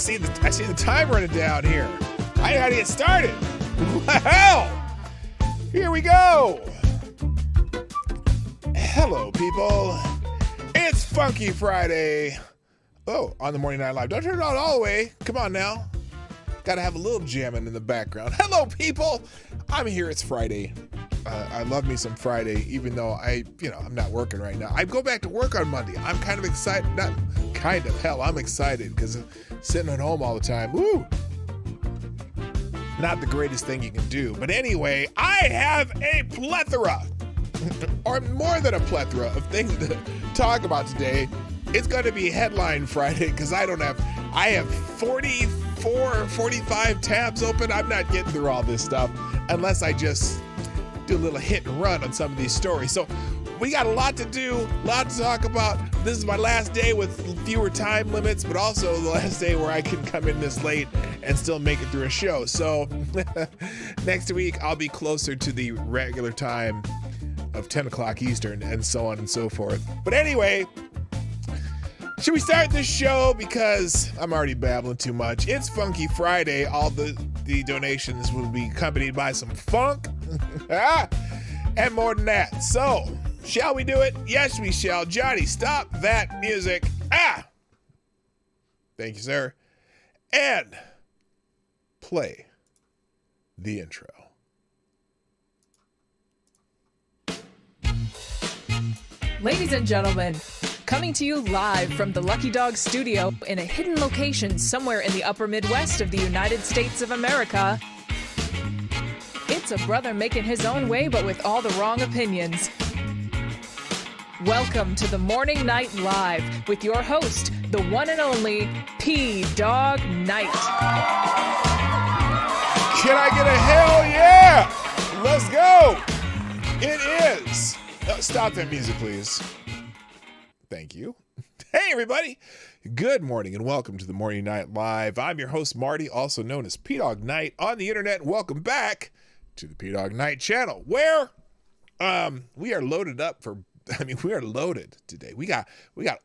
see the time running down here. I gotta get started. Well, here we go. Hello, people. It's Funky Friday. Oh, on the Morning Night Live. Don't turn it on all the way. Come on now. Gotta have a little jamming in the background. Hello, people. I'm here. It's Friday. I love me some Friday, even though I'm not working right now. I go back to work on Monday. I'm kind of excited. Not kind of. Hell, I'm excited because sitting at home all the time. Woo! Not the greatest thing you can do. But anyway, I have a plethora, or more than a plethora, of things to talk about today. It's going to be Headline Friday because I have 44, 45 tabs open. I'm not getting through all this stuff unless I just do a little hit and run on some of these stories. So we got a lot to do, a lot to talk about. This is my last day with fewer time limits, but also the last day where I can come in this late and still make it through a show. So next week, I'll be closer to the regular time of 10 o'clock Eastern and so on and so forth. But anyway, should we start this show? Because I'm already babbling too much. It's Funky Friday. All the donations will be accompanied by some funk and more than that. So, shall we do it? Yes, we shall. Johnny, stop that music. Thank you, sir. And play the intro. Ladies and gentlemen, coming to you live from the Lucky Dog studio in a hidden location somewhere in the upper Midwest of the United States of America, it's a brother making his own way but with all the wrong opinions. Welcome to the Morning Night Live with your host, the one and only P-Dog Night. Can I get a hell yeah? Let's go. It is. Stop that music, please. Thank you. Hey, everybody. Good morning and welcome to the Morning Night Live. I'm your host, Marty, also known as P-Dog Night on the internet. Welcome back to the P-Dog Night channel, where we are loaded up we are loaded today. We got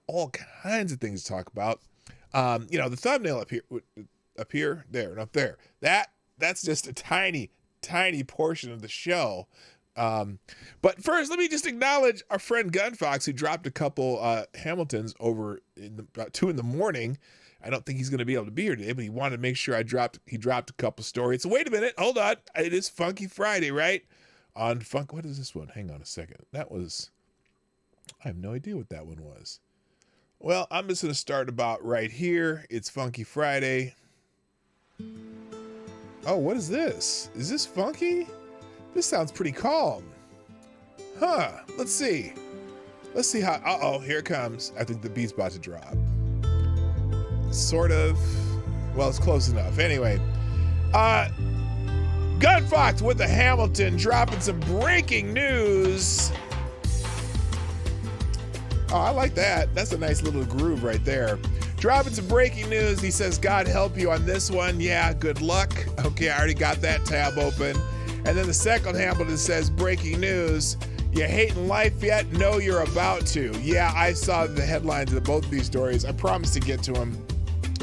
all kinds of things to talk about. The thumbnail up here, there, and up there. That's just a tiny, tiny portion of the show. But first, let me just acknowledge our friend Gunfox, who dropped a couple Hamiltons over about 2 a.m. I don't think he's going to be able to be here today, but he wanted to make sure he dropped a couple stories. So wait a minute, hold on. It is Funky Friday, right? On Funk, what is this one? Hang on a second. I have no idea what that one was. Well, I'm just going to start about right here. It's Funky Friday. Oh, what is this? Is this funky? This sounds pretty calm. Let's see. Let's see how, uh-oh, here it comes. I think the beat's about to drop. Sort of. Well, it's close enough. Anyway, Gunfox with the Hamilton dropping some breaking news. Oh, I like that. That's a nice little groove right there. Dropping some breaking news. He says, God help you on this one. Yeah, good luck. Okay, I already got that tab open. And then the second Hamilton says, breaking news. You hating life yet? No, you're about to. Yeah, I saw the headlines of both of these stories. I promise to get to them.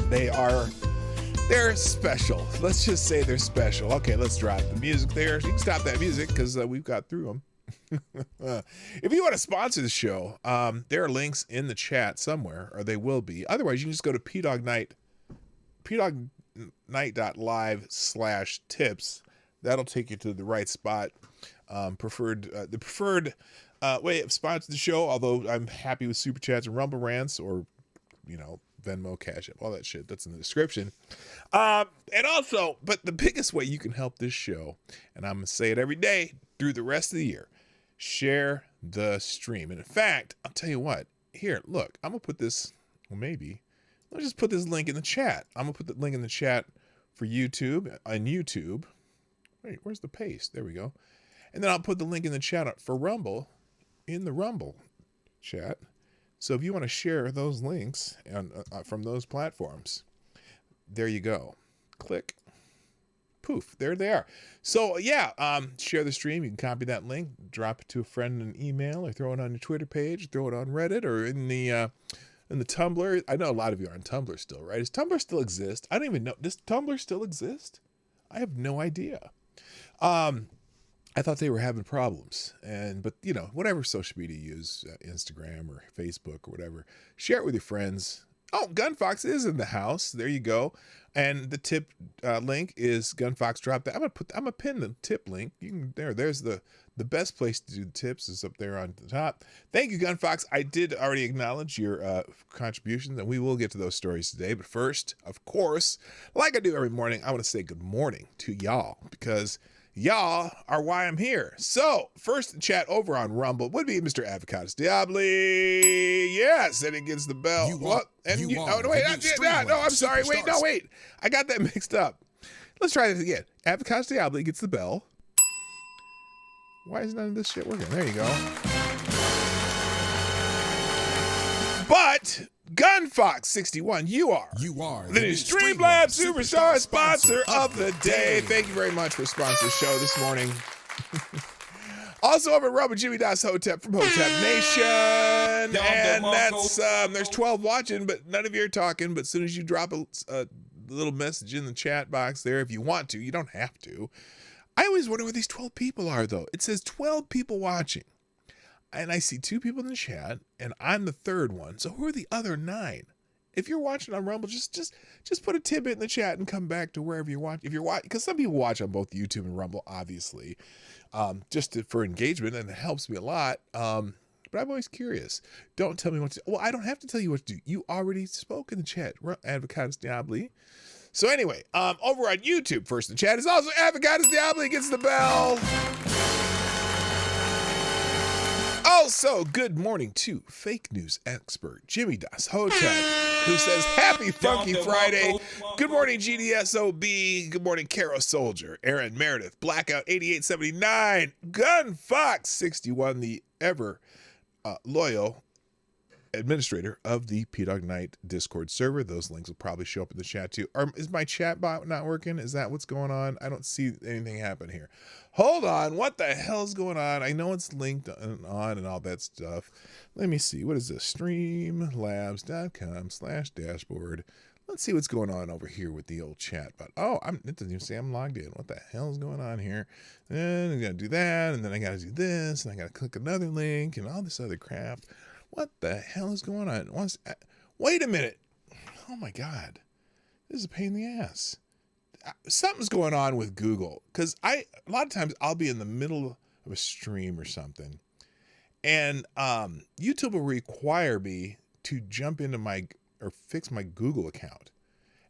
They're special. Let's just say they're special. Okay, let's drop the music there. You can stop that music because we've got through them. If you want to sponsor the show, there are links in the chat somewhere, or they will be. Otherwise, you can just go to pdognight.live/tips. That'll take you to the right spot. The preferred way of sponsoring the show, although I'm happy with Super Chats and Rumble Rants, or, Venmo, Cash App, all that shit. That's in the description. And also, but the biggest way you can help this show, and I'm going to say it every day through the rest of the year, share the stream. And in fact, I'll tell you what, here, look, I'm going to put this, let me just put this link in the chat. I'm going to put the link in the chat for YouTube, on YouTube. Wait, where's the paste? There we go. And then I'll put the link in the chat for Rumble, in the Rumble chat. So if you want to share those links from those platforms, there you go. Click. Poof, there they are. So yeah, share the stream. You can copy that link, drop it to a friend in an email, or throw it on your Twitter page, throw it on Reddit, or in the And the Tumblr, I know a lot of you are on Tumblr still, right? Does Tumblr still exist? I don't even know. Does Tumblr still exist? I have no idea. I thought they were having problems, but whatever social media you use, Instagram or Facebook or whatever, share it with your friends. Oh, Gunfox is in the house. There you go. And the tip link is Gunfox drop. I'm gonna pin the tip link. You can there's the best place to do the tips is up there on the top. Thank you, Gunfox. I did already acknowledge your contributions, and we will get to those stories today. But first, of course, like I do every morning, I want to say good morning to y'all because y'all are why I'm here. So, first chat over on Rumble would be Mr. Avocados Diabli. Yes, and it gets the bell. I'm sorry. Wait. I got that mixed up. Let's try this again. Avocados Diabli gets the bell. Why is none of this shit working? There you go. But Gunfox61, you are the Streamlabs Superstar sponsor of the day. Thank you very much for sponsoring the show this morning. Also over at Rumble, Jimmy Das Hotep from Hotep Nation. And that's, there's 12 watching, but none of you are talking. But as soon as you drop a little message in the chat box there, if you want to, you don't have to. I always wonder where these 12 people are, though. It says 12 people watching. And I see 2 people in the chat, and I'm the third one. So who are the other 9? If you're watching on Rumble, just put a tidbit in the chat and come back to wherever you watch. If you're watching, because some people watch on both YouTube and Rumble, obviously, for engagement, and it helps me a lot. But I'm always curious. Don't tell me what to do. Well, I don't have to tell you what to do. You already spoke in the chat, Avocados Diabli. So anyway, over on YouTube, first in the chat is also Avocados Diabli gets the bell. Also, good morning to fake news expert Jimmy Das Hotep, who says, Happy Funky Friday. Good morning, GDSOB. Good morning, Caro Soldier, Aaron Meredith, Blackout 8879, Gunfox61, the ever loyal administrator of the P-Dog Night Discord server. Those links will probably show up in the chat too. Is my chat bot not working? Is that what's going on? I don't see anything happen here. Hold on. What the hell's going on? I know it's linked on and all that stuff. Let me see. What is this? Streamlabs.com/dashboard. Let's see what's going on over here with the old chat bot. Oh, it doesn't even say I'm logged in. What the hell's going on here? And I got to do that. And then I got to do this. And I got to click another link and all this other crap. What the hell is going on? Wait a minute. Oh my God. This is a pain in the ass. Something's going on with Google. Because a lot of times I'll be in the middle of a stream or something. And YouTube will require me to jump into or fix my Google account.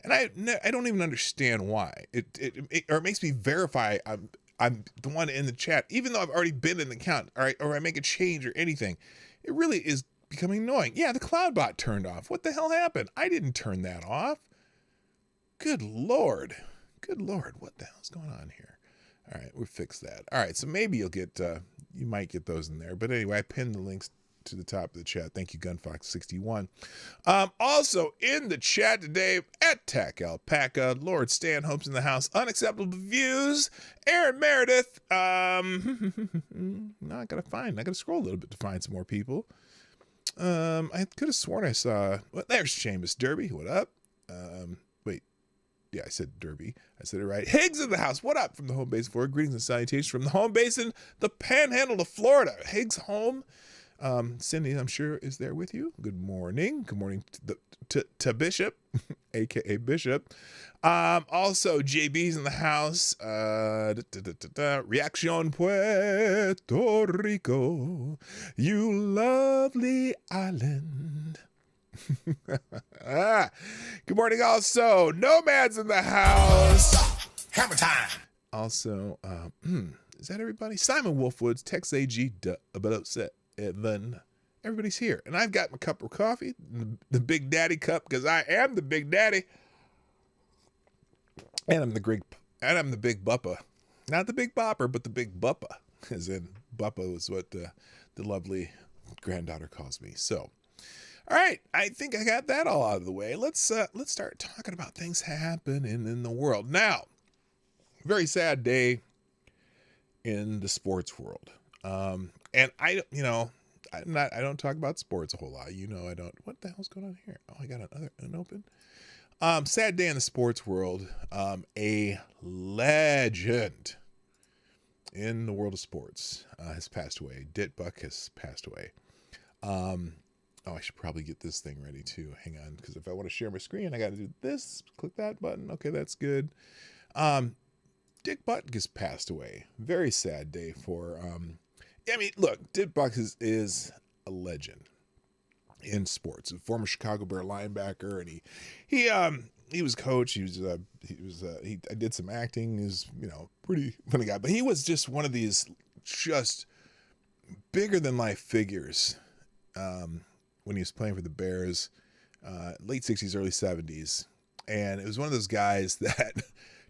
And I don't even understand why. It makes me verify I'm the one in the chat, even though I've already been in the account, all right, or I make a change or anything. It really is becoming annoying. Yeah, the cloud bot turned off. What the hell happened? I didn't turn that off. Good Lord. What the hell's going on here? All right, we'll fix that. All right, so maybe you might get those in there. But anyway, I pinned the links to the top of the chat. Thank you, Gunfox61. Also in the chat today, at Tack Alpaca, Lord Stanhope's in the house, Unacceptable Views, Aaron Meredith. I gotta scroll a little bit to find some more people. I could have sworn I saw, there's Seamus Derby. What up? Yeah, I said Derby. I said it right. Higgs in the house. What up from the home base floor? Greetings and salutations from the home base in the panhandle of Florida. Higgs home. Cindy, I'm sure, is there with you. Good morning. Good morning to Bishop, a.k.a. Bishop. Also, JB's in the house. Reaction Puerto Rico. You lovely island. Good morning also. Nomads in the house. Hammer time. Also, is that everybody? Simon Wolfwoods, Tex AG, Evan. Everybody's here. And I've got my cup of coffee, the Big Daddy cup, because I am the Big Daddy. And I'm the Big Buppa. Not the Big Bopper, but the Big Buppa. As in, Buppa was what the lovely granddaughter calls me. So, all right, I think I got that all out of the way. Let's start talking about things happening in the world. Now, very sad day in the sports world. And I I don't talk about sports a whole lot. I don't. What the hell's going on here? Oh, I got an open. Sad day in the sports world. A legend in the world of sports has passed away. Dit Buck has passed away. I should probably get this thing ready too. Hang on, because if I want to share my screen, I got to do this. Click that button. Okay, that's good. Dick Buck has passed away. Very sad day for. Look, Dit Buck is a legend in sports. A former Chicago Bear linebacker, and he was coach. He did some acting. He was pretty funny guy, but he was just one of these just bigger than life figures. When he was playing for the Bears, late 60s, early 70s. And it was one of those guys that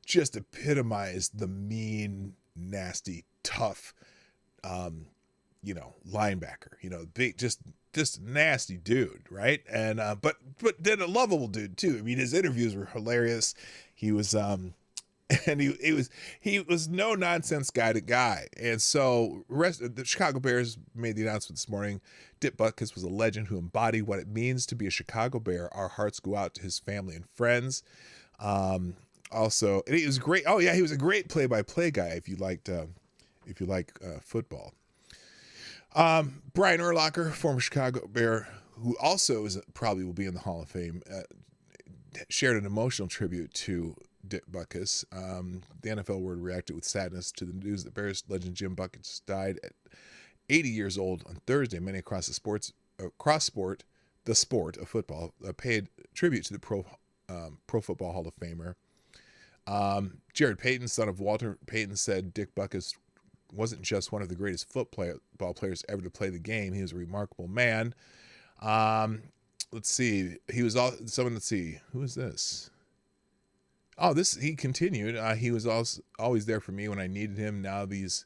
just epitomized the mean, nasty, tough, linebacker, big, just nasty dude. Right. And, but then a lovable dude too. I mean, his interviews were hilarious. He was, and he was no nonsense guy to guy. And so the Chicago Bears made the announcement this morning. Dit Butkus was a legend who embodied what it means to be a Chicago Bear. Our hearts go out to his family and friends. Also, and he was great. Oh yeah, he was a great play-by-play guy. If you like football. Brian Urlacher, former Chicago Bear, who also probably will be in the Hall of Fame, shared an emotional tribute to Dit Butkus. The NFL world reacted with sadness to the news that Bears legend Jim Butkus died at 80 years old on Thursday. Many across the sport of football, paid tribute to the Pro Football Hall of Famer. Jared Payton, son of Walter Payton, said Dick Butkus wasn't just one of the greatest football players ever to play the game. He was a remarkable man. Let's see. He was let's see. Who is this? Oh, he continued. He was always there for me when I needed him. Now these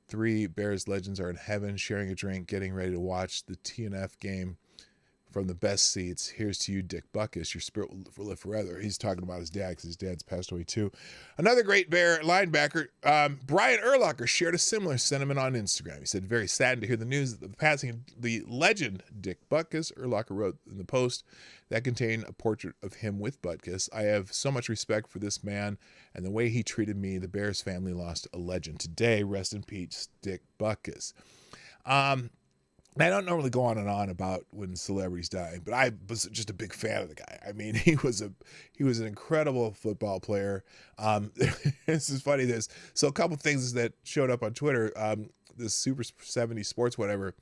three Bears legends are in heaven, sharing a drink, getting ready to watch the TNF game from the best seats. Here's to you, Dick Butkus. Your spirit will live forever. He's talking about his dad because his dad's passed away too. Another great Bear linebacker, Brian Urlacher, shared a similar sentiment on Instagram. He said, very saddened to hear the news of the passing of the legend Dick Butkus. Urlacher wrote in the post that contained a portrait of him with Butkus. I have so much respect for this man and the way he treated me. The Bears family lost a legend today. Rest in peace, Dick Butkus. I don't normally go on and on about when celebrities die, but I was just a big fan of the guy. I mean, he was an incredible football player. This is funny. So a couple things that showed up on Twitter. This Super 70 Sports whatever.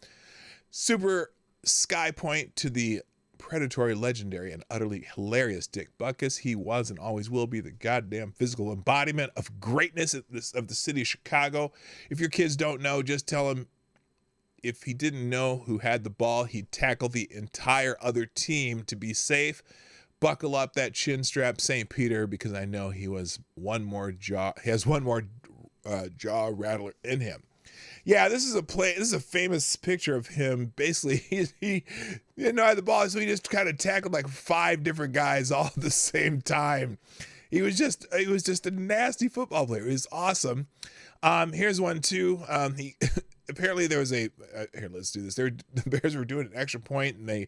Super sky point to the predatory, legendary, and utterly hilarious Dick Butkus. He was and always will be the goddamn physical embodiment of greatness of the city of Chicago. If your kids don't know, just tell them. If he didn't know who had the ball, he'd tackle the entire other team to be safe. Buckle up that chin strap, St. Peter, because I know he has one more jaw rattler in him. Yeah, this is a famous picture of him. Basically, he didn't know how the ball, so he just kind of tackled like 5 different guys all at the same time. He was just a nasty football player. He was awesome. Here's one too. Apparently there was here, let's do this. The Bears were doing an extra point and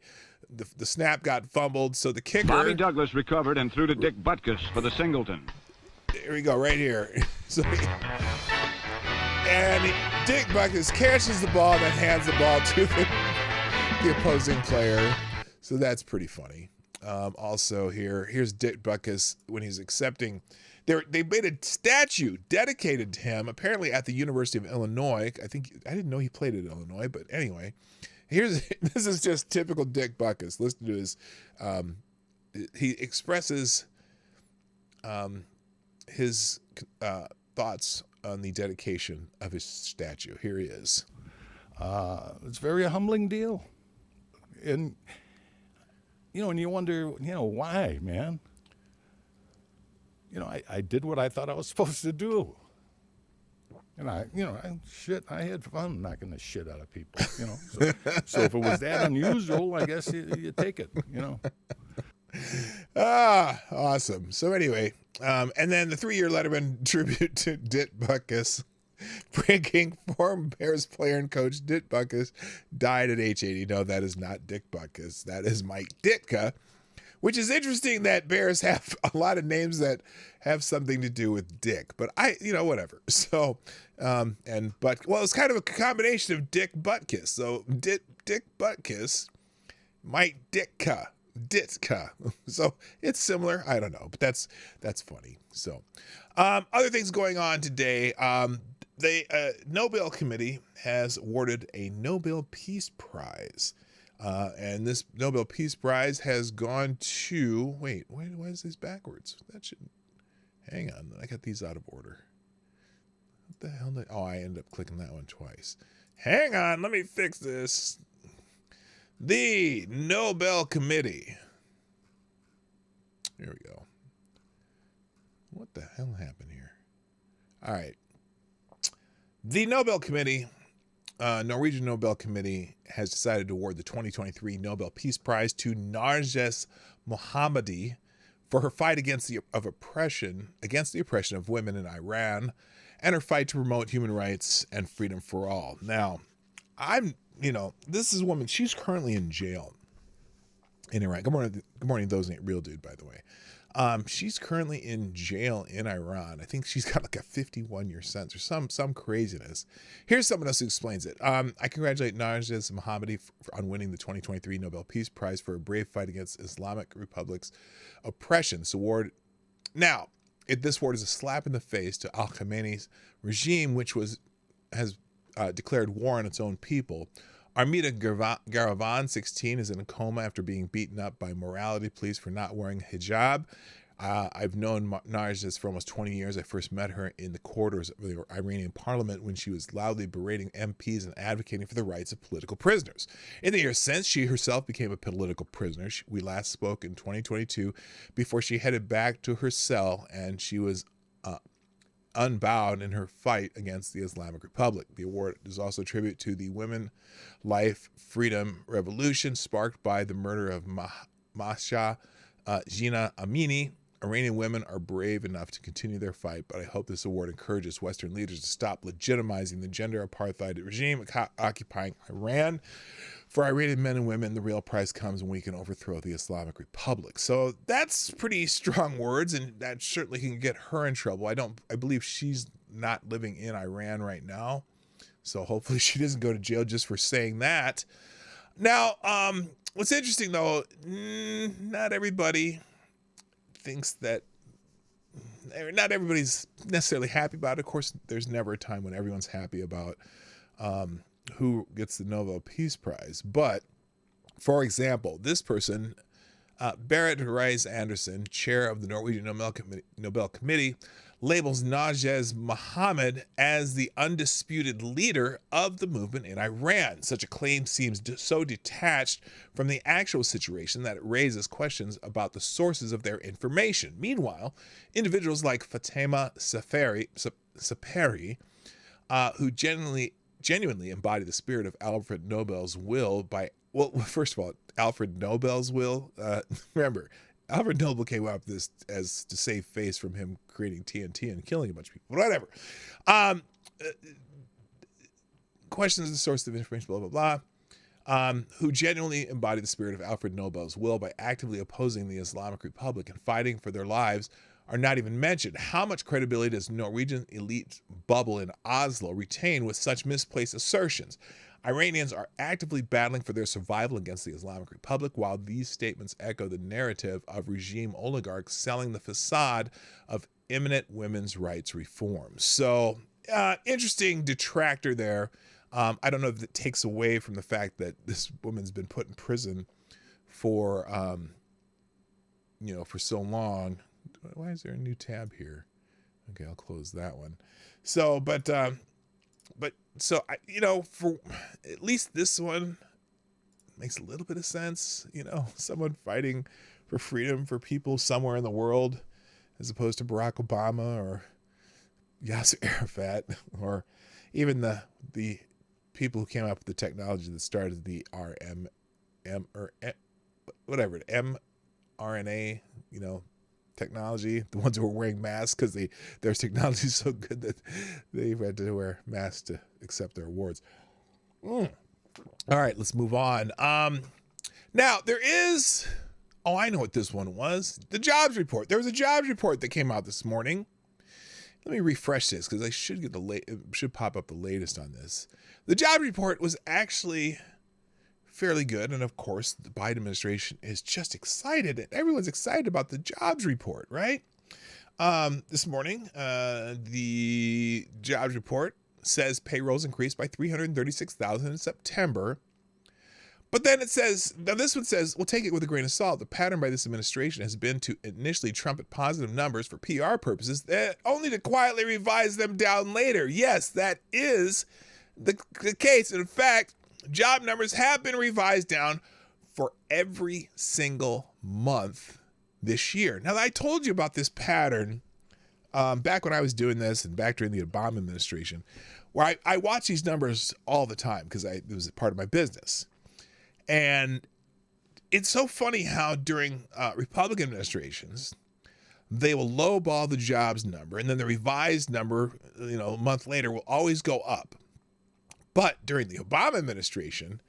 the snap got fumbled. So the kicker, Bobby Douglas, recovered and threw to Dick Butkus for the singleton. There we go, right here. Dick Butkus catches the ball and then hands the ball to the opposing player. So that's pretty funny. Also here's Dick Butkus when he's accepting. They made a statue dedicated to him, apparently at the University of Illinois. I didn't know he played at Illinois, but anyway, this is just typical Dick Butkus. Listen to his, he expresses his thoughts on the dedication of his statue. Here he is. It's a very humbling deal, and and you wonder, why, man. I did what I thought I was supposed to do. And I had fun knocking the shit out of people, So if it was that unusual, I guess you take it, Awesome. So anyway, and then the 3-year Letterman tribute to Dit Butkus. Breaking former Bears player and coach Dick Butkus died at age 80. No, that is not Dick Butkus. That is Mike Ditka, which is interesting that Bears have a lot of names that have something to do with Dick, but whatever. So, it's kind of a combination of Dick Butkus. So Dick Butkus, Mike Ditka. So it's similar. I don't know, but that's funny. So, other things going on today. The Nobel Committee has awarded a Nobel Peace Prize. And this Nobel Peace Prize has gone to, why is this backwards? That should, hang on. I got these out of order. What the hell I ended up clicking that one twice. Hang on, let me fix this. The Nobel Committee. Here we go. What the hell happened here? All right. The Nobel Committee, Norwegian Nobel Committee, has decided to award the 2023 Nobel Peace Prize to Narges Mohammadi for her fight against the oppression of women in Iran and her fight to promote human rights and freedom for all. Now, this is a woman, she's currently in jail in Iran. Good morning, those ain't real dude, by the way. She's currently in jail in Iran. I think she's got like a 51-year sentence or some craziness. Here's someone else who explains it. I congratulate Narges Mohammadi on winning the 2023 Nobel Peace Prize for a brave fight against Islamic Republic's oppression. This award is a slap in the face to Al Khamenei's regime, which has declared war on its own people. Armida Garavan, 16, is in a coma after being beaten up by morality police for not wearing a hijab. I've known Narges for almost 20 years. I first met her in the corridors of the Iranian parliament when she was loudly berating MPs and advocating for the rights of political prisoners. In the years since, she herself became a political prisoner. We last spoke in 2022 before she headed back to her cell, and she was unbound in her fight against the Islamic Republic. The award is also a tribute to the women, life, freedom revolution sparked by the murder of Mahsa Jina Amini. Iranian women are brave enough to continue their fight, but I hope this award encourages Western leaders to stop legitimizing the gender apartheid regime occupying Iran. For Iranian men and women, the real prize comes when we can overthrow the Islamic Republic. So that's pretty strong words, and that certainly can get her in trouble. I believe she's not living in Iran right now, so hopefully she doesn't go to jail just for saying that. Now, what's interesting though, not everybody thinks that, not everybody's necessarily happy about it. Of course, there's never a time when everyone's happy about who gets the Nobel Peace Prize. But, for example, this person, Berit Reiss Andersen, chair of the Norwegian Nobel Committee, labels Narges Mohammadi as the undisputed leader of the movement in Iran. Such a claim seems so detached from the actual situation that it raises questions about the sources of their information. Meanwhile, individuals like Fatima Saperi, who genuinely embody the spirit of Alfred Nobel's will first of all, Alfred Nobel's will, remember, Alfred Nobel came up with this as to save face from him creating TNT and killing a bunch of people. But whatever. Questions the source of information, blah, blah, blah. Who genuinely embody the spirit of Alfred Nobel's will by actively opposing the Islamic Republic and fighting for their lives are not even mentioned. How much credibility does Norwegian elite bubble in Oslo retain with such misplaced assertions? Iranians are actively battling for their survival against the Islamic Republic, while these statements echo the narrative of regime oligarchs selling the facade of imminent women's rights reforms. So, interesting detractor there. I don't know if it takes away from the fact that this woman's been put in prison for, for so long. Why is there a new tab here? Okay, I'll close that one. So, for at least this one makes a little bit of sense. Someone fighting for freedom for people somewhere in the world, as opposed to Barack Obama or Yasser Arafat, or even the people who came up with the technology that started the mRNA, technology, the ones who are wearing masks because their technology is so good that they've had to wear masks to accept their awards. All right, let's move on. Now, there is, I know what this one was. The jobs report. There was a jobs report that came out this morning. Let me refresh this because I should get should pop up the latest on this. The job report was actually fairly good, and of course, the Biden administration is just excited, and everyone's excited about the jobs report, right? This morning, the jobs report says payrolls increased by 336,000 in September. But then it says, now this one says, we'll take it with a grain of salt. The pattern by this administration has been to initially trumpet positive numbers for PR purposes, only to quietly revise them down later. Yes, that is the case. In fact, job numbers have been revised down for every single month this year. Now, I told you about this pattern back when I was doing this and back during the Obama administration, where I watch these numbers all the time because it was a part of my business. And it's so funny how during Republican administrations, they will lowball the jobs number, and then the revised number, a month later will always go up. But during the Obama administration,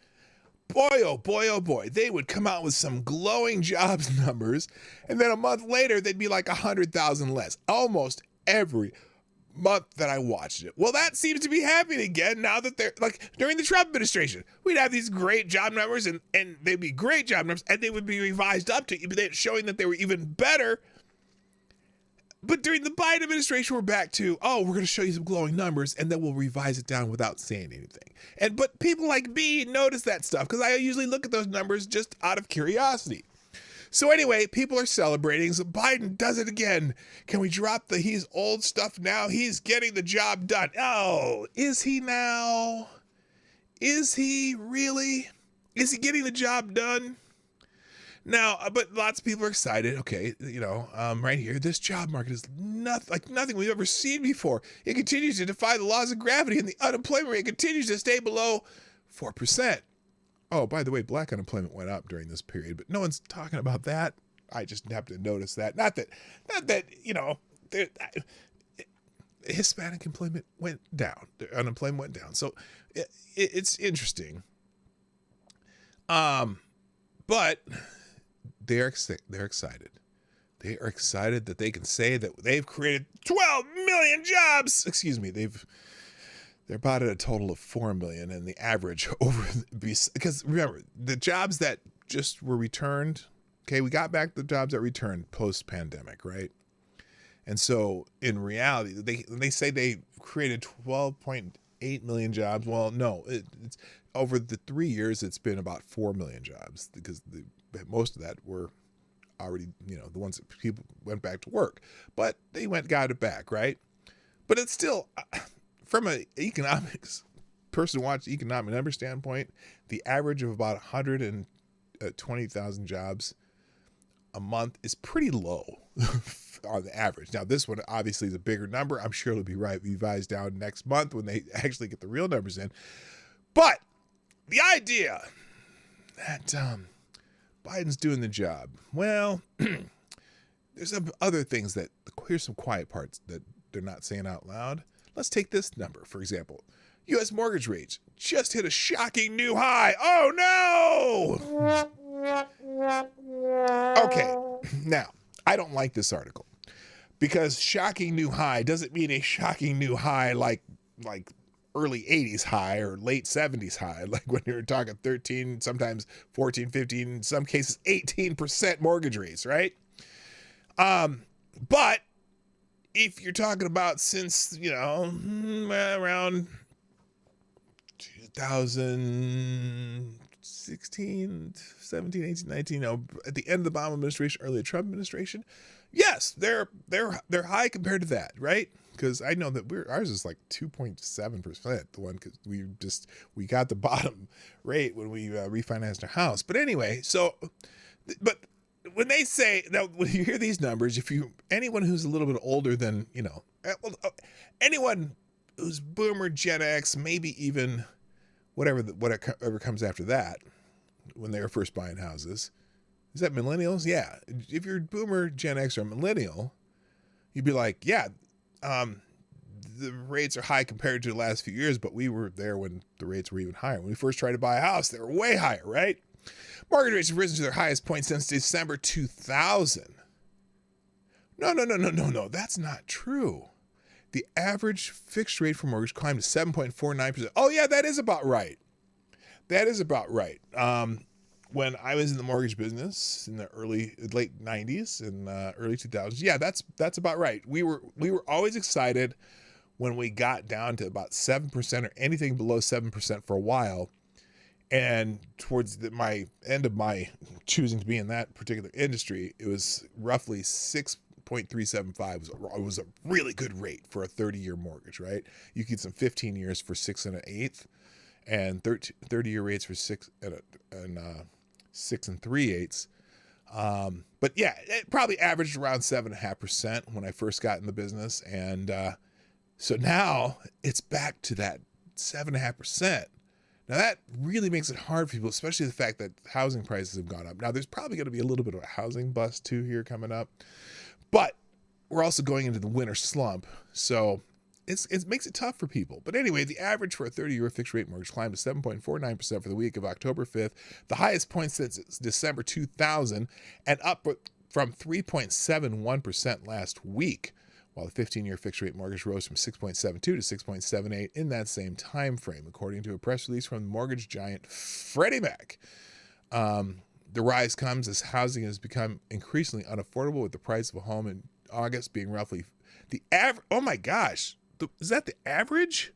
boy, oh boy, they would come out with some glowing jobs numbers, and then a month later, they'd be like 100,000 less, almost every month that I watched it. Well, that seems to be happening again now that they're like during the Trump administration. We'd have these great job numbers, and they'd be great job numbers, and they would be revised up to showing that they were even better. But during the Biden administration, we're back to, we're going to show you some glowing numbers, and then we'll revise it down without saying anything. But people like me notice that stuff because I usually look at those numbers just out of curiosity. So anyway, people are celebrating. So Biden does it again. Can we drop the he's old stuff now? He's getting the job done. Oh, is he now? Is he really? Is he getting the job done? Now, but lots of people are excited. Okay, right here, this job market is nothing we've ever seen before. It continues to defy the laws of gravity, and the unemployment rate continues to stay below 4%. Oh, by the way, black unemployment went up during this period, but no one's talking about that. I just happened to notice that. Not that Hispanic employment went down. The unemployment went down. So it's interesting. But they're excited. They are excited that they can say that they've created 12 million jobs. Excuse me, they're about at a total of 4 million, and the average because remember, the jobs that just were returned, okay, we got back the jobs that returned post-pandemic, right? And so in reality, they say they created 12.8 million jobs. Well, no, it's over the 3 years, it's been about 4 million jobs because most of that were already, the ones that people went back to work, but they got it back, right? But it's still, from an economics person watch economic number standpoint, the average of about 120,000 jobs a month is pretty low on the average. Now, this one obviously is a bigger number. I'm sure it'll be revised down next month when they actually get the real numbers in. But the idea that Biden's doing the job, well, there's some other things here's some quiet parts that they're not saying out loud. Let's take this number, for example. U.S. mortgage rates just hit a shocking new high. Oh, no! Okay, now, I don't like this article because shocking new high doesn't mean a shocking new high like early 80s high or late 70s high, like when you're talking 13, sometimes 14, 15, in some cases 18% mortgage rates, right? But if you're talking about since, around 2016, 17, 18, 19, at the end of the Obama administration, early Trump administration, yes, they're high compared to that, right? Because I know that ours is like 2.7%, the one because we got the bottom rate when we refinanced our house. But anyway, but when they say now, when you hear these numbers, anyone who's a little bit older than anyone who's Boomer, Gen X, maybe even whatever comes after that, when they were first buying houses, Is that millennials? Yeah. If you're boomer, Gen X, or millennial, you'd be like, yeah, the rates are high compared to the last few years, but we were there when the rates were even higher. When we first tried to buy a house, they were way higher, right? Mortgage rates have risen to their highest point since December 2000. No. That's not true. The average fixed rate for mortgage climbed to 7.49%. Oh, yeah, that is about right. That is about right. When I was in the mortgage business in the late 90s and early 2000s, yeah, that's about right. We were always excited when we got down to about 7% or anything below 7% for a while. And towards my end of my choosing to be in that particular industry, it was roughly 6.375 was a really good rate for a 30-year mortgage, right? You could get some 15 years for 6 1/8, and 30-year rates for 6 3/8. But yeah, it probably averaged around 7.5% when I first got in the business, and so now it's back to that 7.5%. Now that really makes it hard for people, especially the fact that housing prices have gone up. Now there's probably going to be a little bit of a housing bust too here coming up, but we're also going into the winter slump, so it makes it tough for people. But anyway, the average for a 30-year fixed rate mortgage climbed to 7.49% for the week of October 5th, the highest point since December 2000, and up from 3.71% last week, while the 15-year fixed rate mortgage rose from 6.72 to 6.78 in that same time frame, according to a press release from mortgage giant Freddie Mac. The rise comes as housing has become increasingly unaffordable, with the price of a home in August being roughly the average. Oh my gosh, is that the average?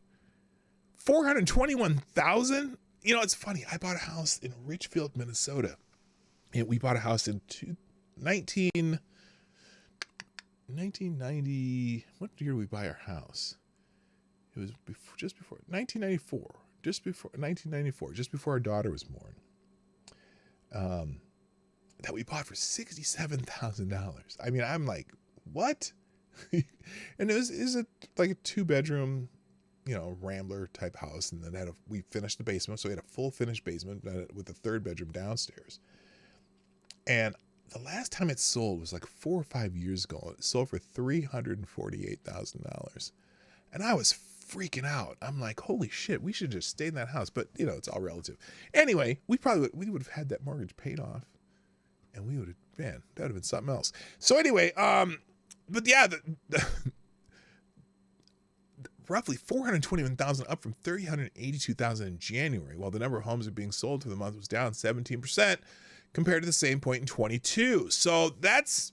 $421,000. You know, it's funny. I bought a house in Richfield, Minnesota, and we bought a house in 1990. What year did we buy our house? It was just before 1994. Just before 1994. Just before our daughter was born. That we bought for $67,000. I mean, I'm like, what? And it was like a 2-bedroom, Rambler type house, and then we finished the basement, so we had a full finished basement with a 3rd bedroom downstairs. And the last time it sold was like 4 or 5 years ago. It sold for $348,000, and I was freaking out. I'm like, holy shit, we should just stay in that house. But it's all relative. Anyway, we would have had that mortgage paid off, and that would have been something else. So anyway, but yeah, the roughly $421,000, up from $382,000 in January, while the number of homes that are being sold for the month was down 17% compared to the same point in 22. So that's,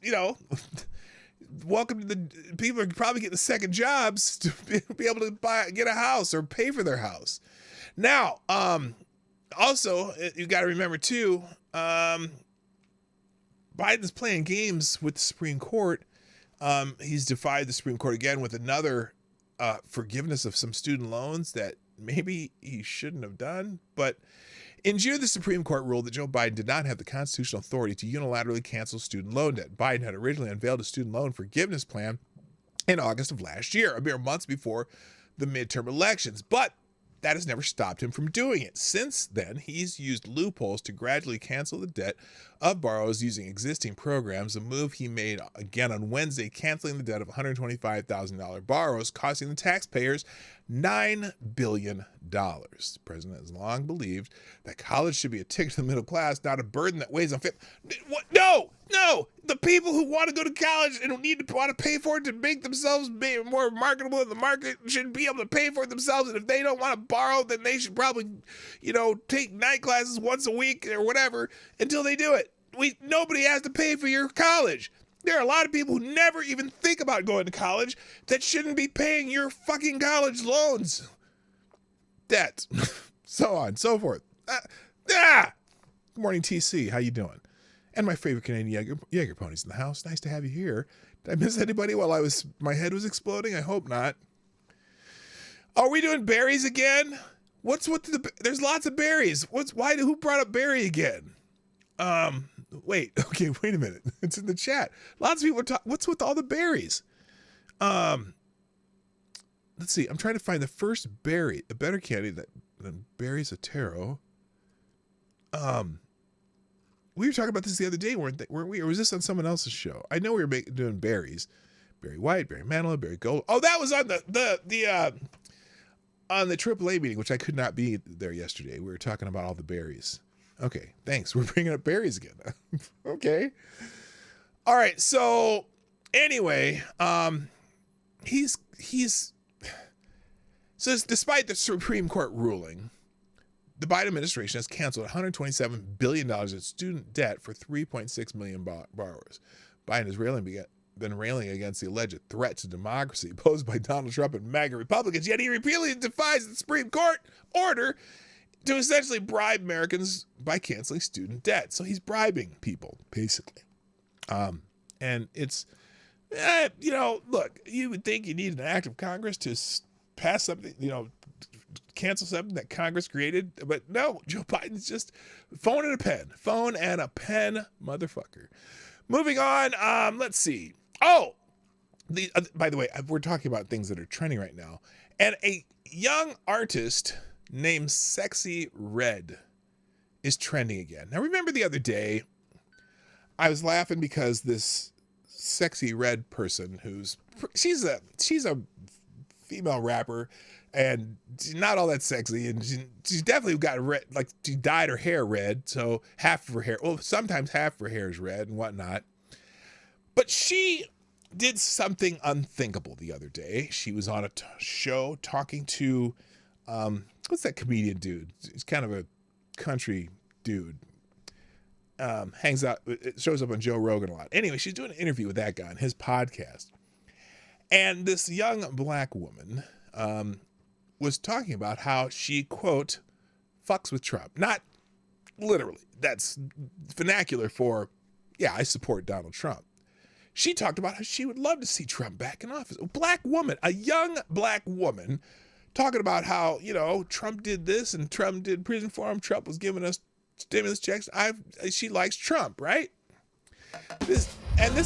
welcome to the people are probably getting second jobs to be able to get a house or pay for their house. Now, also, you got to remember too, Biden's playing games with the Supreme Court. He's defied the Supreme Court again with another forgiveness of some student loans that maybe he shouldn't have done. But in June, the Supreme Court ruled that Joe Biden did not have the constitutional authority to unilaterally cancel student loan debt. Biden had originally unveiled a student loan forgiveness plan in August of last year, a mere months before the midterm elections. But that has never stopped him from doing it. Since then, he's used loopholes to gradually cancel the debt of borrowers using existing programs, a move he made again on Wednesday, canceling the debt of $125,000 borrowers, costing the taxpayers $9 billion. The president has long believed that college should be a ticket to the middle class, not a burden that weighs on families. No! The people who want to go to college and want to pay for it to make themselves more marketable in the market should be able to pay for it themselves. And if they don't want to borrow, then they should probably, take night classes once a week or whatever until they do it. Nobody has to pay for your college. There are a lot of people who never even think about going to college that shouldn't be paying your fucking college loans. Debt. So on, so forth. Good morning, TC. How you doing? And my favorite Canadian Jaeger ponies in the house. Nice to have you here. Did I miss anybody while my head was exploding? I hope not. Are we doing berries again? There's lots of berries. Who brought up berry again? Wait a minute. It's in the chat. Lots of people are talking. What's with all the berries? Let's see. I'm trying to find the first berry, a better candy than berries of taro. we were talking about this the other day, weren't we? Or was this on someone else's show? I know we were doing berries. Barry White, Barry Manilow, Barry Gold. Oh, that was on on the AAA meeting, which I could not be there yesterday. We were talking about all the berries. Okay, thanks. We're bringing up berries again. Okay. All right. So anyway, so despite the Supreme Court ruling, the Biden administration has canceled $127 billion in student debt for 3.6 million borrowers. Biden has been railing against the alleged threat to democracy posed by Donald Trump and MAGA Republicans, yet he repeatedly defies the Supreme Court order to essentially bribe Americans by canceling student debt. So he's bribing people, basically. And it's, look, you would think you need an act of Congress to pass something, cancel something that Congress created. But no, Joe Biden's just phone and a pen, motherfucker. Moving on, let's see. Oh, by the way, we're talking about things that are trending right now. And a young artist named Sexy Red is trending again. Now, remember the other day, I was laughing because this Sexy Red person she's a female rapper and she's not all that sexy, and she's definitely got red, like she dyed her hair red, so half of her hair, well, sometimes half of her hair is red and whatnot. But she did something unthinkable the other day. She was on a show talking to, what's that comedian dude? He's kind of a country dude. Hangs out, it shows up on Joe Rogan a lot. Anyway, she's doing an interview with that guy on his podcast. And this young black woman was talking about how she, quote, fucks with Trump. Not literally. That's vernacular for, yeah, I support Donald Trump. She talked about how she would love to see Trump back in office. A black woman, a young black woman, talking about how, Trump did this and Trump did prison for him. Trump was giving us stimulus checks. She likes Trump, right? This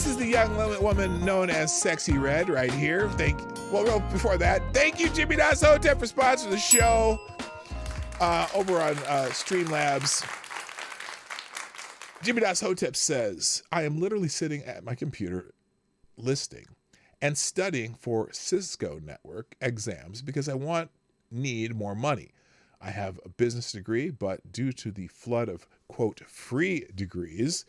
is the young woman known as Sexy Red right here. Before that, thank you, Jimmy Das Hotep, for sponsoring the show over on Streamlabs. Jimmy Das Hotep says, I am literally sitting at my computer listing and studying for Cisco network exams because I need more money. I have a business degree, but due to the flood of, quote, free degrees,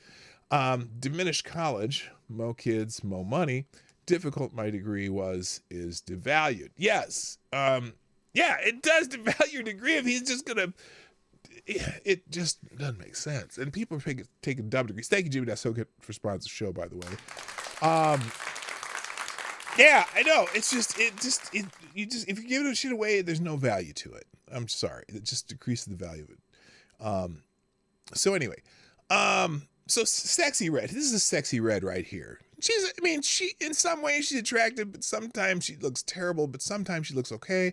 diminished college, mo kids, mo money, difficult my degree is devalued. Yes. It does devalue your degree if he's just going to, it just doesn't make sense. And people are taking dumb degrees. Thank you, Jimmy. That's so good for sponsoring the show, by the way. Yeah, I know. It's just, if you give it shit away, there's no value to it. I'm sorry. It just decreases the value of it. So anyway, so Sexy Red. This is a Sexy Red right here. She in some ways she's attractive, but sometimes she looks terrible, but sometimes she looks okay.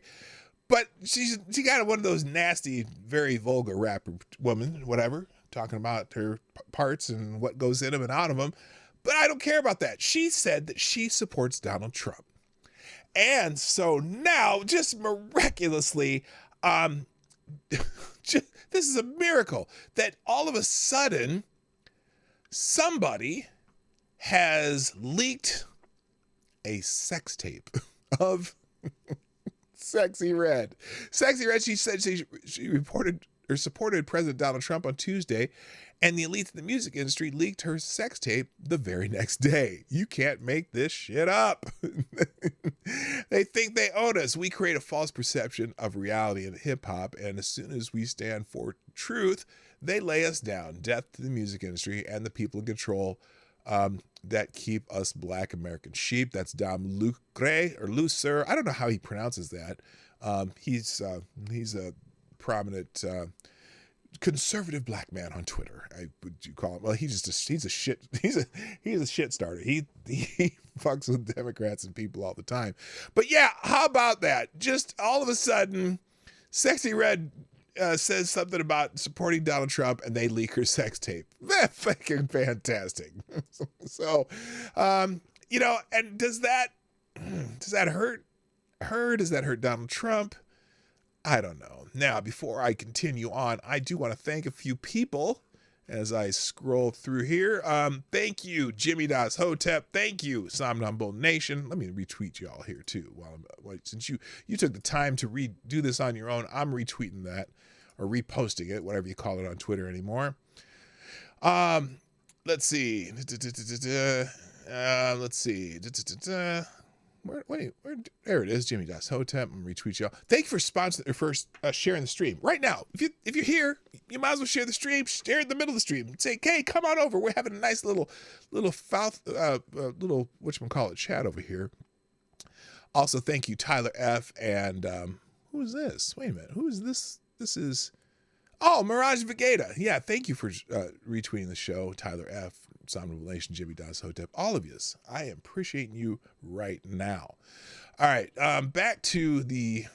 But she got one of those nasty, very vulgar rapper woman, whatever, talking about her parts and what goes in them and out of them. But I don't care about that. She said that she supports Donald Trump. And so now, just miraculously, this is a miracle that all of a sudden somebody has leaked a sex tape of Sexy Red. Sexy Red, she said she reported or supported President Donald Trump on Tuesday, and the elites in the music industry leaked her sex tape the very next day. You can't make this shit up. They think they own us. We create a false perception of reality in hip-hop, and as soon as we stand for truth, they lay us down. Death to the music industry and the people in control that keep us black American sheep. That's Dom Lucer. I don't know how he pronounces that. He's a prominent conservative black man on Twitter. Would you call him? Well, he's a shit starter. He fucks with Democrats and people all the time. But yeah, how about that? Just all of a sudden, Sexy Red says something about supporting Donald Trump, and they leak her sex tape. Fucking fantastic. So, and does that hurt her? Does that hurt Donald Trump? I don't know. Now, before I continue on, I do want to thank a few people, as I scroll through here. Thank you, Jimmy Das Hotep. Thank you, Somnambule Nation. Let me retweet y'all here too. Since you took the time to do this on your own, I'm retweeting that or reposting it, whatever you call it on Twitter anymore. Let's see. Let's see. Where, there it is, Jimmy Das Hotep. I'm retweet y'all. Thank you for sponsoring or first sharing the stream right now. If you're here, you might as well share the stream. Share in the middle of the stream. Say, hey, come on over. We're having a nice little whatchamacallit chat over here. Also, thank you, Tyler F. And who is this? Wait a minute. Who is this? This is Mirage Vegeta. Yeah, thank you for retweeting the show, Tyler F. Somnambule Nation, Jimmy Das Hotep, all of yous. I am appreciating you right now. All right, back to the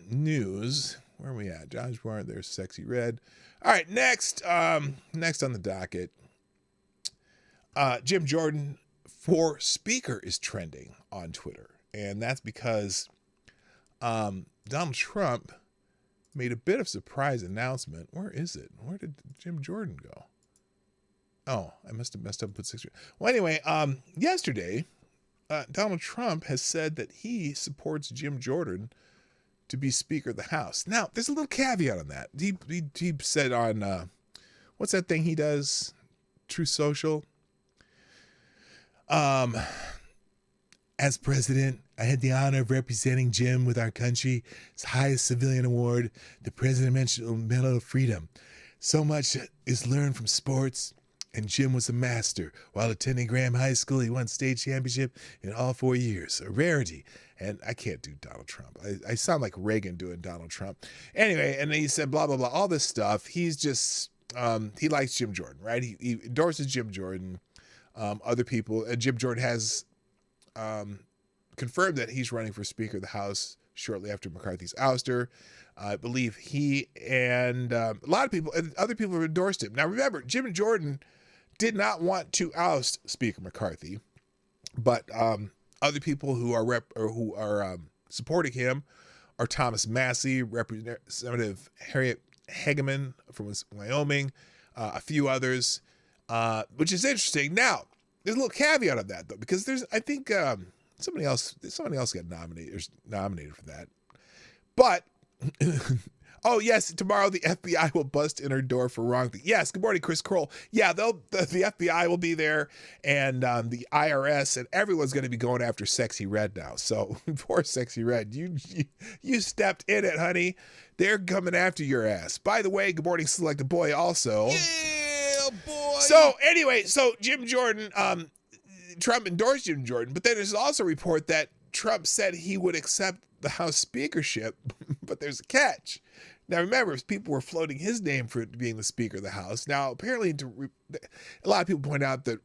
news. Where are we at? Josh Barr, there's Sexy Red. All right, next on the docket, Jim Jordan for Speaker is trending on Twitter, and that's because Donald Trump made a bit of surprise announcement. Where is it? Where did Jim Jordan go? Oh, I must have messed up and put 6. Well, anyway, yesterday, Donald Trump has said that he supports Jim Jordan to be Speaker of the House. Now, there's a little caveat on that. He said on, what's that thing he does? Truth Social? As president, I had the honor of representing Jim with our country's highest civilian award, the Presidential Medal of Freedom. So much is learned from sports, and Jim was a master. While attending Graham High School, he won state championship in all 4 years, a rarity. And I can't do Donald Trump. I sound like Reagan doing Donald Trump. Anyway, and then he said blah, blah, blah, all this stuff. He's just, he likes Jim Jordan, right? He endorses Jim Jordan. Other people, Jim Jordan has confirmed that he's running for Speaker of the House shortly after McCarthy's ouster. I believe he and a lot of people, and other people have endorsed him. Now, remember, Jim Jordan did not want to oust Speaker McCarthy, but other people who are supporting him are Thomas Massey, Representative Harriet Hageman from Wyoming, a few others, which is interesting. Now, there's a little caveat on that though, because I think somebody else got nominated for that, but. Oh, yes, tomorrow the FBI will bust in her door for wrongdoing. Yes, good morning, Chris Kroll. Yeah, the FBI will be there, and the IRS, and everyone's going to be going after Sexy Red now. So, poor Sexy Red, you stepped in it, honey. They're coming after your ass. By the way, good morning, Select Boy, also. Yeah, boy. So, anyway, Jim Jordan, Trump endorsed Jim Jordan, but then there's also a report that Trump said he would accept the House speakership, but there's a catch. Now, remember, people were floating his name for being the Speaker of the House. Now, apparently, a lot of people point out that,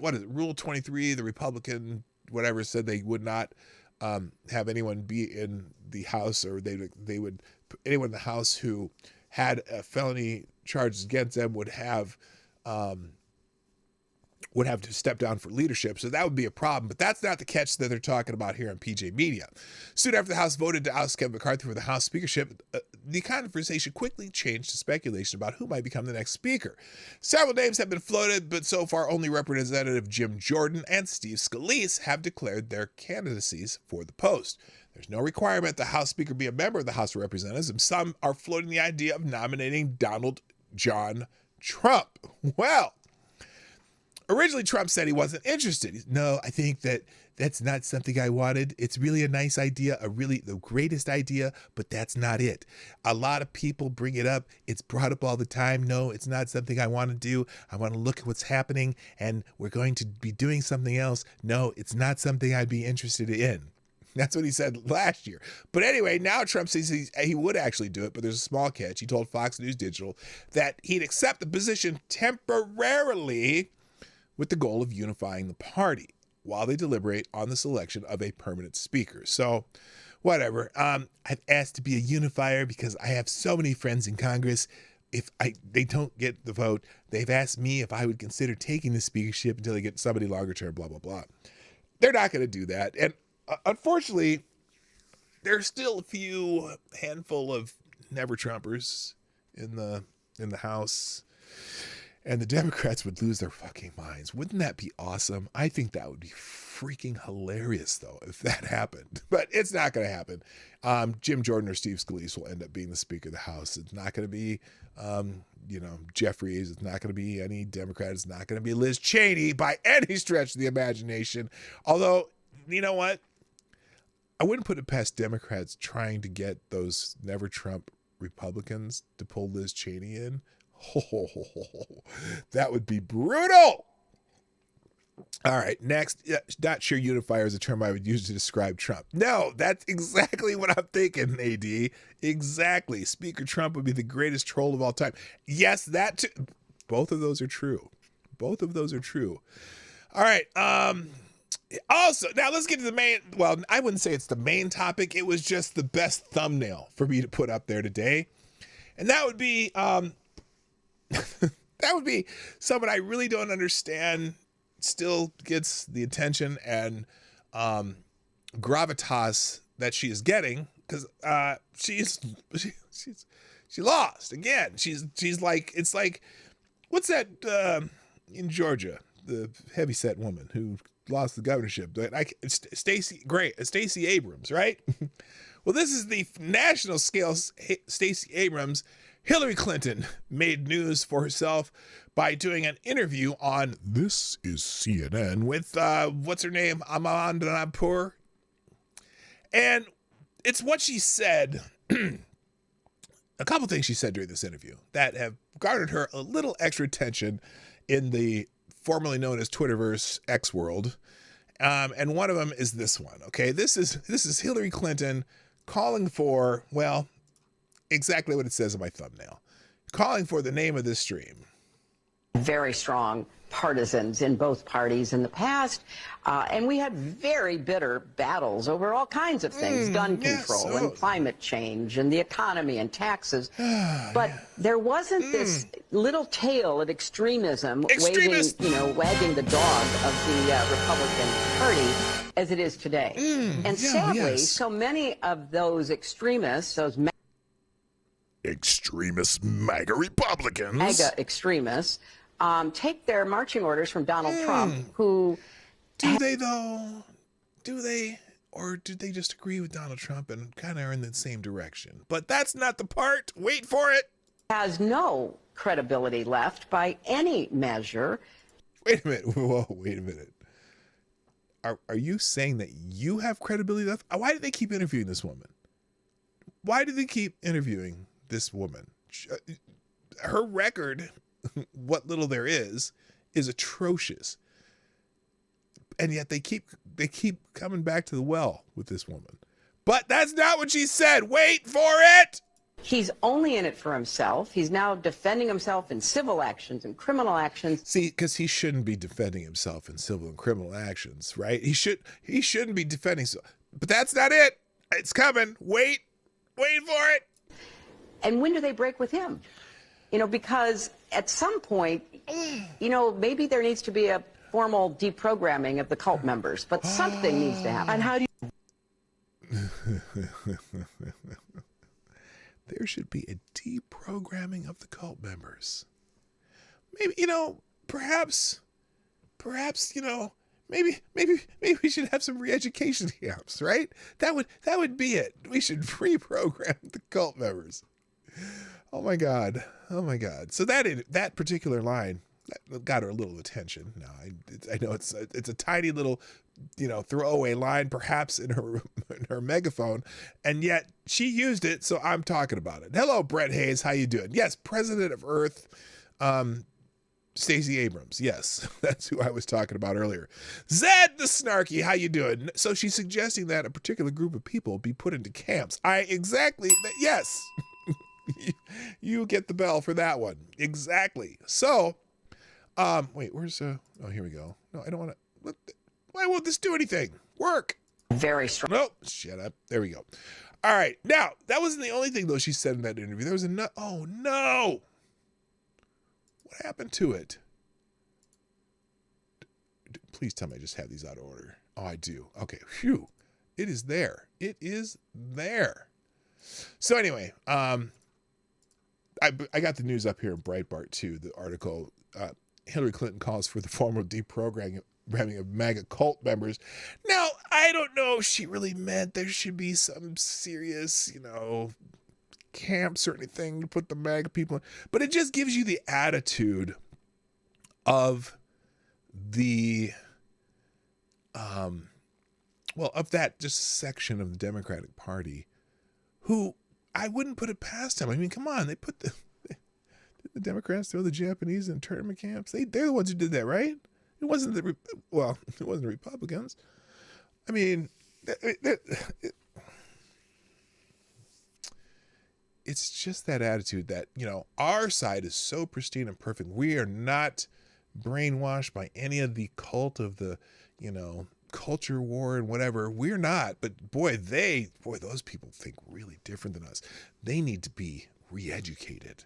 Rule 23, the Republican, whatever, said they would not have anyone be in the House, or they would anyone in the House who had felony charges against them would have to step down for leadership. So that would be a problem. But that's not the catch that they're talking about here on PJ Media. Soon after the House voted to oust Kevin McCarthy for the House speakership, the conversation quickly changed to speculation about who might become the next speaker. Several names have been floated, but so far only Representative Jim Jordan and Steve Scalise have declared their candidacies for the post. There's no requirement the House Speaker be a member of the House of Representatives, and some are floating the idea of nominating Donald John Trump. Well, originally, Trump said he wasn't interested. No, I think that's not something I wanted. It's really a nice idea, the greatest idea, but that's not it. A lot of people bring it up. It's brought up all the time. No, it's not something I want to do. I want to look at what's happening, and we're going to be doing something else. No, it's not something I'd be interested in. That's what he said last year. But anyway, now Trump says he would actually do it, but there's a small catch. He told Fox News Digital that he'd accept the position temporarily with the goal of unifying the party while they deliberate on the selection of a permanent speaker. So, whatever. I've asked to be a unifier because I have so many friends in Congress. If they don't get the vote, they've asked me if I would consider taking the speakership until they get somebody longer term, blah, blah, blah. They're not going to do that. And unfortunately, there's still a handful of never Trumpers in the House. and the Democrats would lose their fucking minds. Wouldn't that be awesome? I think that would be freaking hilarious, though, if that happened. But it's not going to happen. Jim Jordan or Steve Scalise will end up being the Speaker of the House. It's not going to be, Jeffries. It's not going to be any Democrat. It's not going to be Liz Cheney by any stretch of the imagination. Although, you know what? I wouldn't put it past Democrats trying to get those Never Trump Republicans to pull Liz Cheney in. Oh, that would be brutal. All right, next. Not sure unifier is a term I would use to describe Trump. No, that's exactly what I'm thinking, AD. Exactly. Speaker Trump would be the greatest troll of all time. Yes, that too. Both of those are true. Both of those are true. All right. Also, now let's get to the main. Well, I wouldn't say it's the main topic. It was just the best thumbnail for me to put up there today. And that would be that would be someone I really don't understand, still gets the attention and gravitas that she is getting, because she lost again. She's like, it's like, what's that in Georgia, the heavyset woman who lost the governorship? Stacey Abrams, right? Well, this is the national scale Stacey Abrams. Hillary Clinton made news for herself by doing an interview on This Is CNN with, what's her name? Amandapour. And it's what she said, a couple things she said during this interview that have garnered her a little extra attention in the formerly known as Twitterverse X world. And one of them is this one. Okay, this is Hillary Clinton calling for, well, exactly what it says in my thumbnail, calling for the name of this stream. Very strong partisans in both parties in the past, and we had very bitter battles over all kinds of things, gun control and climate change and the economy and taxes. But there wasn't this little tail of extremism wagging the dog of the Republican Party as it is today. And sadly, so many of those extremists, those extremist MAGA Republicans, MAGA extremists, take their marching orders from Donald Trump, who... Do they, though? Do they? Or do they just agree with Donald Trump and kind of are in the same direction? But that's not the part. Wait for it. Has no credibility left by any measure. Wait a minute. Whoa, wait a minute. Are you saying that you have credibility left? Why do they keep interviewing this woman? Why do they keep interviewing this woman? Her record, what little there is atrocious. And yet they keep coming back to the well with this woman. But that's not what she said. Wait for it. He's only in it for himself. He's now defending himself in civil actions and criminal actions. See, because he shouldn't be defending himself in civil and criminal actions, right? He shouldn't be defending himself. But that's not it. It's coming. Wait for it. And when do they break with him? Because at some point, maybe there needs to be a formal deprogramming of the cult members, but something needs to happen. And how do you... There should be a deprogramming of the cult members. Maybe, perhaps, maybe we should have some re-education camps, right? That would be it. We should reprogram the cult members. Oh my God. So that particular line that got her a little attention. Now I know it's a tiny little, throwaway line, perhaps in her megaphone, and yet she used it, so I'm talking about it. Hello, Brett Hayes, how you doing? Yes, President of Earth, Stacey Abrams. Yes, that's who I was talking about earlier. Zed the Snarky, how you doing? So she's suggesting that a particular group of people be put into camps. Yes. You get the bell for that one. Exactly. So, wait, where's here we go. No, I don't want to. Why won't this do anything? Work. Very strong. Nope. Shut up. There we go. All right. Now, that wasn't the only thing, though, she said in that interview. There was oh, no. What happened to it? Please tell me I just have these out of order. Oh, I do. Okay. Phew. It is there. It is there. So anyway, I got the news up here in Breitbart too. The article Hillary Clinton calls for the formal deprogramming of MAGA cult members. Now, I don't know if she really meant there should be some serious, camps or anything to put the MAGA people in, but it just gives you the attitude of the, of that just section of the Democratic Party who I wouldn't put it past them. I mean, come on, they put the Democrats throw the Japanese in internment camps. They're the ones who did that, right? It wasn't it wasn't the Republicans. I mean, it's just that attitude that, our side is so pristine and perfect. We are not brainwashed by any of the cult of the, culture war and whatever. We're not. But boy, those people think really different than us. They need to be re-educated.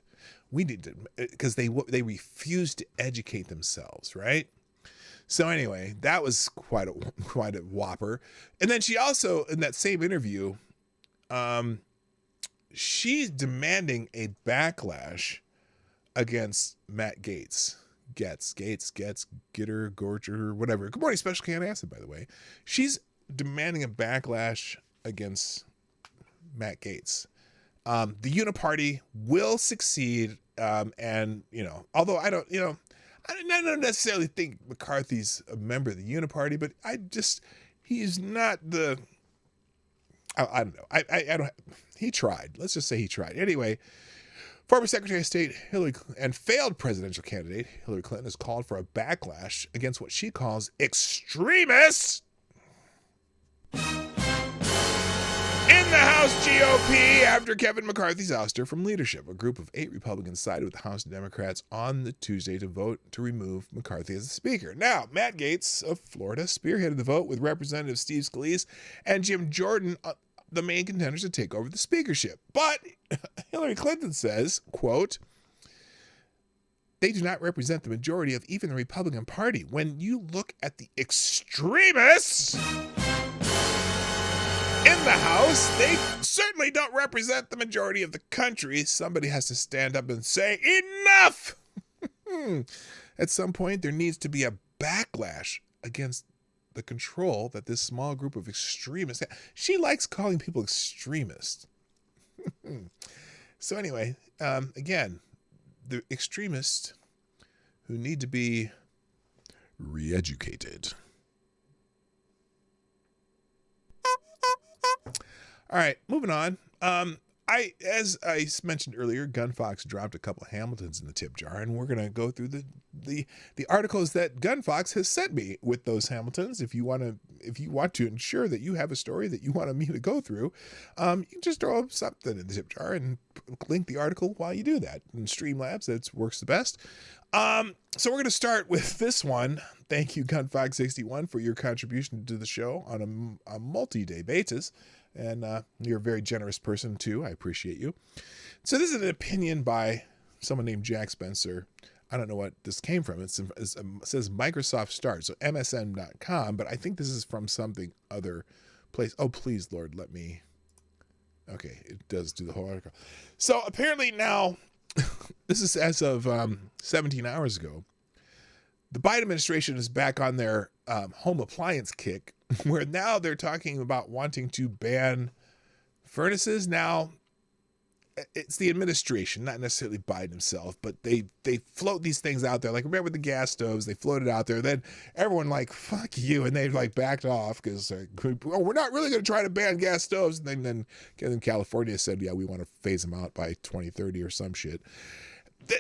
We need to, because they refuse to educate themselves, right? So anyway, that was quite a whopper. And then she also, in that same interview, she's demanding a backlash against Matt Gaetz. Gitter, Gorger, whatever. Good morning, Special Can Acid, by the way. She's demanding a backlash against Matt Gaetz. The Uniparty will succeed, and, although I don't necessarily think McCarthy's a member of the Uniparty, but he's not the, I don't know. He tried. Let's just say he tried. Anyway, former Secretary of State and failed presidential candidate Hillary Clinton has called for a backlash against what she calls extremists in the House GOP after Kevin McCarthy's ouster from leadership. A group of 8 Republicans sided with the House Democrats on the Tuesday to vote to remove McCarthy as the speaker. Now, Matt Gaetz of Florida spearheaded the vote with Representative Steve Scalise and Jim Jordan, the main contenders to take over the speakership. But Hillary Clinton says, quote, they do not represent the majority of even the Republican Party. When you look at the extremists in the House, they certainly don't represent the majority of the country. Somebody has to stand up and say, enough! At some point, there needs to be a backlash against the control that this small group of extremists have. She likes calling people extremists. So anyway, again, the extremists who need to be re-educated. All right, moving on. As I mentioned earlier, Gunfox dropped a couple of Hamiltons in the tip jar, and we're gonna go through the articles that Gunfox has sent me with those Hamiltons. If you want to ensure that you have a story that you want me to go through, you can just throw something in the tip jar and link the article while you do that. In Streamlabs, that works the best. So we're gonna start with this one. Thank you, Gunfox61, for your contribution to the show on a multi-day basis. And you're a very generous person, too. I appreciate you. So this is an opinion by someone named Jack Spencer. I don't know what this came from. It says Microsoft Start, so MSN.com, but I think this is from something other place. Oh, please, Lord, let me. Okay, it does do the whole article. So apparently now, this is as of 17 hours ago, the Biden administration is back on their home appliance kick, where now they're talking about wanting to ban furnaces. Now, it's the administration, not necessarily Biden himself, but they float these things out there. Like, remember the gas stoves? They floated out there. Then everyone like, fuck you, and they like backed off because we're not really going to try to ban gas stoves. And then California said, yeah, we want to phase them out by 2030 or some shit.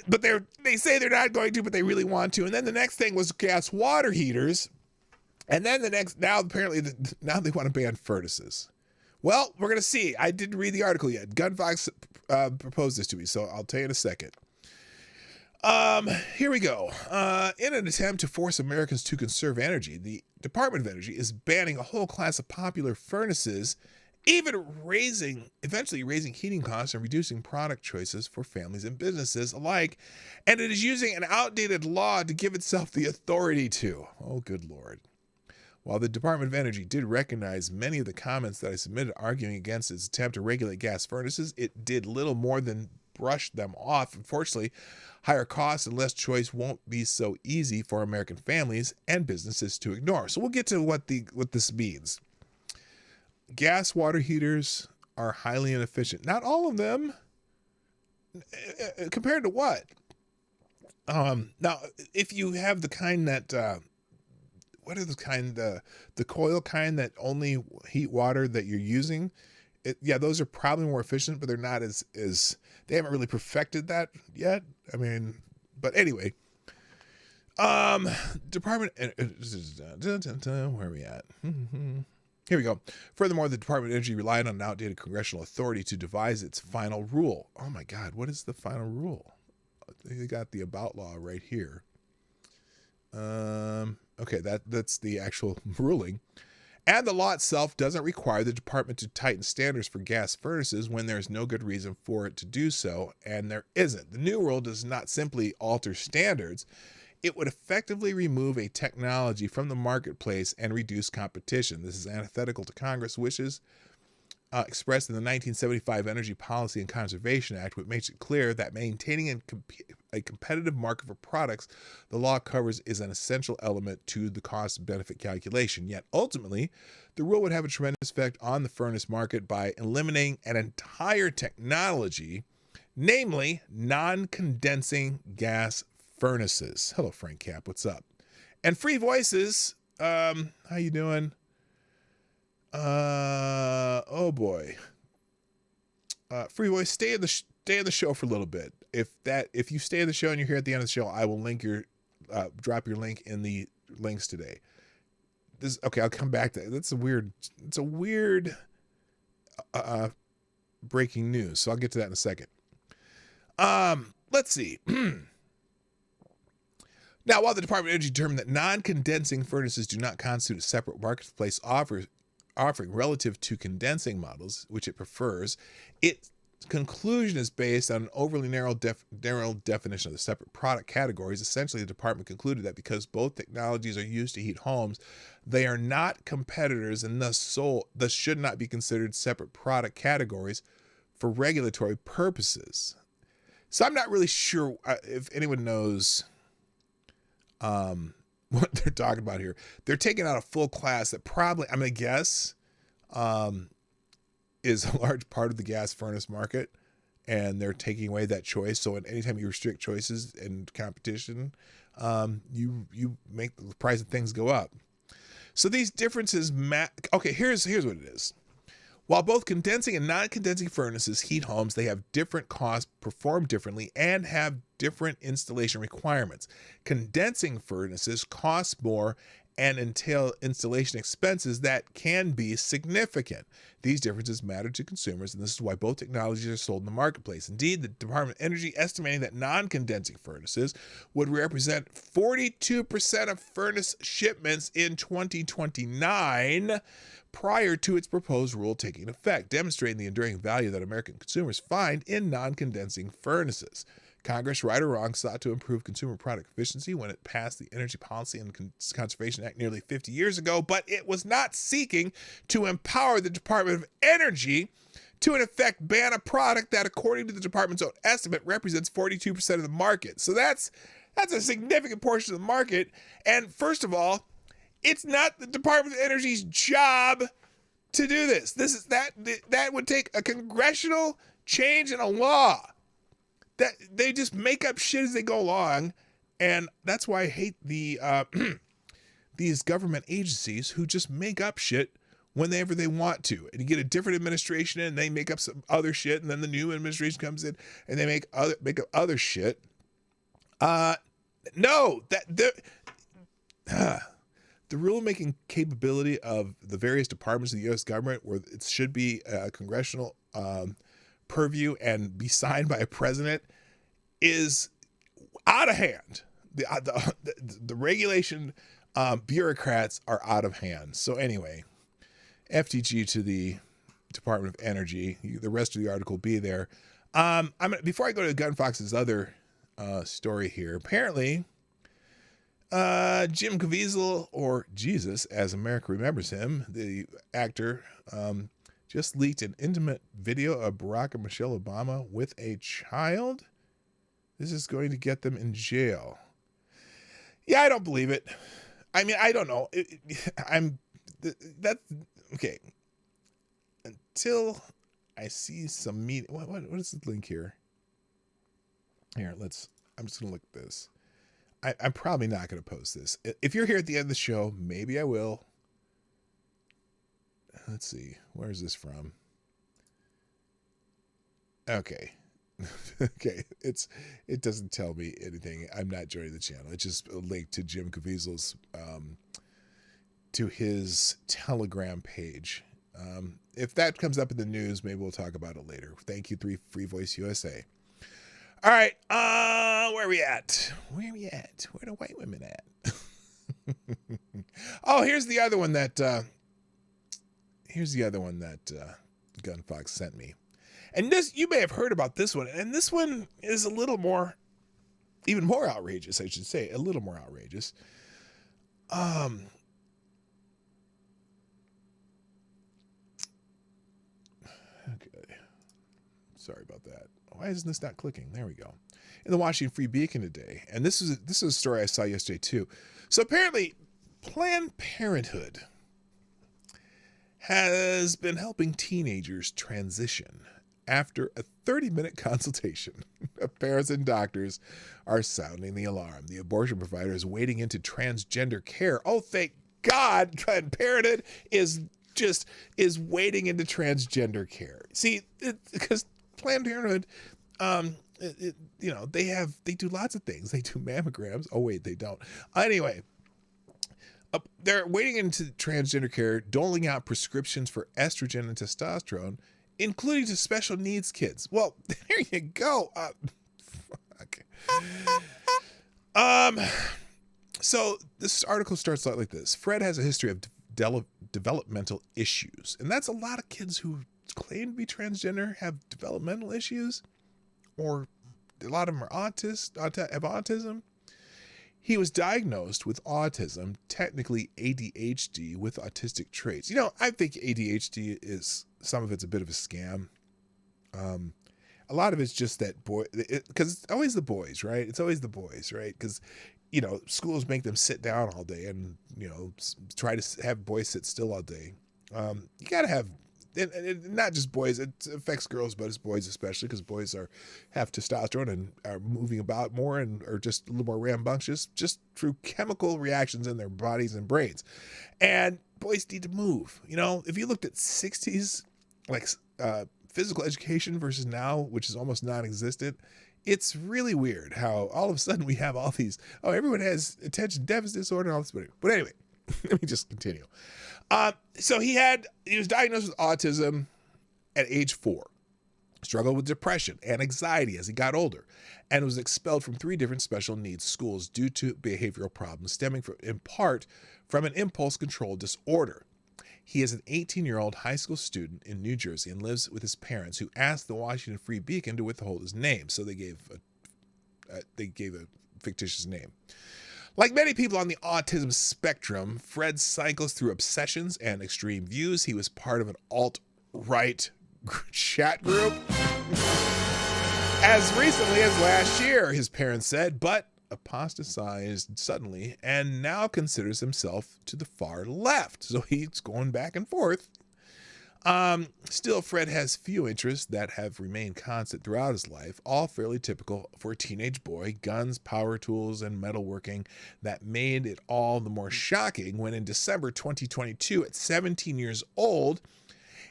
But they say they're not going to, but they really want to. And then the next thing was gas water heaters. And then now they want to ban furnaces. Well, we're going to see. I didn't read the article yet. Gunfox proposed this to me, so I'll tell you in a second. Here we go. In an attempt to force Americans to conserve energy, the Department of Energy is banning a whole class of popular furnaces, even eventually raising heating costs and reducing product choices for families and businesses alike. And it is using an outdated law to give itself the authority to. Oh, good Lord. While the Department of Energy did recognize many of the comments that I submitted arguing against its attempt to regulate gas furnaces, it did little more than brush them off. Unfortunately, higher costs and less choice won't be so easy for American families and businesses to ignore. So we'll get to what this means. Gas water heaters are highly inefficient. Not all of them. Compared to what? Now, if you have the kind that, what are the kind, the coil kind that only heat water that you're using? Those are probably more efficient, but they're not as they haven't really perfected that yet. I mean, but anyway, Department, where are we at? Here we go. Furthermore, the Department of Energy relied on an outdated congressional authority to devise its final rule. Oh my God, what is the final rule? They got the about law right here. Okay, that's the actual ruling. And the law itself doesn't require the department to tighten standards for gas furnaces when there's no good reason for it to do so, and there isn't. The new rule does not simply alter standards. It would effectively remove a technology from the marketplace and reduce competition. This is antithetical to Congress' wishes expressed in the 1975 Energy Policy and Conservation Act, which makes it clear that maintaining a competitive market for products the law covers is an essential element to the cost-benefit calculation. Yet ultimately, the rule would have a tremendous effect on the furnace market by eliminating an entire technology, namely non-condensing gas furnaces. Hello, Frank Cap. What's up? And Free Voices. How you doing? Oh boy. Free Voice, stay in the show for a little bit. If you stay in the show and you're here at the end of the show, I will drop your link in the links today. Okay, I'll come back to that. It's a weird breaking news. So I'll get to that in a second. Let's see. Now, while the Department of Energy determined that non-condensing furnaces do not constitute a separate marketplace offering relative to condensing models, which it prefers, its conclusion is based on an overly narrow definition of the separate product categories. Essentially, the department concluded that because both technologies are used to heat homes, they are not competitors and thus should not be considered separate product categories for regulatory purposes. So I'm not really sure if anyone knows what they're talking about here. They're taking out a full class that probably, I'm going to guess, is a large part of the gas furnace market, and they're taking away that choice. So anytime you restrict choices and competition, you make the price of things go up. So these differences okay, here's what it is. While both condensing and non-condensing furnaces heat homes, they have different costs, perform differently, and have different installation requirements. Condensing furnaces cost more and entail installation expenses that can be significant. These differences matter to consumers, and this is why both technologies are sold in the marketplace. Indeed, the Department of Energy estimating that non-condensing furnaces would represent 42% of furnace shipments in 2029, prior to its proposed rule taking effect, demonstrating the enduring value that American consumers find in non-condensing furnaces. Congress, right or wrong, sought to improve consumer product efficiency when it passed the Energy Policy and Conservation Act nearly 50 years ago, but it was not seeking to empower the Department of Energy to, in effect, ban a product that, according to the department's own estimate, represents 42% of the market. So that's a significant portion of the market. And first of all, it's not the Department of Energy's job to do this. That would take a congressional change in a law. That they just make up shit as they go along, and that's why I hate these government agencies who just make up shit whenever they want to. And you get a different administration in, and they make up some other shit, and then the new administration comes in and they make up other shit. The rulemaking capability of the various departments of the U.S. government, where it should be a congressional purview and be signed by a president, is out of hand. The regulation bureaucrats are out of hand. So anyway, FTG to the Department of Energy. The rest of the article will be there. Before I go to Gun Fox's other story here, apparently Jim Caviezel, or Jesus, as America remembers him, the actor, Jim just leaked an intimate video of Barack and Michelle Obama with a child. This is going to get them in jail. Yeah, I don't believe it. I mean, I don't know. Okay. Until I see some media. What is the link here? Here, I'm just going to look at this. I'm probably not going to post this. If you're here at the end of the show, maybe I will. Let's see. Where is this from? Okay. Okay. It doesn't tell me anything. I'm not joining the channel. It's just a link to Jim Caviezel's, to his Telegram page. If that comes up in the news, maybe we'll talk about it later. Thank you, Free Voice USA. All right. Where are we at? Where are the white women at? Oh, here's the other one that Gunfox sent me. And this, you may have heard about this one. And this one is a little more, even more outrageous, I should say. A little more outrageous. Okay. Sorry about that. Why isn't this not clicking? There we go. In the Washington Free Beacon today. And this is a story I saw yesterday too. So apparently Planned Parenthood has been helping teenagers transition. After a 30-minute consultation, parents and doctors are sounding the alarm. The abortion provider is wading into transgender care. Oh, thank God, Planned Parenthood is wading into transgender care. See, because Planned Parenthood, they do lots of things. They do mammograms. Oh, wait, they don't. Anyway, they're wading into transgender care, doling out prescriptions for estrogen and testosterone, including to special needs kids. Well, there you go. So this article starts out like this. Fred has a history of developmental issues. And that's a lot of kids who claim to be transgender have developmental issues, or a lot of them are have autism. He was diagnosed with autism, technically ADHD with autistic traits. You know, I think ADHD some of it's a bit of a scam. A lot of it's just that because it's always the boys, right? It's always the boys, right? Because, schools make them sit down all day and, try to have boys sit still all day. You got to have, and not just boys, it affects girls, but it's boys especially, because boys have testosterone and are moving about more and are just a little more rambunctious just through chemical reactions in their bodies and brains. And boys need to move. If you looked at 60s, like physical education versus now, which is almost non-existent, it's really weird how all of a sudden we have all these, everyone has attention deficit disorder and all this. But anyway, let me just continue. So he was diagnosed with autism at age 4, struggled with depression and anxiety as he got older, and was expelled from 3 different special needs schools due to behavioral problems stemming in part from an impulse control disorder. He is an 18-year-old high school student in New Jersey and lives with his parents, who asked the Washington Free Beacon to withhold his name. So they gave a fictitious name. Like many people on the autism spectrum, Fred cycles through obsessions and extreme views. He was part of an alt-right chat group as recently as last year, his parents said, but apostatized suddenly and now considers himself to the far left. So he's going back and forth. Still, Fred has few interests that have remained constant throughout his life, all fairly typical for a teenage boy: guns, power tools, and metalworking. That made it all the more shocking when in December 2022, at 17 years old,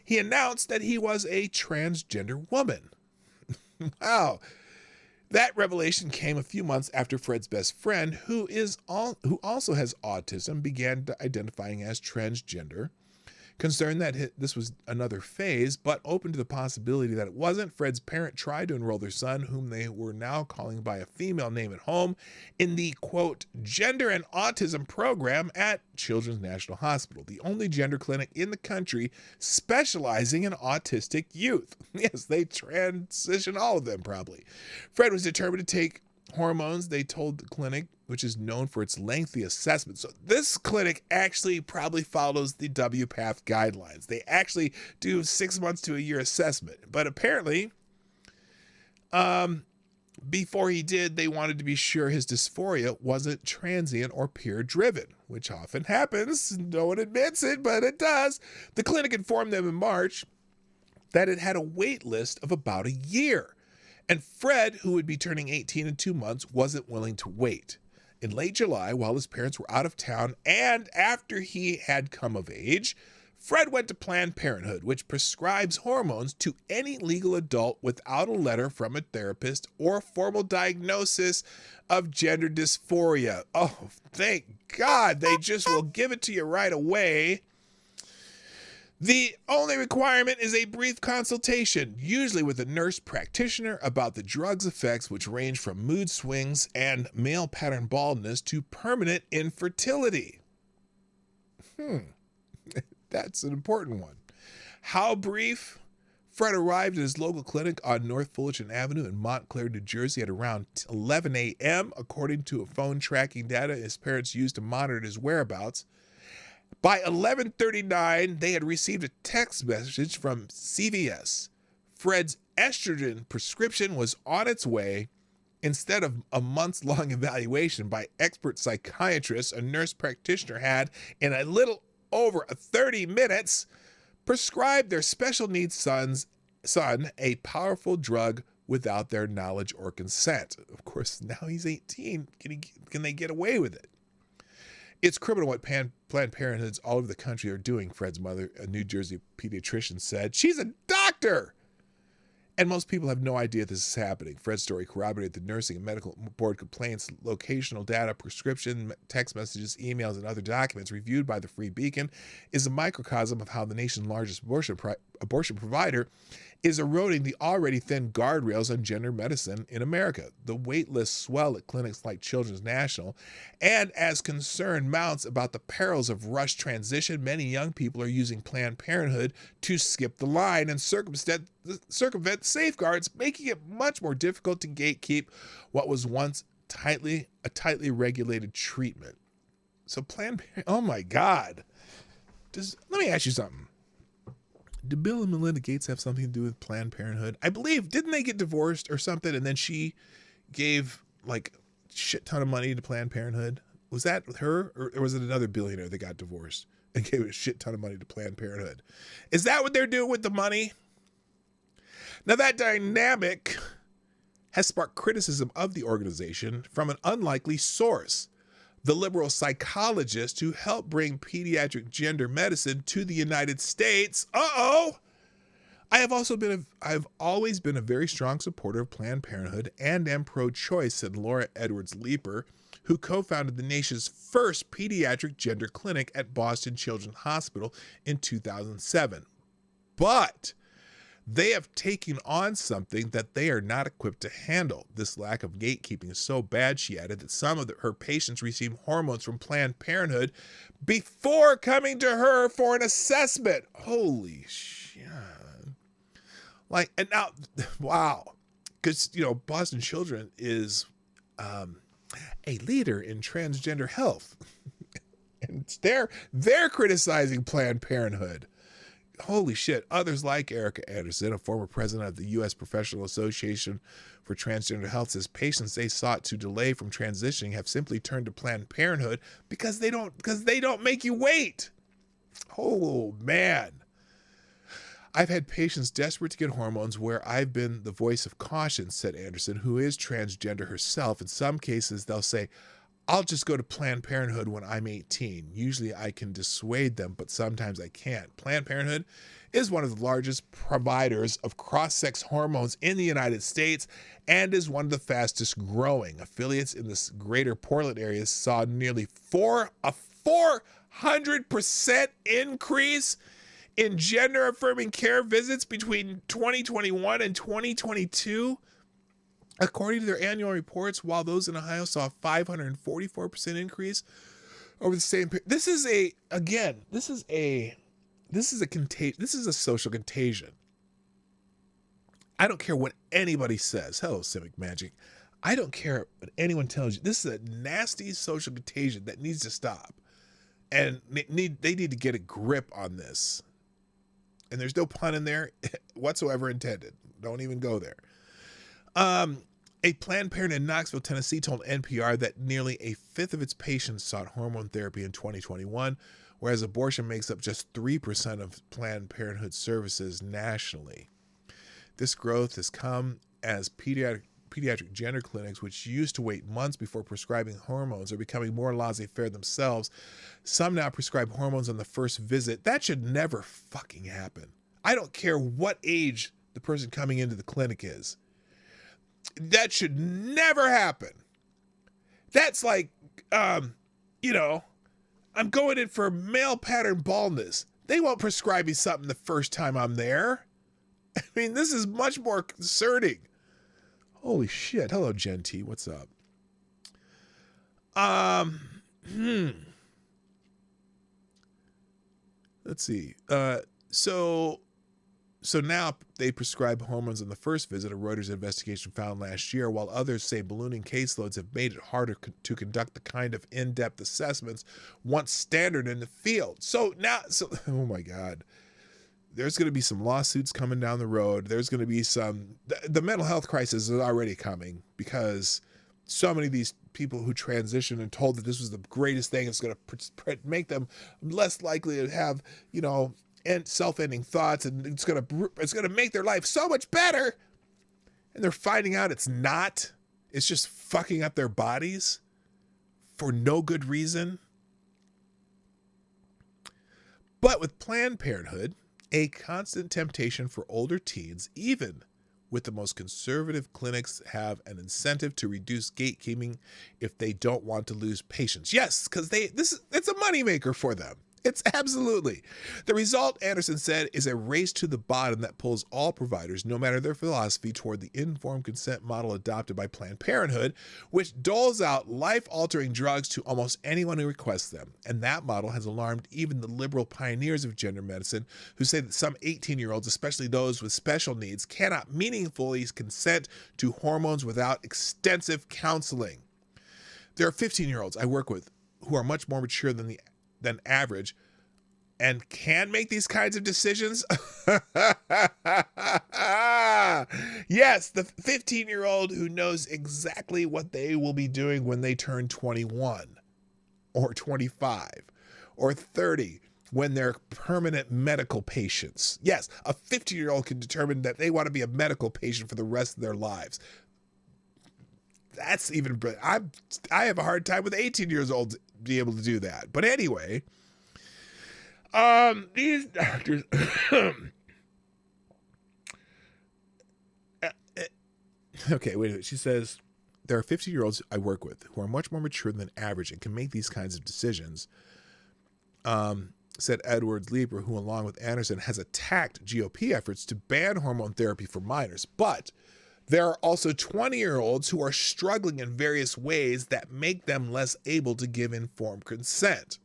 he announced that he was a transgender woman. Wow. That revelation came a few months after Fred's best friend, who also has autism, began identifying as transgender. Concerned that this was another phase, but open to the possibility that it wasn't, Fred's parent tried to enroll their son, whom they were now calling by a female name at home, in the, quote, gender and autism program at Children's National Hospital, the only gender clinic in the country specializing in autistic youth. Yes, they transition all of them, probably. Fred was determined to take hormones, they told the clinic, which is known for its lengthy assessment. So this clinic actually probably follows the WPATH guidelines. They actually do 6 months to a year assessment. But apparently, before he did, they wanted to be sure his dysphoria wasn't transient or peer-driven, which often happens. No one admits it, but it does. The clinic informed them in March that it had a wait list of about a year. And Fred, who would be turning 18 in 2 months, wasn't willing to wait. In late July, while his parents were out of town and after he had come of age, Fred went to Planned Parenthood, which prescribes hormones to any legal adult without a letter from a therapist or formal diagnosis of gender dysphoria. Oh, thank God, they just will give it to you right away. The only requirement is a brief consultation, usually with a nurse practitioner, about the drug's effects, which range from mood swings and male pattern baldness to permanent infertility. That's an important one. How brief? Fred arrived at his local clinic on North Fullerton Avenue in Montclair, New Jersey at around 11 a.m., according to a phone tracking data his parents used to monitor his whereabouts. By 11:39, they had received a text message from CVS. Fred's estrogen prescription was on its way. Instead of a months-long evaluation by expert psychiatrists, a nurse practitioner had, in a little over 30 minutes, prescribed their special needs son a powerful drug without their knowledge or consent. Of course, now he's 18. Can they get away with it? It's criminal what Planned Parenthoods all over the country are doing, Fred's mother, a New Jersey pediatrician, said. She's a doctor! And most people have no idea this is happening. Fred's story corroborated the nursing and medical board complaints, locational data, prescription, text messages, emails, and other documents reviewed by the Free Beacon is a microcosm of how the nation's largest abortion provider is eroding the already thin guardrails on gender medicine in America. The wait lists swell at clinics like Children's National, and as concern mounts about the perils of rushed transition, many young people are using Planned Parenthood to skip the line and circumvent safeguards, making it much more difficult to gatekeep what was once a tightly regulated treatment. So Planned Parenthood, oh my God. Let me ask you something. Did Bill and Melinda Gates have something to do with Planned Parenthood? I believe, didn't they get divorced or something? And then she gave like a shit ton of money to Planned Parenthood. Was that her, or was it another billionaire that got divorced and gave a shit ton of money to Planned Parenthood? Is that what they're doing with the money? Now that dynamic has sparked criticism of the organization from an unlikely source. The liberal psychologist who helped bring pediatric gender medicine to the United States. I've always been a very strong supporter of Planned Parenthood and am pro-choice, said Laura Edwards Leeper, who co-founded the nation's first pediatric gender clinic at Boston Children's Hospital in 2007. But they have taken on something that they are not equipped to handle. This lack of gatekeeping is so bad, she added, that some of her patients receive hormones from Planned Parenthood before coming to her for an assessment. Holy shit. Like, and now, wow. Because, Boston Children is a leader in transgender health. And they're criticizing Planned Parenthood. Holy shit. Others like Erica Anderson, a former president of the U.S. Professional Association for Transgender Health, says patients they sought to delay from transitioning have simply turned to Planned Parenthood because they don't make you wait. Oh, man. I've had patients desperate to get hormones where I've been the voice of caution, said Anderson, who is transgender herself. In some cases, they'll say, I'll just go to Planned Parenthood when I'm 18. Usually I can dissuade them, but sometimes I can't. Planned Parenthood is one of the largest providers of cross-sex hormones in the United States and is one of the fastest growing. Affiliates in this greater Portland area saw nearly a 400% increase in gender-affirming care visits between 2021 and 2022. According to their annual reports, while those in Ohio saw a 544% increase over the same period. This is a social contagion. I don't care what anybody says. Hello, Civic Magic. I don't care what anyone tells you. This is a nasty social contagion that needs to stop. And they need to get a grip on this. And there's no pun in there whatsoever intended. Don't even go there. A Planned Parenthood in Knoxville, Tennessee told NPR that nearly a fifth of its patients sought hormone therapy in 2021, whereas abortion makes up just 3% of Planned Parenthood services nationally. This growth has come as pediatric gender clinics, which used to wait months before prescribing hormones, are becoming more laissez-faire themselves. Some now prescribe hormones on the first visit. That should never fucking happen. I don't care what age the person coming into the clinic is. That should never happen. That's like, I'm going in for male pattern baldness. They won't prescribe me something the first time I'm there. I mean, this is much more concerning. Holy shit. Hello, Gen T. What's up? Let's see. So now they prescribe hormones on the first visit, a Reuters investigation found last year, while others say ballooning caseloads have made it harder to conduct the kind of in-depth assessments once standard in the field. Oh my God. There's going to be some lawsuits coming down the road. There's going to be the mental health crisis is already coming because so many of these people who transitioned and told that this was the greatest thing, it's going to make them less likely to have, and self-ending thoughts, and it's gonna make their life so much better, and they're finding out it's not. It's just fucking up their bodies for no good reason. But with Planned Parenthood, a constant temptation for older teens, even with the most conservative clinics, have an incentive to reduce gatekeeping if they don't want to lose patients. Yes, because it's a moneymaker for them. It's absolutely. The result, Anderson said, is a race to the bottom that pulls all providers, no matter their philosophy, toward the informed consent model adopted by Planned Parenthood, which doles out life-altering drugs to almost anyone who requests them. And that model has alarmed even the liberal pioneers of gender medicine, who say that some 18-year-olds, especially those with special needs, cannot meaningfully consent to hormones without extensive counseling. There are 15-year-olds I work with who are much more mature than average and can make these kinds of decisions. Yes, the 15-year-old who knows exactly what they will be doing when they turn 21 or 25 or 30 when they're permanent medical patients. Yes, a 50-year-old can determine that they want to be a medical patient for the rest of their lives. That's even brilliant. I have a hard time with 18 years old be able to do that. But anyway, these doctors okay, wait a minute. She says there are 50-year-olds I work with who are much more mature than average and can make these kinds of decisions. Said Edwards Lieber, who along with Anderson has attacked GOP efforts to ban hormone therapy for minors. But there are also 20-year-olds who are struggling in various ways that make them less able to give informed consent.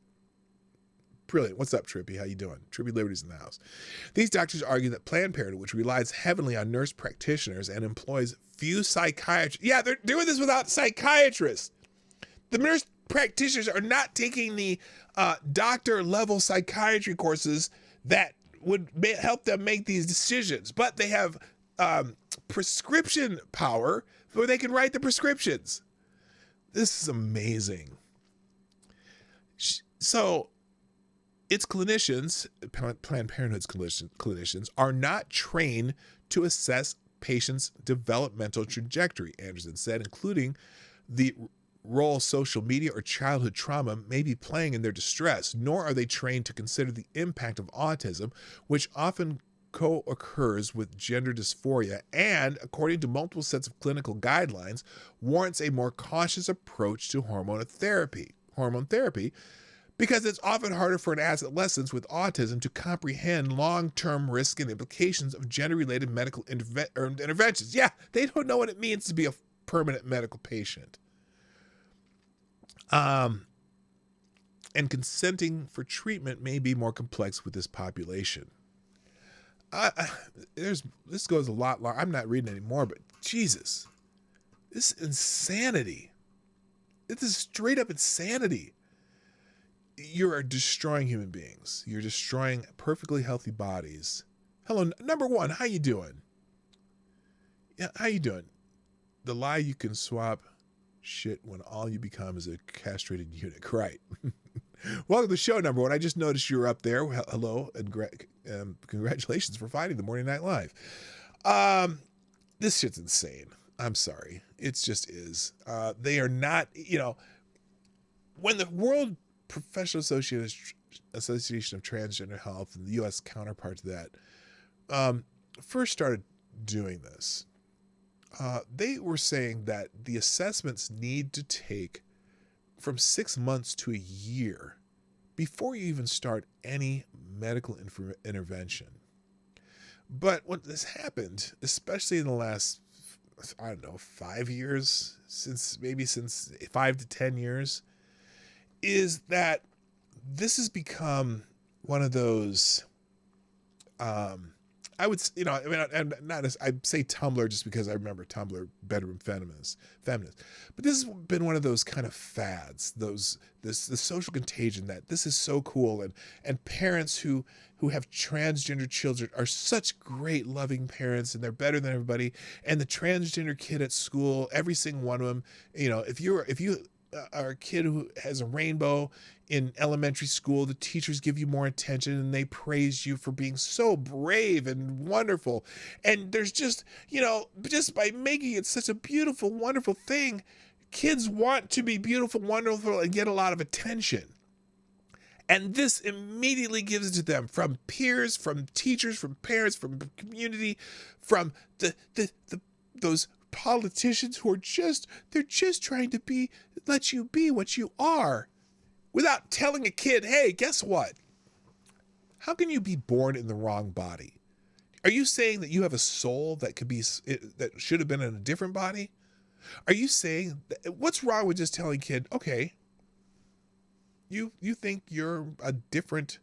Brilliant. What's up, Trippy? How you doing? Trippy Liberty's in the house. These doctors argue that Planned Parenthood, which relies heavily on nurse practitioners and employs few psychiatrists. Yeah, they're doing this without psychiatrists. The nurse practitioners are not taking the doctor-level psychiatry courses that would help them make these decisions. But they have prescription power where they can write the prescriptions. This is amazing. So its clinicians, Planned Parenthood's clinicians, are not trained to assess patients' developmental trajectory, Anderson said, including the role social media or childhood trauma may be playing in their distress, nor are they trained to consider the impact of autism, which often co-occurs with gender dysphoria and, according to multiple sets of clinical guidelines, warrants a more cautious approach to hormone therapy, because it's often harder for an adolescent with autism to comprehend long-term risks and implications of gender-related medical interventions. Yeah, they don't know what it means to be a permanent medical patient. And consenting for treatment may be more complex with this population. This goes a lot longer. I'm not reading anymore, but Jesus. This is insanity. This is straight up insanity. You are destroying human beings. You're destroying perfectly healthy bodies. Hello, number one, how you doing? Yeah, how you doing? The lie you can swap shit when all you become is a castrated eunuch. Right. Welcome to the show, number one. I just noticed you were up there. Hello, and congratulations for fighting the Morning Night Live. This shit's insane. I'm sorry. It just is. They are not, when the World Professional Association of Transgender Health and the U.S. counterpart to that first started doing this, they were saying that the assessments need to take from 6 months to a year before you even start any medical intervention. But what has happened, especially in the last, 5 years, since 5 to 10 years, is that this has become one of those, I would, and not as I say Tumblr just because I remember Tumblr, bedroom feminist, but this has been one of those kind of fads, the social contagion that this is so cool, and parents who have transgender children are such great loving parents, and they're better than everybody. And the transgender kid at school, every single one of them, if you are a kid who has a rainbow in elementary school, the teachers give you more attention and they praise you for being so brave and wonderful. And there's just, just by making it such a beautiful, wonderful thing, kids want to be beautiful, wonderful, and get a lot of attention. And this immediately gives it to them from peers, from teachers, from parents, from community, from those politicians who are they're just trying to let you be what you are without telling a kid, hey, guess what? How can you be born in the wrong body? Are you saying that you have a soul that that should have been in a different body? Are you saying what's wrong with just telling a kid, okay, you think you're a different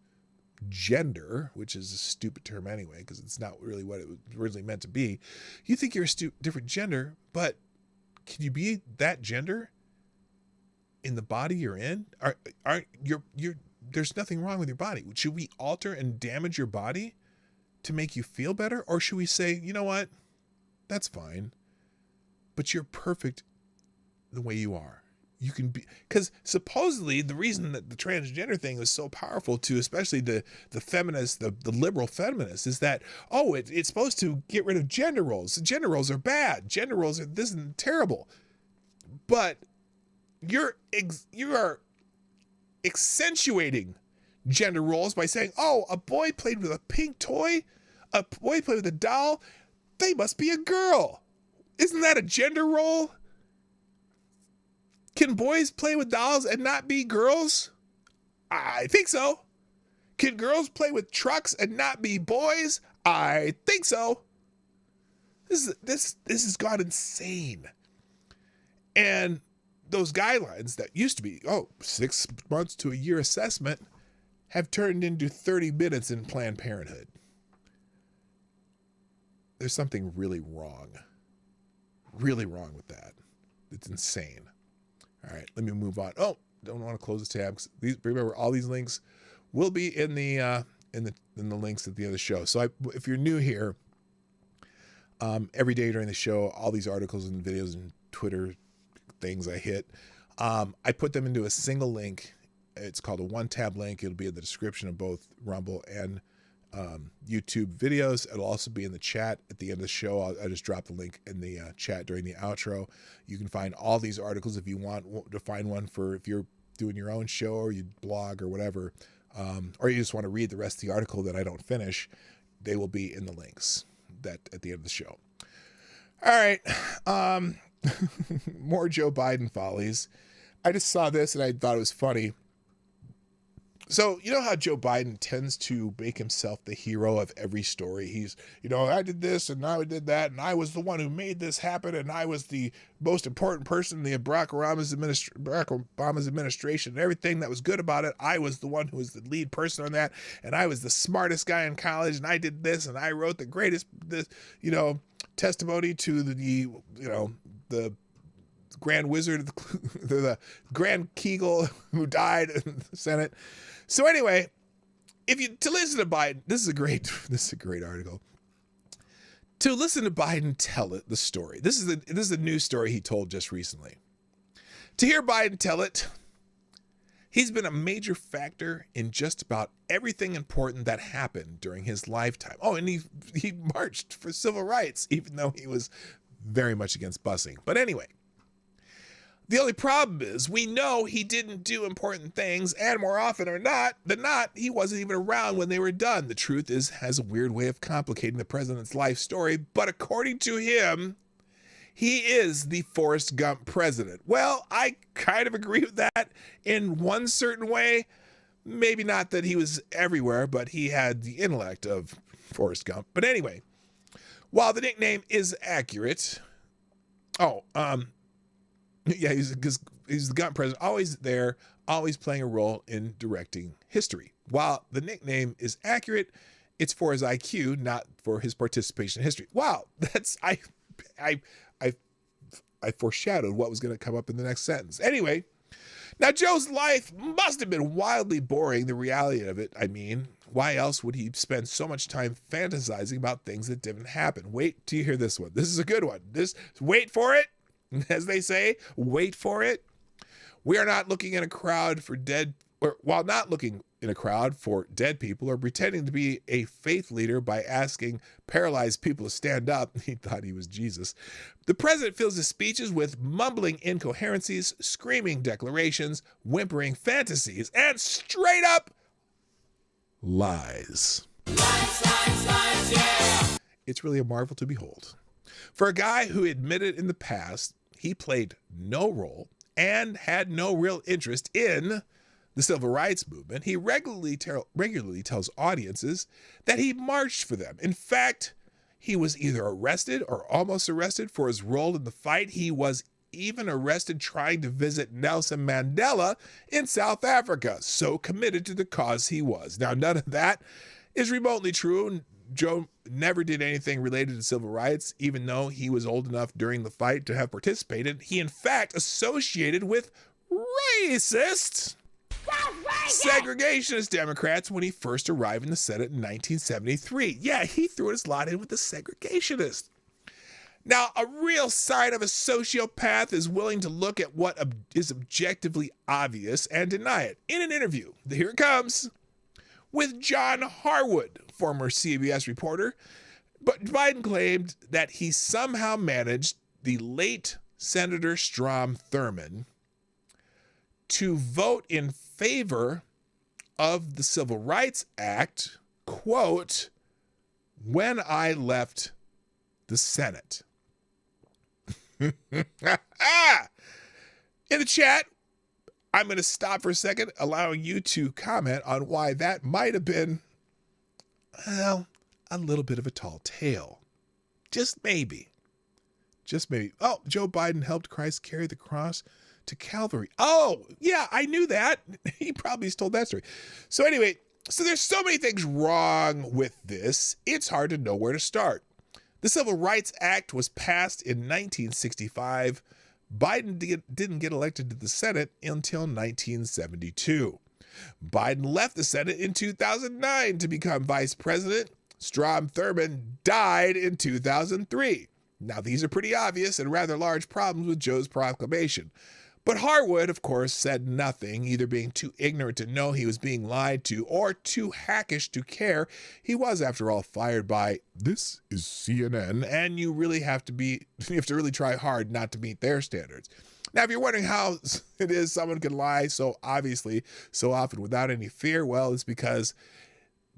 gender, which is a stupid term anyway, because it's not really what it was originally meant to be. You think you're a different gender, but can you be that gender in the body you're in? There's nothing wrong with your body. Should we alter and damage your body to make you feel better? Or should we say, you know what? That's fine, but you're perfect the way you are. You can be, because supposedly the reason that the transgender thing was so powerful to especially the feminists, the liberal feminists, is that, it's supposed to get rid of gender roles. Gender roles are bad. Gender roles are this and terrible. But you are accentuating gender roles by saying, a boy played with a pink toy, a boy played with a doll, they must be a girl. Isn't that a gender role? Can boys play with dolls and not be girls? I think so. Can girls play with trucks and not be boys? I think so. This has gone insane. And those guidelines that used to be 6 months to a year assessment have turned into 30 minutes in Planned Parenthood. There's something really wrong with that. It's insane. All right, let me move on. Don't want to close the tab. Remember, all these links will be in the links at the end of the show. So if you're new here, every day during the show, all these articles and videos and Twitter things I hit, I put them into a single link. It's called a one-tab link. It'll be in the description of both Rumble and YouTube videos. It'll also be in the chat at the end of the show. I just dropped the link in the chat during the outro. You can find all these articles if you want to find one for if you're doing your own show or you blog or whatever, or you just want to read the rest of the article that I don't finish. They will be in the links that at the end of the show. All right. More Joe Biden follies. I just saw this and I thought it was funny. So, you know how Joe Biden tends to make himself the hero of every story? He's, I did this and I did that and I was the one who made this happen and I was the most important person in the Barack Obama's administration and everything that was good about it. I was the one who was the lead person on that and I was the smartest guy in college and I did this and I wrote the greatest, testimony to the Grand Wizard of the Grand Kegel who died in the Senate. So anyway, to listen to Biden, this is a great article. To listen to Biden tell it, the story. This is a news story he told just recently. To hear Biden tell it, he's been a major factor in just about everything important that happened during his lifetime. Oh, and he marched for civil rights, even though he was very much against busing. But anyway, the only problem is we know he didn't do important things, and more often than not, he wasn't even around when they were done. The truth has a weird way of complicating the president's life story, but according to him, he is the Forrest Gump president. Well, I kind of agree with that in one certain way. Maybe not that he was everywhere, but he had the intellect of Forrest Gump. But anyway, while the nickname is accurate, he's the Gump president, always there, always playing a role in directing history. While the nickname is accurate, it's for his IQ, not for his participation in history. Wow, I foreshadowed what was going to come up in the next sentence. Anyway, now Joe's life must have been wildly boring, the reality of it. I mean, why else would he spend so much time fantasizing about things that didn't happen? Wait till you hear this one. This is a good one. Wait for it, as they say, wait for it. We are not looking in a crowd for while not looking in a crowd for dead people or pretending to be a faith leader by asking paralyzed people to stand up. He thought he was Jesus. The president fills his speeches with mumbling incoherencies, screaming declarations, whimpering fantasies, and straight up lies. Lies, yeah. It's really a marvel to behold. For a guy who admitted in the past he played no role and had no real interest in the civil rights movement, he regularly tells audiences that he marched for them. In fact, he was either arrested or almost arrested for his role in the fight. He was even arrested trying to visit Nelson Mandela in South Africa, so committed to the cause he was. Now, none of that is remotely true. Joe never did anything related to civil rights, even though he was old enough during the fight to have participated. He, in fact, associated with racist segregationist Democrats when he first arrived in the Senate in 1973. Yeah, he threw his lot in with the segregationists. Now, a real sign of a sociopath is willing to look at what is objectively obvious and deny it. In an interview, here it comes, with John Harwood, former CBS reporter, but Biden claimed that he somehow managed the late Senator Strom Thurmond to vote in favor of the Civil Rights Act, quote, when I left the Senate. In the chat, I'm going to stop for a second, allowing you to comment on why that might have been, well, a little bit of a tall tale. Just maybe. Just maybe. Oh, Joe Biden helped Christ carry the cross to Calvary. Oh, yeah, I knew that. He probably told that story. So anyway, there's so many things wrong with this, it's hard to know where to start. The Civil Rights Act was passed in 1965. Biden didn't get elected to the Senate until 1972. Biden left the Senate in 2009 to become vice president. Strom Thurmond died in 2003. Now, these are pretty obvious and rather large problems with Joe's proclamation. But Harwood, of course, said nothing, either being too ignorant to know he was being lied to or too hackish to care. He was, after all, fired by, this is CNN, and you have to really try hard not to meet their standards. Now, if you're wondering how it is someone can lie so obviously, so often without any fear, well, it's because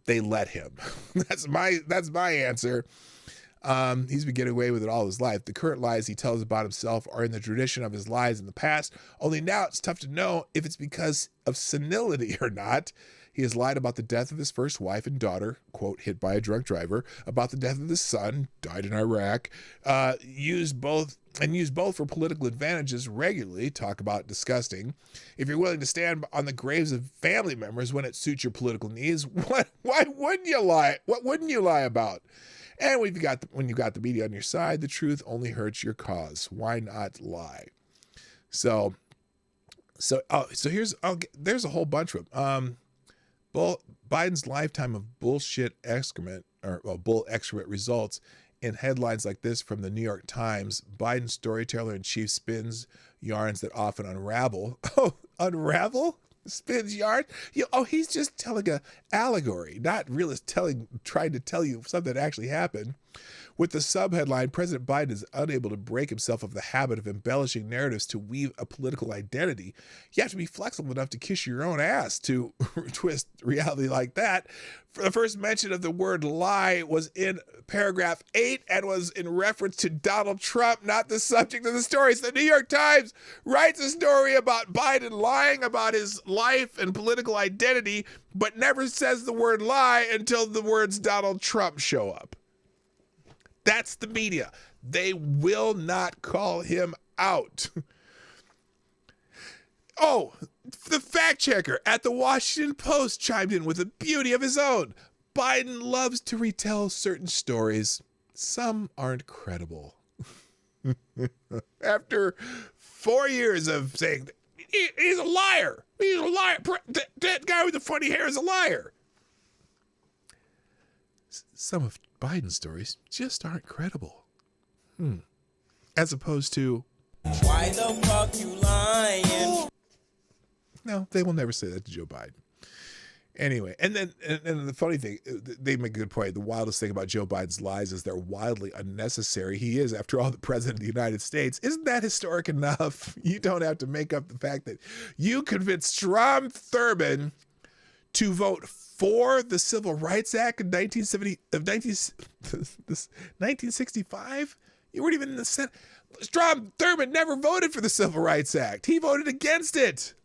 they let him. That's my answer. He's been getting away with it all his life. The current lies he tells about himself are in the tradition of his lies in the past, only now it's tough to know if it's because of senility or not. He has lied about the death of his first wife and daughter, quote, hit by a drunk driver, about the death of his son, died in Iraq, used both for political advantages regularly, talk about disgusting. If you're willing to stand on the graves of family members when it suits your political needs, why wouldn't you lie? What wouldn't you lie about? And when you've got the media on your side, the truth only hurts your cause. Why not lie? So there's a whole bunch of them. Biden's lifetime of bullshit excrement bull excrement results in headlines like this from the New York Times. Biden storyteller in chief spins yarns that often unravel. Oh, unravel? Spins yarn? He's just telling a allegory, not really trying to tell you something that actually happened. With the subheadline, President Biden is unable to break himself of the habit of embellishing narratives to weave a political identity. You have to be flexible enough to kiss your own ass to twist reality like that. The first mention of the word lie was in paragraph 8 and was in reference to Donald Trump, not the subject of the story. So the New York Times writes a story about Biden lying about his life and political identity, but never says the word lie until the words Donald Trump show up. That's the media. They will not call him out. Oh, the fact checker at the Washington Post chimed in with a beauty of his own. Biden loves to retell certain stories. Some aren't credible. After 4 years of saying, he's a liar. He's a liar. That guy with the funny hair is a liar. Some of Biden's stories just aren't credible. As opposed to, why the fuck you lying? No, they will never say that to Joe Biden. Anyway, and the funny thing, they make a good point. The wildest thing about Joe Biden's lies is they're wildly unnecessary. He is, after all, the president of the United States. Isn't that historic enough? You don't have to make up the fact that you convinced Strom Thurmond to vote for the Civil Rights Act in 1965? You weren't even in the Senate. Strom Thurmond never voted for the Civil Rights Act. He voted against it.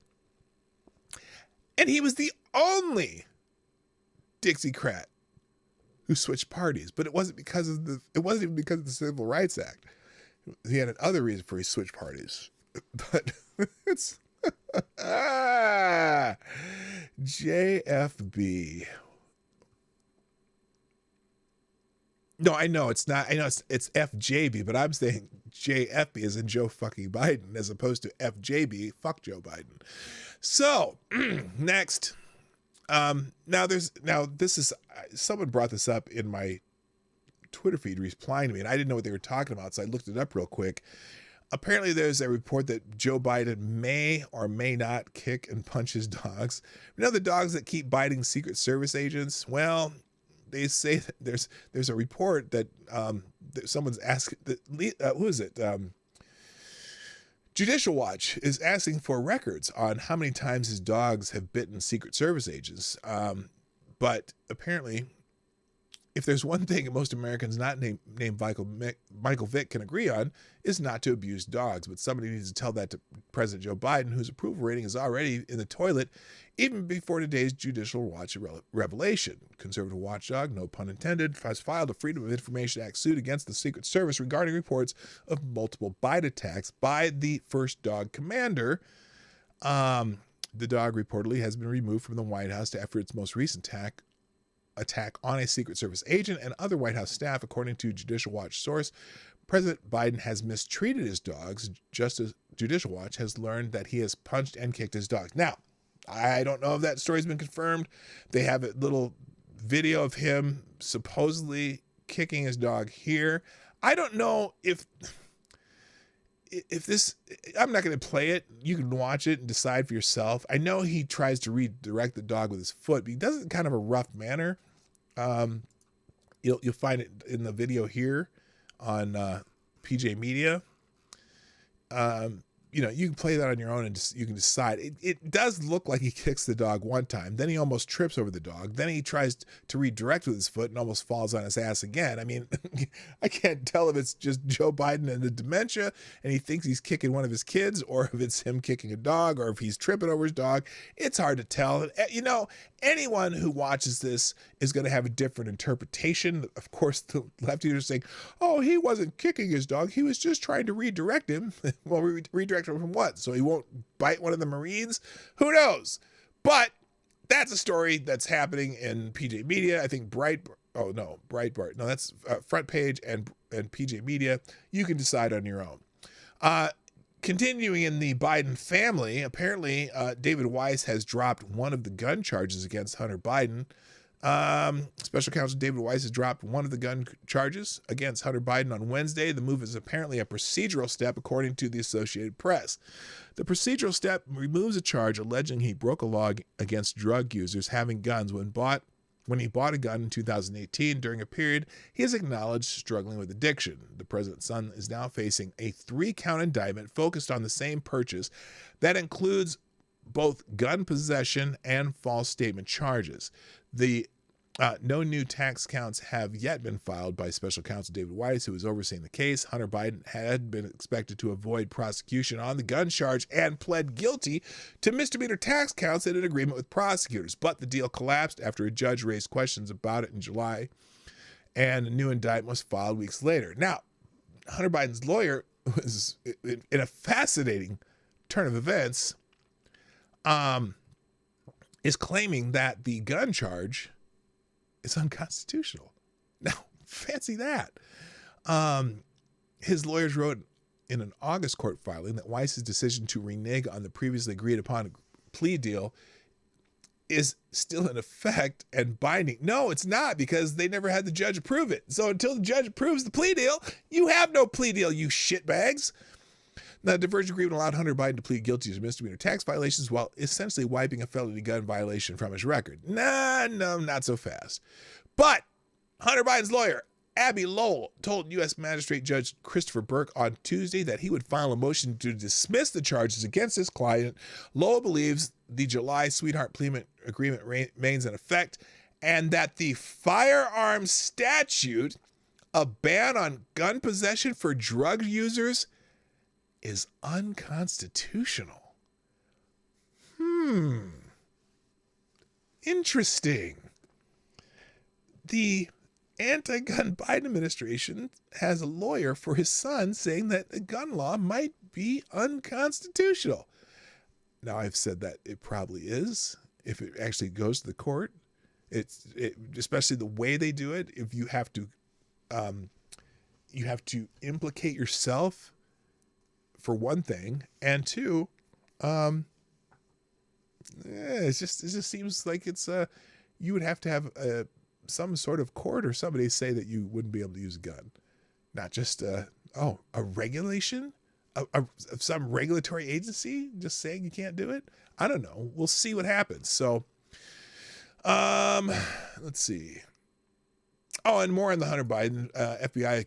And he was the only Dixiecrat who switched parties. But it wasn't even because of the Civil Rights Act. He had another reason for he switched parties. But it's JFB. No, I know it's not. I know it's FJB, but I'm saying JFB as in Joe fucking Biden, as opposed to FJB, fuck Joe Biden. So next, someone brought this up in my Twitter feed replying to me, and I didn't know what they were talking about, so I looked it up real quick. Apparently, there's a report that Joe Biden may or may not kick and punch his dogs. You know the dogs that keep biting Secret Service agents? Well, they say that there's a report that someone's asking. Who is it? Judicial Watch is asking for records on how many times his dogs have bitten Secret Service agents. But apparently, if there's one thing most Americans not named Michael Vick can agree on, is not to abuse dogs. But somebody needs to tell that to President Joe Biden, whose approval rating is already in the toilet, even before today's Judicial Watch revelation. Conservative watchdog, no pun intended, has filed a Freedom of Information Act suit against the Secret Service regarding reports of multiple bite attacks by the first dog commander. The dog reportedly has been removed from the White House after its most recent attack on a Secret Service agent and other White House staff, according to Judicial Watch source. President Biden has mistreated his dogs, just as Judicial Watch has learned that he has punched and kicked his dogs. Now, I don't know if that story's been confirmed. They have a little video of him supposedly kicking his dog here. I don't know if this, I'm not going to play it. You can watch it and decide for yourself. I know he tries to redirect the dog with his foot, but he does it in kind of a rough manner. You'll find it in the video here on PJ Media. You can play that on your own and you can decide. It does look like he kicks the dog one time. Then he almost trips over the dog. Then he tries to redirect with his foot and almost falls on his ass again. I mean, I can't tell if it's just Joe Biden and the dementia and he thinks he's kicking one of his kids, or if it's him kicking a dog, or if he's tripping over his dog. It's hard to tell. Anyone who watches this is going to have a different interpretation. Of course, the lefties are saying, oh, he wasn't kicking his dog. He was just trying to redirect him. Well, redirect him from what? So he won't bite one of the Marines? Who knows? But that's a story that's happening in PJ Media. I think Breitbart. No, that's Front Page and PJ Media. You can decide on your own. Continuing in the Biden family, apparently David Weiss has dropped one of the gun charges against Hunter Biden. Special counsel David Weiss has dropped one of the gun charges against Hunter Biden on Wednesday. The move is apparently a procedural step, according to the Associated Press. The procedural step removes a charge alleging he broke a law against drug users having guns when he bought a gun in 2018 during a period he has acknowledged struggling with addiction. The president's son is now facing a 3-count indictment focused on the same purchase that includes both gun possession and false statement charges. No new tax counts have yet been filed by special counsel David Weiss, who is overseeing the case. Hunter Biden had been expected to avoid prosecution on the gun charge and pled guilty to misdemeanor tax counts in an agreement with prosecutors. But the deal collapsed after a judge raised questions about it in July, and a new indictment was filed weeks later. Now, Hunter Biden's lawyer was, in a fascinating turn of events, is claiming that the gun charge is unconstitutional. Now, fancy that. His lawyers wrote in an August court filing that Weiss's decision to renege on the previously agreed upon plea deal is still in effect and binding. No, it's not, because they never had the judge approve it. So until the judge approves the plea deal, you have no plea deal, you shitbags. Now, the diversion agreement allowed Hunter Biden to plead guilty to misdemeanor tax violations while essentially wiping a felony gun violation from his record. No, not so fast. But Hunter Biden's lawyer, Abby Lowell, told U.S. Magistrate Judge Christopher Burke on Tuesday that he would file a motion to dismiss the charges against his client. Lowell believes the July sweetheart plea agreement remains in effect and that the firearms statute, a ban on gun possession for drug users, is unconstitutional. Interesting. The anti-gun Biden administration has a lawyer for his son saying that a gun law might be unconstitutional. Now, I've said that it probably is if it actually goes to the court. Especially the way they do it. If you have to implicate yourself for one thing, and two, it just seems like it's you would have to have some sort of court or somebody say that you wouldn't be able to use a gun, not just a regulation of some regulatory agency just saying you can't do it. I don't know. We'll see what happens. So, let's see. Oh, and more on the Hunter Biden. FBI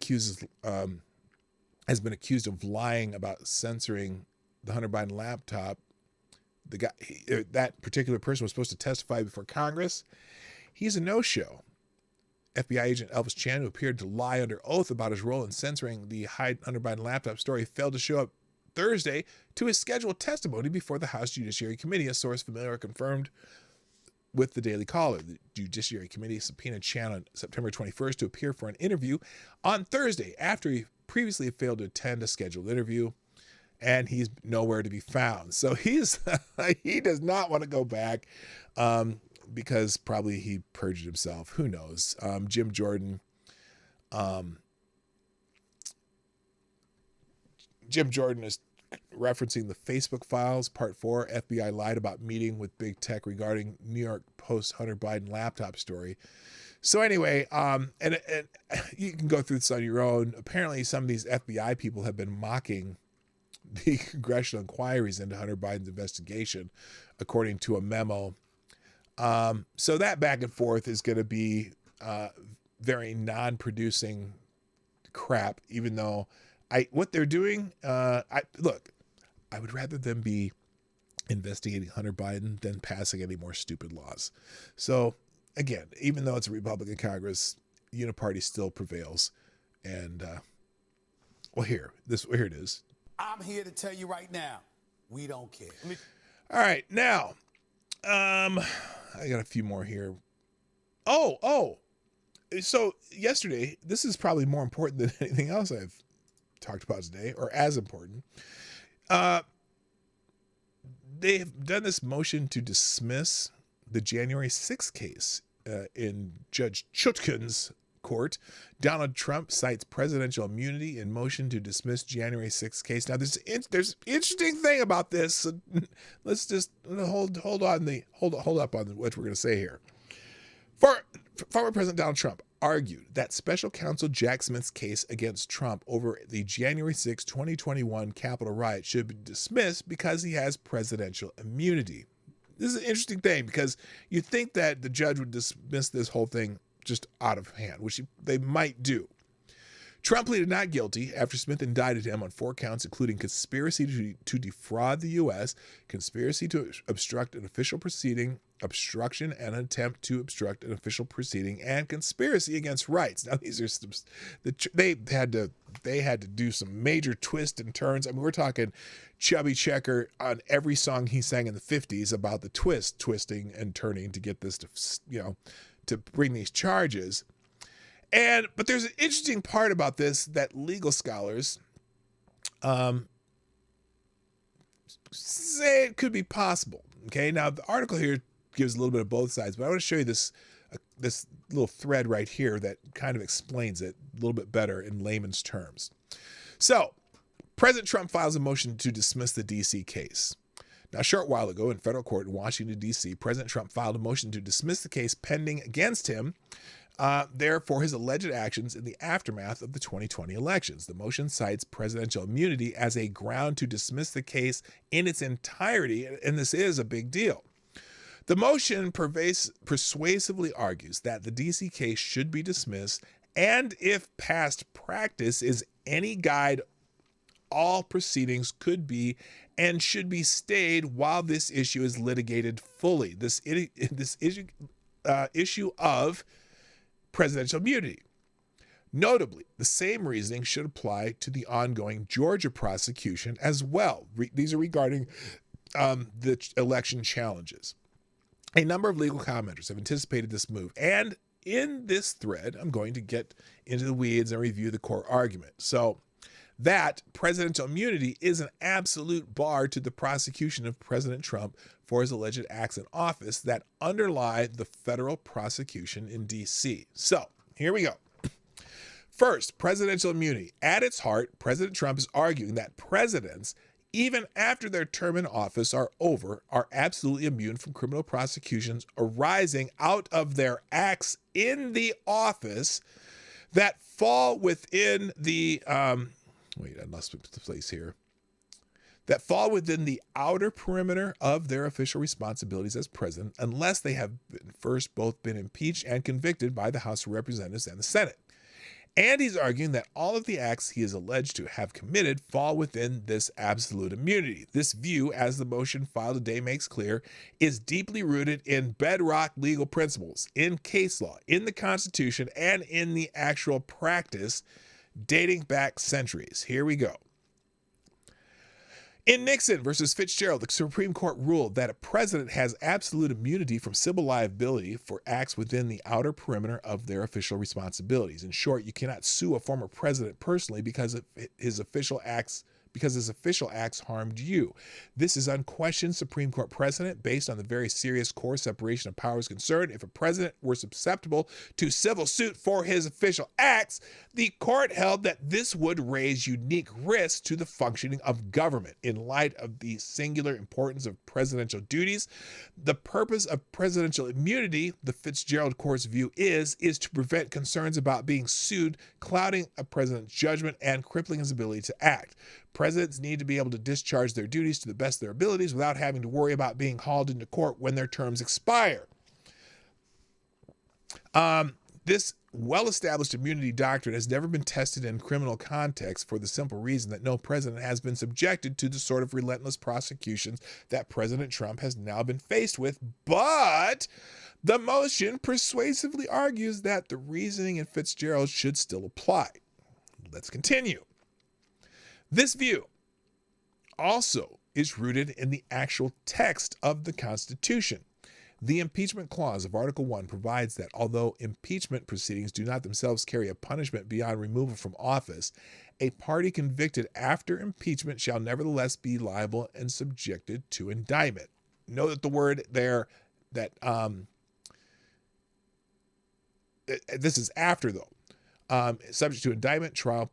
has been accused of lying about censoring the Hunter Biden laptop. The guy, that particular person was supposed to testify before Congress. He's a no-show. FBI agent Elvis Chan, who appeared to lie under oath about his role in censoring the Hunter Biden laptop story, failed to show up Thursday to his scheduled testimony before the House Judiciary Committee, a source familiar confirmed with the Daily Caller. The Judiciary Committee subpoenaed Chan on September 21st to appear for an interview on Thursday after he previously failed to attend a scheduled interview, and he's nowhere to be found. So he does not want to go back because probably he perjured himself. Who knows? Jim Jordan is referencing the Facebook files, part 4. FBI lied about meeting with big tech regarding New York Post Hunter Biden laptop story. So anyway, and you can go through this on your own. Apparently, some of these FBI people have been mocking the congressional inquiries into Hunter Biden's investigation, according to a memo. So that back and forth is going to be very non-producing crap, even though what they're doing, I would rather them be investigating Hunter Biden than passing any more stupid laws. So again, even though it's a Republican Congress, Uniparty still prevails. And here it is. I'm here to tell you right now, we don't care. All right, now, I got a few more here. So yesterday, this is probably more important than anything else I've talked about today, or as important. They have done this motion to dismiss the January 6th case in Judge Chutkan's court, Donald Trump cites presidential immunity in motion to dismiss January 6th case. Now, there's an interesting thing about this. So let's just hold up on what we're going to say here. Former President Donald Trump argued that special counsel Jack Smith's case against Trump over the January 6, 2021 Capitol riot should be dismissed because he has presidential immunity. This is an interesting thing because you think that the judge would dismiss this whole thing just out of hand, which they might do. Trump pleaded not guilty after Smith indicted him on 4 counts, including conspiracy to defraud the U.S., conspiracy to obstruct an official proceeding, obstruction and attempt to obstruct an official proceeding, and conspiracy against rights. Now, these are they had to do some major twists and turns. I mean, we're talking Chubby Checker on every song he sang in the 50s about the twisting and turning to get this to bring these charges. But there's an interesting part about this that legal scholars say it could be possible. Okay, now the article here gives a little bit of both sides, but I want to show you this little thread right here that kind of explains it a little bit better in layman's terms. So, President Trump files a motion to dismiss the D.C. case. Now, a short while ago in federal court in Washington, D.C., President Trump filed a motion to dismiss the case pending against him for his alleged actions in the aftermath of the 2020 elections. The motion cites presidential immunity as a ground to dismiss the case in its entirety, and this is a big deal. The motion persuasively argues that the D.C. case should be dismissed, and if past practice is any guide, all proceedings could be and should be stayed while this issue is litigated fully. This issue of presidential immunity. Notably, the same reasoning should apply to the ongoing Georgia prosecution as well. These are regarding the election challenges. A number of legal commenters have anticipated this move, and in this thread, I'm going to get into the weeds and review the core argument. So, that presidential immunity is an absolute bar to the prosecution of President Trump for his alleged acts in office that underlie the federal prosecution in D.C. So, here we go. First, presidential immunity. At its heart, President Trump is arguing that presidents, even after their term in office are over, are absolutely immune from criminal prosecutions arising out of their acts in the office that fall within the that fall within the outer perimeter of their official responsibilities as president, unless they have both been impeached and convicted by the House of Representatives and the Senate. And he's arguing that all of the acts he is alleged to have committed fall within this absolute immunity. This view, as the motion filed today makes clear, is deeply rooted in bedrock legal principles, in case law, in the Constitution, and in the actual practice dating back centuries. Here we go. In Nixon versus Fitzgerald, the Supreme Court ruled that a president has absolute immunity from civil liability for acts within the outer perimeter of their official responsibilities. In short, you cannot sue a former president personally because of his official acts harmed you. This is unquestioned Supreme Court precedent based on the very serious core separation of powers concern. If a president were susceptible to civil suit for his official acts, the court held that this would raise unique risks to the functioning of government. In light of the singular importance of presidential duties, the purpose of presidential immunity, the Fitzgerald Court's view is to prevent concerns about being sued, clouding a president's judgment and crippling his ability to act. Presidents need to be able to discharge their duties to the best of their abilities without having to worry about being hauled into court when their terms expire. This well-established immunity doctrine has never been tested in criminal context for the simple reason that no president has been subjected to the sort of relentless prosecutions that President Trump has now been faced with. But the motion persuasively argues that the reasoning in Fitzgerald should still apply. Let's continue. This view also is rooted in the actual text of the Constitution. The impeachment clause of Article 1 provides that although impeachment proceedings do not themselves carry a punishment beyond removal from office, a party convicted after impeachment shall nevertheless be liable and subjected to indictment. Note that the word there that this is after, though. subject to indictment, trial,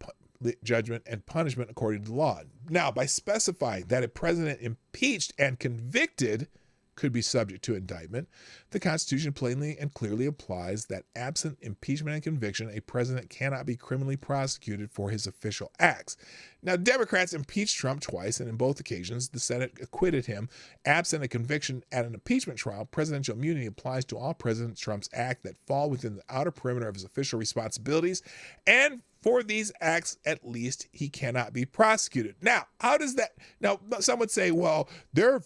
judgment, and punishment according to the law. Now, by specifying that a president impeached and convicted could be subject to indictment, the Constitution plainly and clearly applies that absent impeachment and conviction, a president cannot be criminally prosecuted for his official acts. Now, Democrats impeached Trump twice, and in both occasions, the Senate acquitted him. Absent a conviction at an impeachment trial, presidential immunity applies to all President Trump's acts that fall within the outer perimeter of his official responsibilities, and for these acts, at least, he cannot be prosecuted. Now, how does that... Now, some would say, well, they're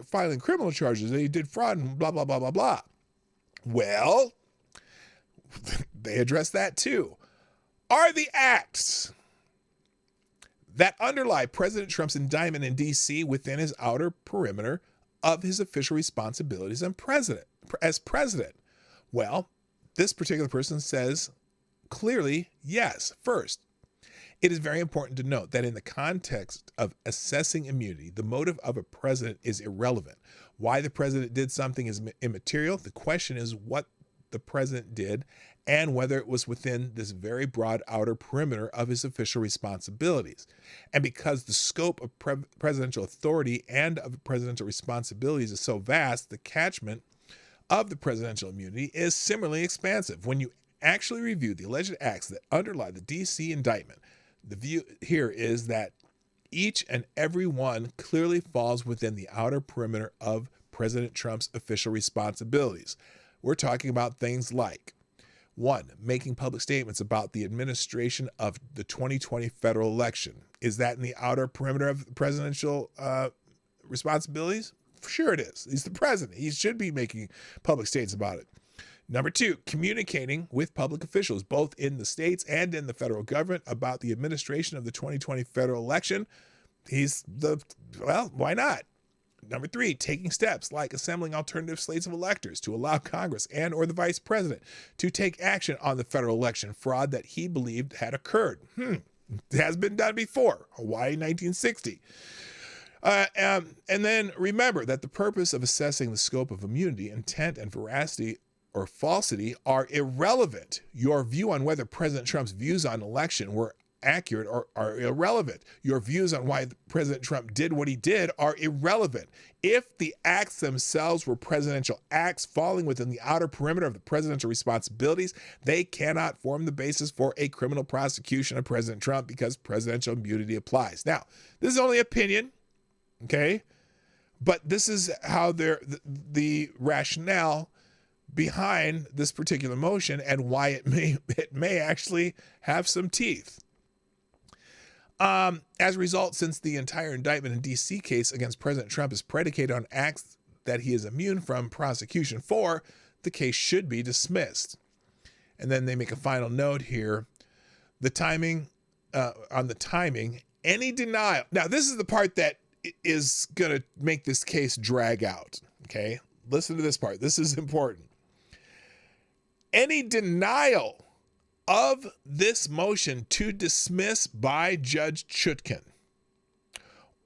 filing criminal charges. They did fraud and blah, blah, blah, blah, blah. Well, they address that too. Are the acts that underlie President Trump's indictment in D.C. within his outer perimeter of his official responsibilities as president? Well, this particular person says clearly, yes. First, it is very important to note that in the context of assessing immunity, the motive of a president is irrelevant. Why the president did something is immaterial. The question is what the president did and whether it was within this very broad outer perimeter of his official responsibilities. And because the scope of presidential authority and of presidential responsibilities is so vast, the catchment of the presidential immunity is similarly expansive. When you actually review the alleged acts that underlie the D.C. indictment, the view here is that each and every one clearly falls within the outer perimeter of President Trump's official responsibilities. We're talking about things like, 1, making public statements about the administration of the 2020 federal election. Is that in the outer perimeter of presidential responsibilities? Sure it is. He's the president. He should be making public statements about it. Number 2, communicating with public officials, both in the states and in the federal government, about the administration of the 2020 federal election. Why not? Number 3, taking steps like assembling alternative slates of electors to allow Congress and or the vice president to take action on the federal election fraud that he believed had occurred. It has been done before. Hawaii, 1960. And then remember that the purpose of assessing the scope of immunity, intent, and veracity or falsity are irrelevant. Your view on whether President Trump's views on election were accurate are irrelevant. Your views on why President Trump did what he did are irrelevant. If the acts themselves were presidential acts falling within the outer perimeter of the presidential responsibilities, they cannot form the basis for a criminal prosecution of President Trump because presidential immunity applies. Now, this is only opinion, okay? But this is how the rationale behind this particular motion and why it may actually have some teeth. As a result, since the entire indictment in D.C. case against President Trump is predicated on acts that he is immune from prosecution for, the case should be dismissed. And then they make a final note here. The timing, any denial. Now, this is the part that is going to make this case drag out. Okay, listen to this part. This is important. Any denial of this motion to dismiss by Judge Chutkan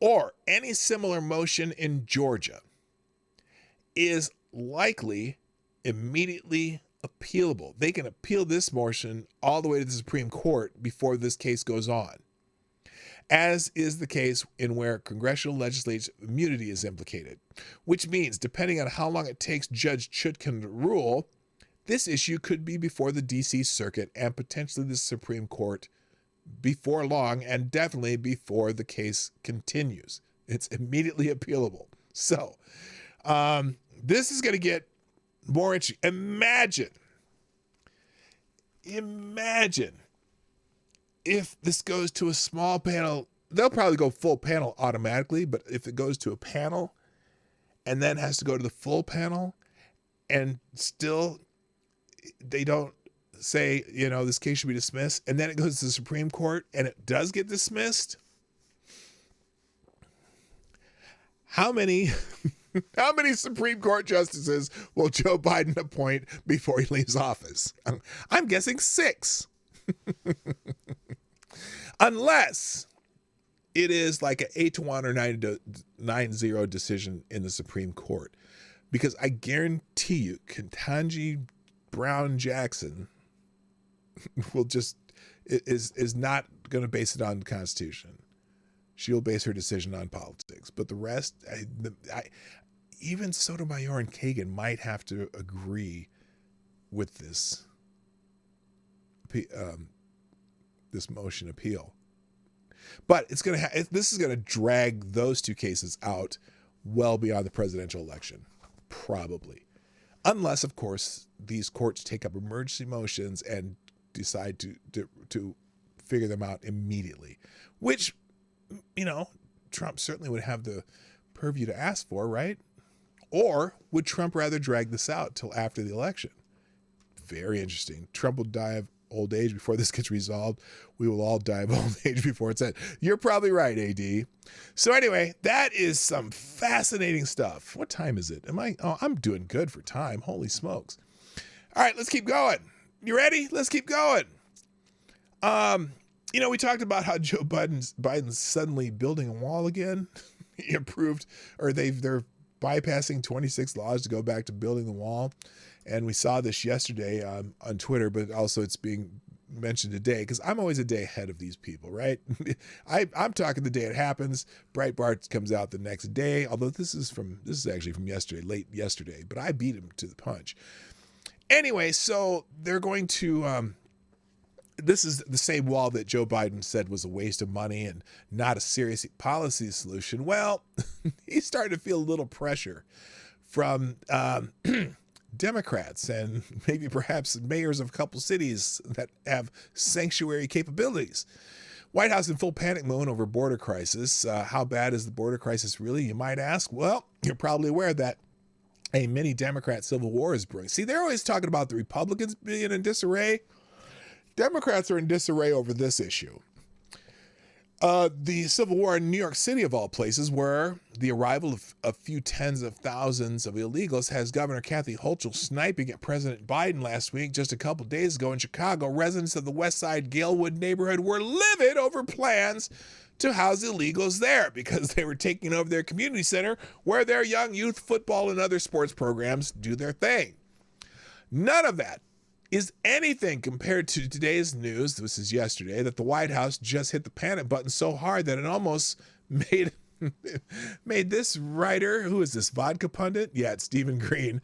or any similar motion in Georgia is likely immediately appealable. They can appeal this motion all the way to the Supreme Court before this case goes on, as is the case in where congressional legislative immunity is implicated, which means depending on how long it takes Judge Chutkan to rule, this issue could be before the D.C. Circuit and potentially the Supreme Court before long, and definitely before the case continues. It's immediately appealable. So this is going to get more interesting. Imagine if this goes to a small panel. They'll probably go full panel automatically, but if it goes to a panel and then has to go to the full panel and still they don't say, this case should be dismissed, and then it goes to the Supreme Court and it does get dismissed. How many Supreme Court justices will Joe Biden appoint before he leaves office? I'm guessing 6. Unless it is like an 8-1 or 9-0 decision in the Supreme Court. Because I guarantee you, Ketanji Brown Jackson will just is not going to base it on the Constitution. She'll base her decision on politics. But the rest, even Sotomayor and Kagan might have to agree with this this motion appeal. But it's going to this is going to drag those two cases out well beyond the presidential election, probably. Unless, of course, these courts take up emergency motions and decide to figure them out immediately, which, you know, Trump certainly would have the purview to ask for, right? Or would Trump rather drag this out till after the election? Very interesting. Trump will die of old age before this gets resolved. We will all die of old age before it's ended. You're probably right, AD. So anyway, that is some fascinating stuff. What time is it? I'm doing good for time. Holy smokes. All right, let's keep going. You ready? Let's keep going. You know, we talked about how Joe Biden's suddenly building a wall again. He approved, or they're bypassing 26 laws to go back to building the wall. And we saw this yesterday on Twitter, but also it's being mentioned today because I'm always a day ahead of these people, right? I'm talking the day it happens. Breitbart comes out the next day, although this is actually from yesterday, late yesterday, but I beat him to the punch. Anyway, so they're going to this is the same wall that Joe Biden said was a waste of money and not a serious policy solution. Well, he's starting to feel a little pressure from Democrats and maybe perhaps mayors of a couple cities that have sanctuary capabilities. White House in full panic mode over border crisis. How bad is the border crisis really, you might ask? Well, you're probably aware that a mini Democrat civil war is brewing. See, they're always talking about the Republicans being in disarray. Democrats are in disarray over this issue. The civil war in New York City, of all places, where the arrival of a few tens of thousands of illegals has Governor Kathy Hochul sniping at President Biden last week. Just a couple days ago in Chicago, residents of the West Side Galewood neighborhood were livid over plans to house illegals there because they were taking over their community center where their young youth football and other sports programs do their thing. None of that is anything compared to today's news, this is yesterday, that the White House just hit the panic button so hard that it almost made this writer, who is this, vodka pundit? Yeah, it's Stephen Green,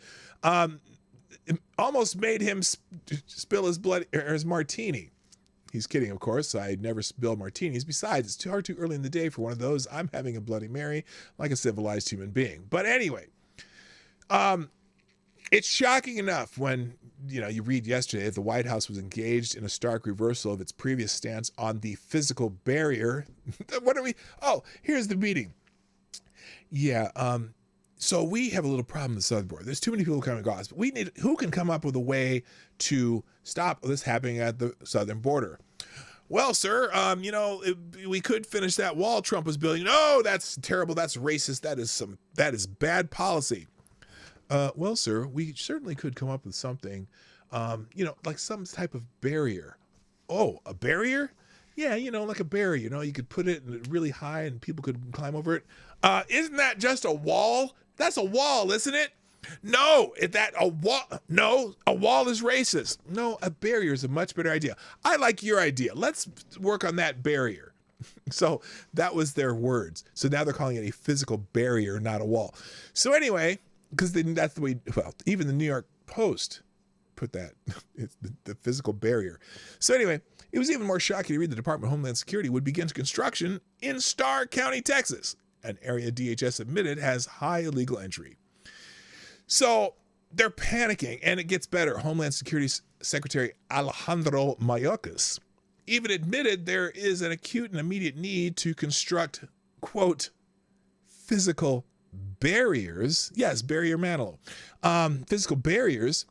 almost made him spill his blood or his martini. He's kidding, of course. I never spill martinis. Besides, it's too early in the day for one of those. I'm having a Bloody Mary like a civilized human being. But anyway, it's shocking enough when, you know, you read yesterday that the White House was engaged in a stark reversal of its previous stance on the physical barrier. Here's the meeting. Yeah, so we have a little problem with the southern border. There's too many people coming across. But we need, who can come up with a way to stop this happening at the southern border? Well, sir, we could finish that wall Trump was building. No, that's terrible. That's racist. That is bad policy. Well, sir, we certainly could come up with something, like some type of barrier. Oh, a barrier? Yeah, like a barrier, you could put it really high and people could climb over it. Isn't that just a wall? That's a wall, isn't it? No, a wall is racist. No, a barrier is a much better idea. I like your idea. Let's work on that barrier. So that was their words. So now they're calling it a physical barrier, not a wall. So anyway, because that's the way, even the New York Post put that, it's the physical barrier. So anyway, it was even more shocking to read the Department of Homeland Security would begin construction in Starr County, Texas, an area DHS admitted has high illegal entry. So they're panicking, and it gets better. Homeland Security Secretary Alejandro Mayorkas even admitted there is an acute and immediate need to construct, quote, physical barriers. Yes, barrier Manilow. Physical barriers.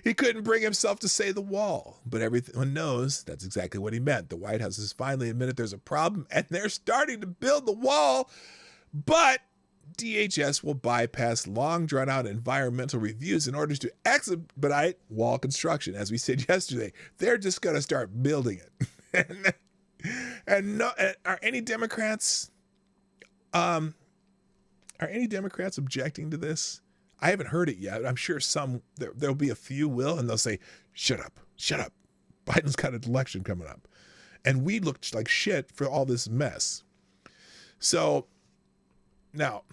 He couldn't bring himself to say the wall, but everyone knows that's exactly what he meant. The White House has finally admitted there's a problem, and they're starting to build the wall, but DHS will bypass long drawn-out environmental reviews in order to expedite wall construction. As we said yesterday, they're just going to start building it. Are any Democrats objecting to this? I haven't heard it yet. I'm sure there'll be a few will, and they'll say, shut up, shut up. Biden's got an election coming up. And we looked like shit for all this mess. So now,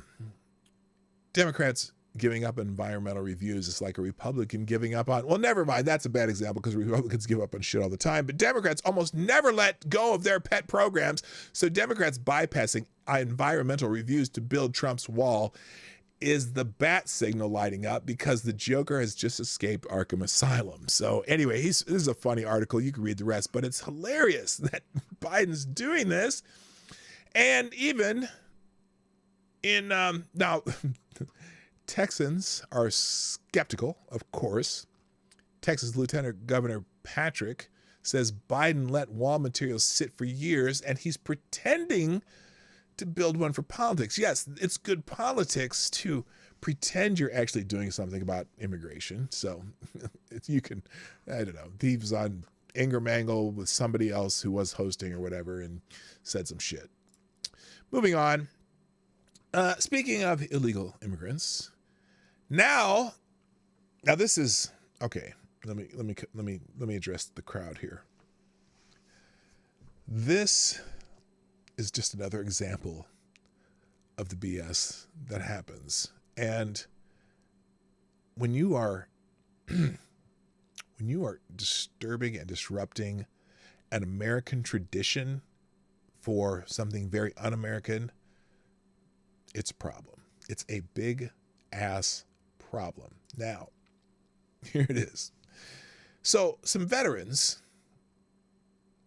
Democrats giving up on environmental reviews is like a Republican giving up on, well, never mind. That's a bad example because Republicans give up on shit all the time. But Democrats almost never let go of their pet programs. So Democrats bypassing environmental reviews to build Trump's wall is the bat signal lighting up because the Joker has just escaped Arkham Asylum. So anyway, this is a funny article. You can read the rest, but it's hilarious that Biden's doing this. And even in, now, Texans are skeptical, of course. Texas Lieutenant Governor Patrick says Biden let wall materials sit for years and he's pretending to build one for politics. Yes, it's good politics to pretend you're actually doing something about immigration. So you can, I don't know, he was on Anger Mangle with somebody else who was hosting or whatever and said some shit. Moving on. Speaking of illegal immigrants, now this is okay. Let me address the crowd here. This is just another example of the BS that happens. And when you are disturbing and disrupting an American tradition for something very un-American, it's a problem. It's a big ass problem. Now, here it is. So some veterans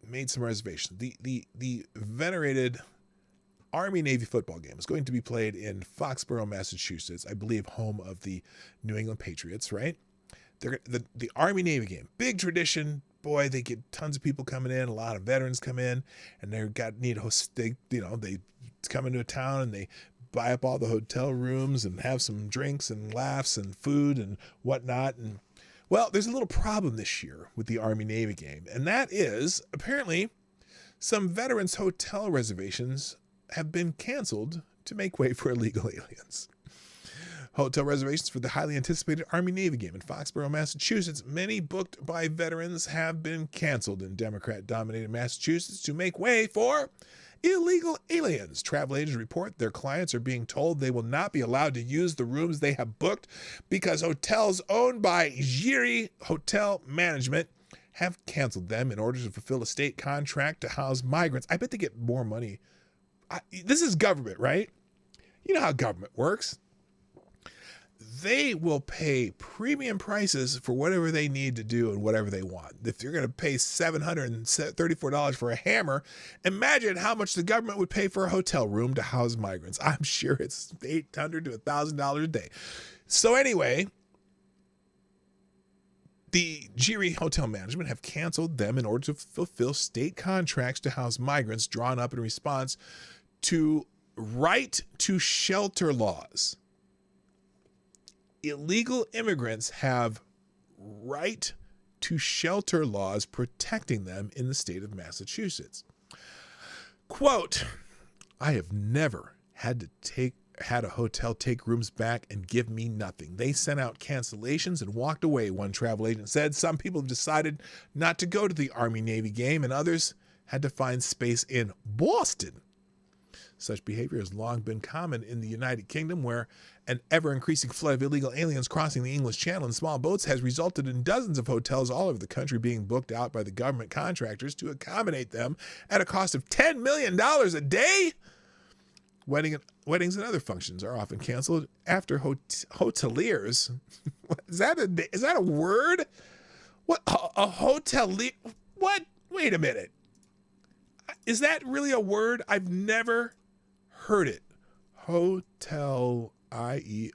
made some reservations. The venerated Army-Navy football game is going to be played in Foxborough, Massachusetts, I believe home of the New England Patriots, right? The Army-Navy game, big tradition. Boy, they get tons of people coming in. A lot of veterans come in, and they come into a town and they buy up all the hotel rooms and have some drinks and laughs and food and whatnot. And well, there's a little problem this year with the Army-Navy game, and that is apparently some veterans' hotel reservations have been canceled to make way for illegal aliens. Hotel reservations for the highly anticipated Army-Navy game in Foxborough, Massachusetts, many booked by veterans, have been canceled in Democrat-dominated Massachusetts to make way for illegal aliens. Travel agents report their clients are being told they will not be allowed to use the rooms they have booked because hotels owned by Giri Hotel Management have canceled them in order to fulfill a state contract to house migrants. I bet they get more money. This is government, right? You know how government works. They will pay premium prices for whatever they need to do and whatever they want. If you're going to pay $734 for a hammer, imagine how much the government would pay for a hotel room to house migrants. I'm sure it's $800 to $1,000 a day. So anyway, the Giri Hotel Management have canceled them in order to fulfill state contracts to house migrants drawn up in response to right to shelter laws. Illegal immigrants have right to shelter laws protecting them in the state of Massachusetts. Quote, I have never had a hotel take rooms back and give me nothing. They sent out cancellations and walked away, one travel agent said. Some people have decided not to go to the Army-Navy game and others had to find space in Boston. Such behavior has long been common in the United Kingdom, where an ever-increasing flood of illegal aliens crossing the English Channel in small boats has resulted in dozens of hotels all over the country being booked out by the government contractors to accommodate them at a cost of $10 million a day. Weddings and other functions are often canceled after hoteliers. Is that a word? What, a hotelier? What? Wait a minute. Is that really a word? I've never heard it. Hotel, IERS.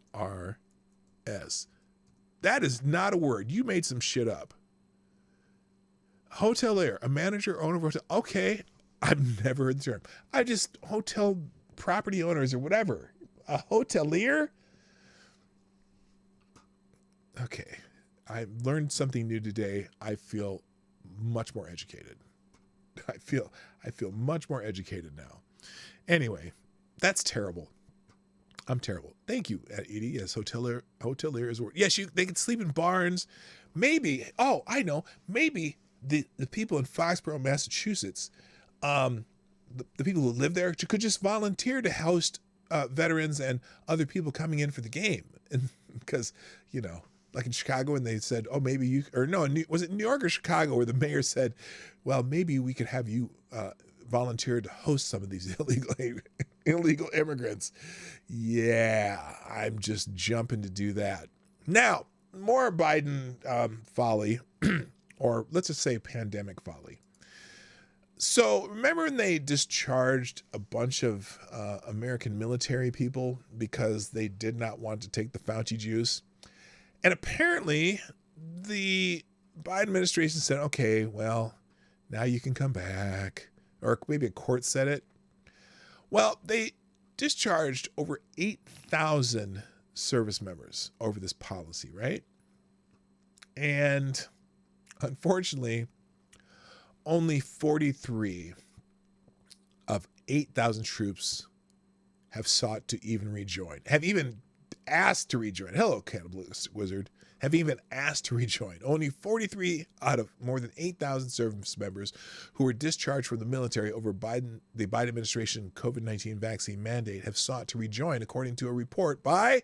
That is not a word. You made some shit up. Hotelier, a manager, owner of a hotel. Okay, I've never heard the term. Hotel property owners or whatever. A hotelier? Okay, I learned something new today. I feel much more educated. I feel much more educated now. Anyway, that's terrible. I'm terrible. Thank you, Edie. Yes, hotelier is a word. Yes, they can sleep in barns, maybe, I know, maybe the people in Foxborough, Massachusetts, the people who live there could just volunteer to host veterans and other people coming in for the game. And because, like in Chicago, and they said, oh, maybe you, or no, was it New York or Chicago where the mayor said, well, maybe we could have you volunteer to host some of these illegal immigrants. Yeah, I'm just jumping to do that. Now, more Biden folly, or let's just say pandemic folly. So remember when they discharged a bunch of American military people because they did not want to take the Fauci juice? And apparently the Biden administration said, okay, well, now you can come back. Or maybe a court said it. Well, they discharged over 8,000 service members over this policy, right? And unfortunately, only 43 of 8,000 troops have sought to even rejoin, have even asked to rejoin. Hello, Cannibalist Wizard. Have even asked to rejoin. Only 43 out of more than 8,000 service members who were discharged from the military over the Biden administration COVID-19 vaccine mandate have sought to rejoin, according to a report by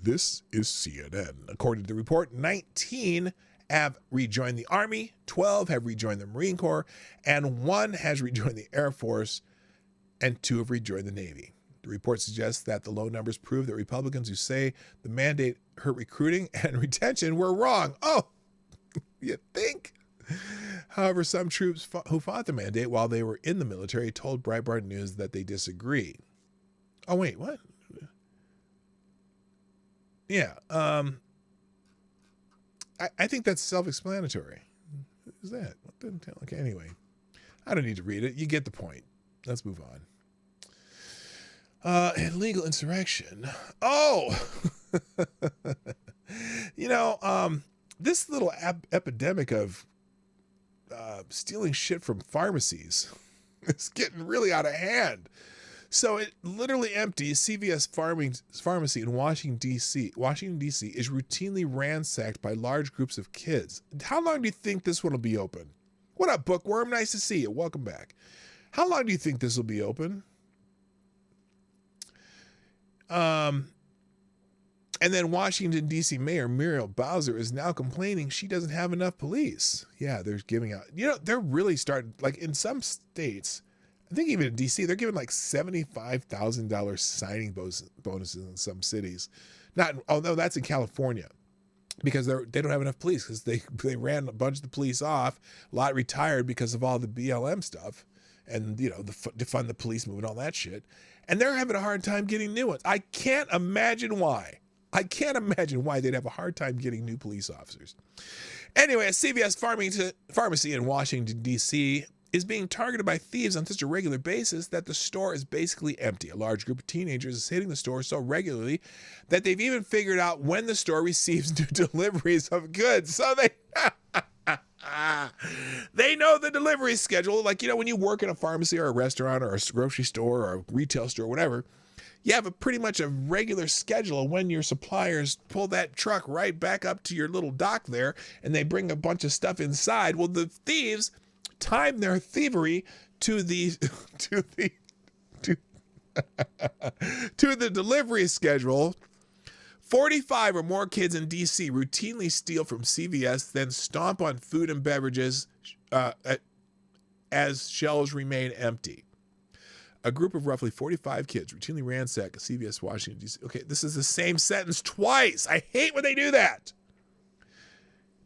This is CNN. According to the report, 19 have rejoined the Army, 12 have rejoined the Marine Corps, and 1 has rejoined the Air Force, and 2 have rejoined the Navy. The report suggests that the low numbers prove that Republicans who say the mandate hurt recruiting and retention were wrong. Oh, you think? However, some troops who fought the mandate while they were in the military told Breitbart News that they disagree. Oh, wait, what? Yeah, I think that's self-explanatory. What is that? What the hell? Okay, anyway, I don't need to read it. You get the point. Let's move on. Illegal insurrection. Oh, this little epidemic of stealing shit from pharmacies is getting really out of hand. So it literally empties CVS pharmacy in Washington, D.C. Washington, D.C. is routinely ransacked by large groups of kids. How long do you think this one will be open? What up, Bookworm? Nice to see you. Welcome back. How long do you think this will be open? And then Washington, D.C. Mayor Muriel Bowser is now complaining she doesn't have enough police. Yeah, they're giving out, they're really starting, like in some states, I think even in D.C., they're giving like $75,000 signing bonuses in some cities. That's in California because they don't have enough police because they ran a bunch of the police off. A lot retired because of all the BLM stuff and, defund the police movement, all that shit. And they're having a hard time getting new ones. I can't imagine why. They'd have a hard time getting new police officers. Anyway, a CVS pharmacy in Washington, D.C. is being targeted by thieves on such a regular basis that the store is basically empty. A large group of teenagers is hitting the store so regularly that they've even figured out when the store receives new deliveries of goods. So they know the delivery schedule. Like, when you work in a pharmacy or a restaurant or a grocery store or a retail store, whatever, you have pretty much a regular schedule of when your suppliers pull that truck right back up to your little dock there and they bring a bunch of stuff inside. Well, the thieves time their thievery to the delivery schedule. 45 or more kids in D.C. routinely steal from CVS, then stomp on food and beverages as shelves remain empty. A group of roughly 45 kids routinely ransack a CVS Washington, D.C. Okay, this is the same sentence twice. I hate when they do that.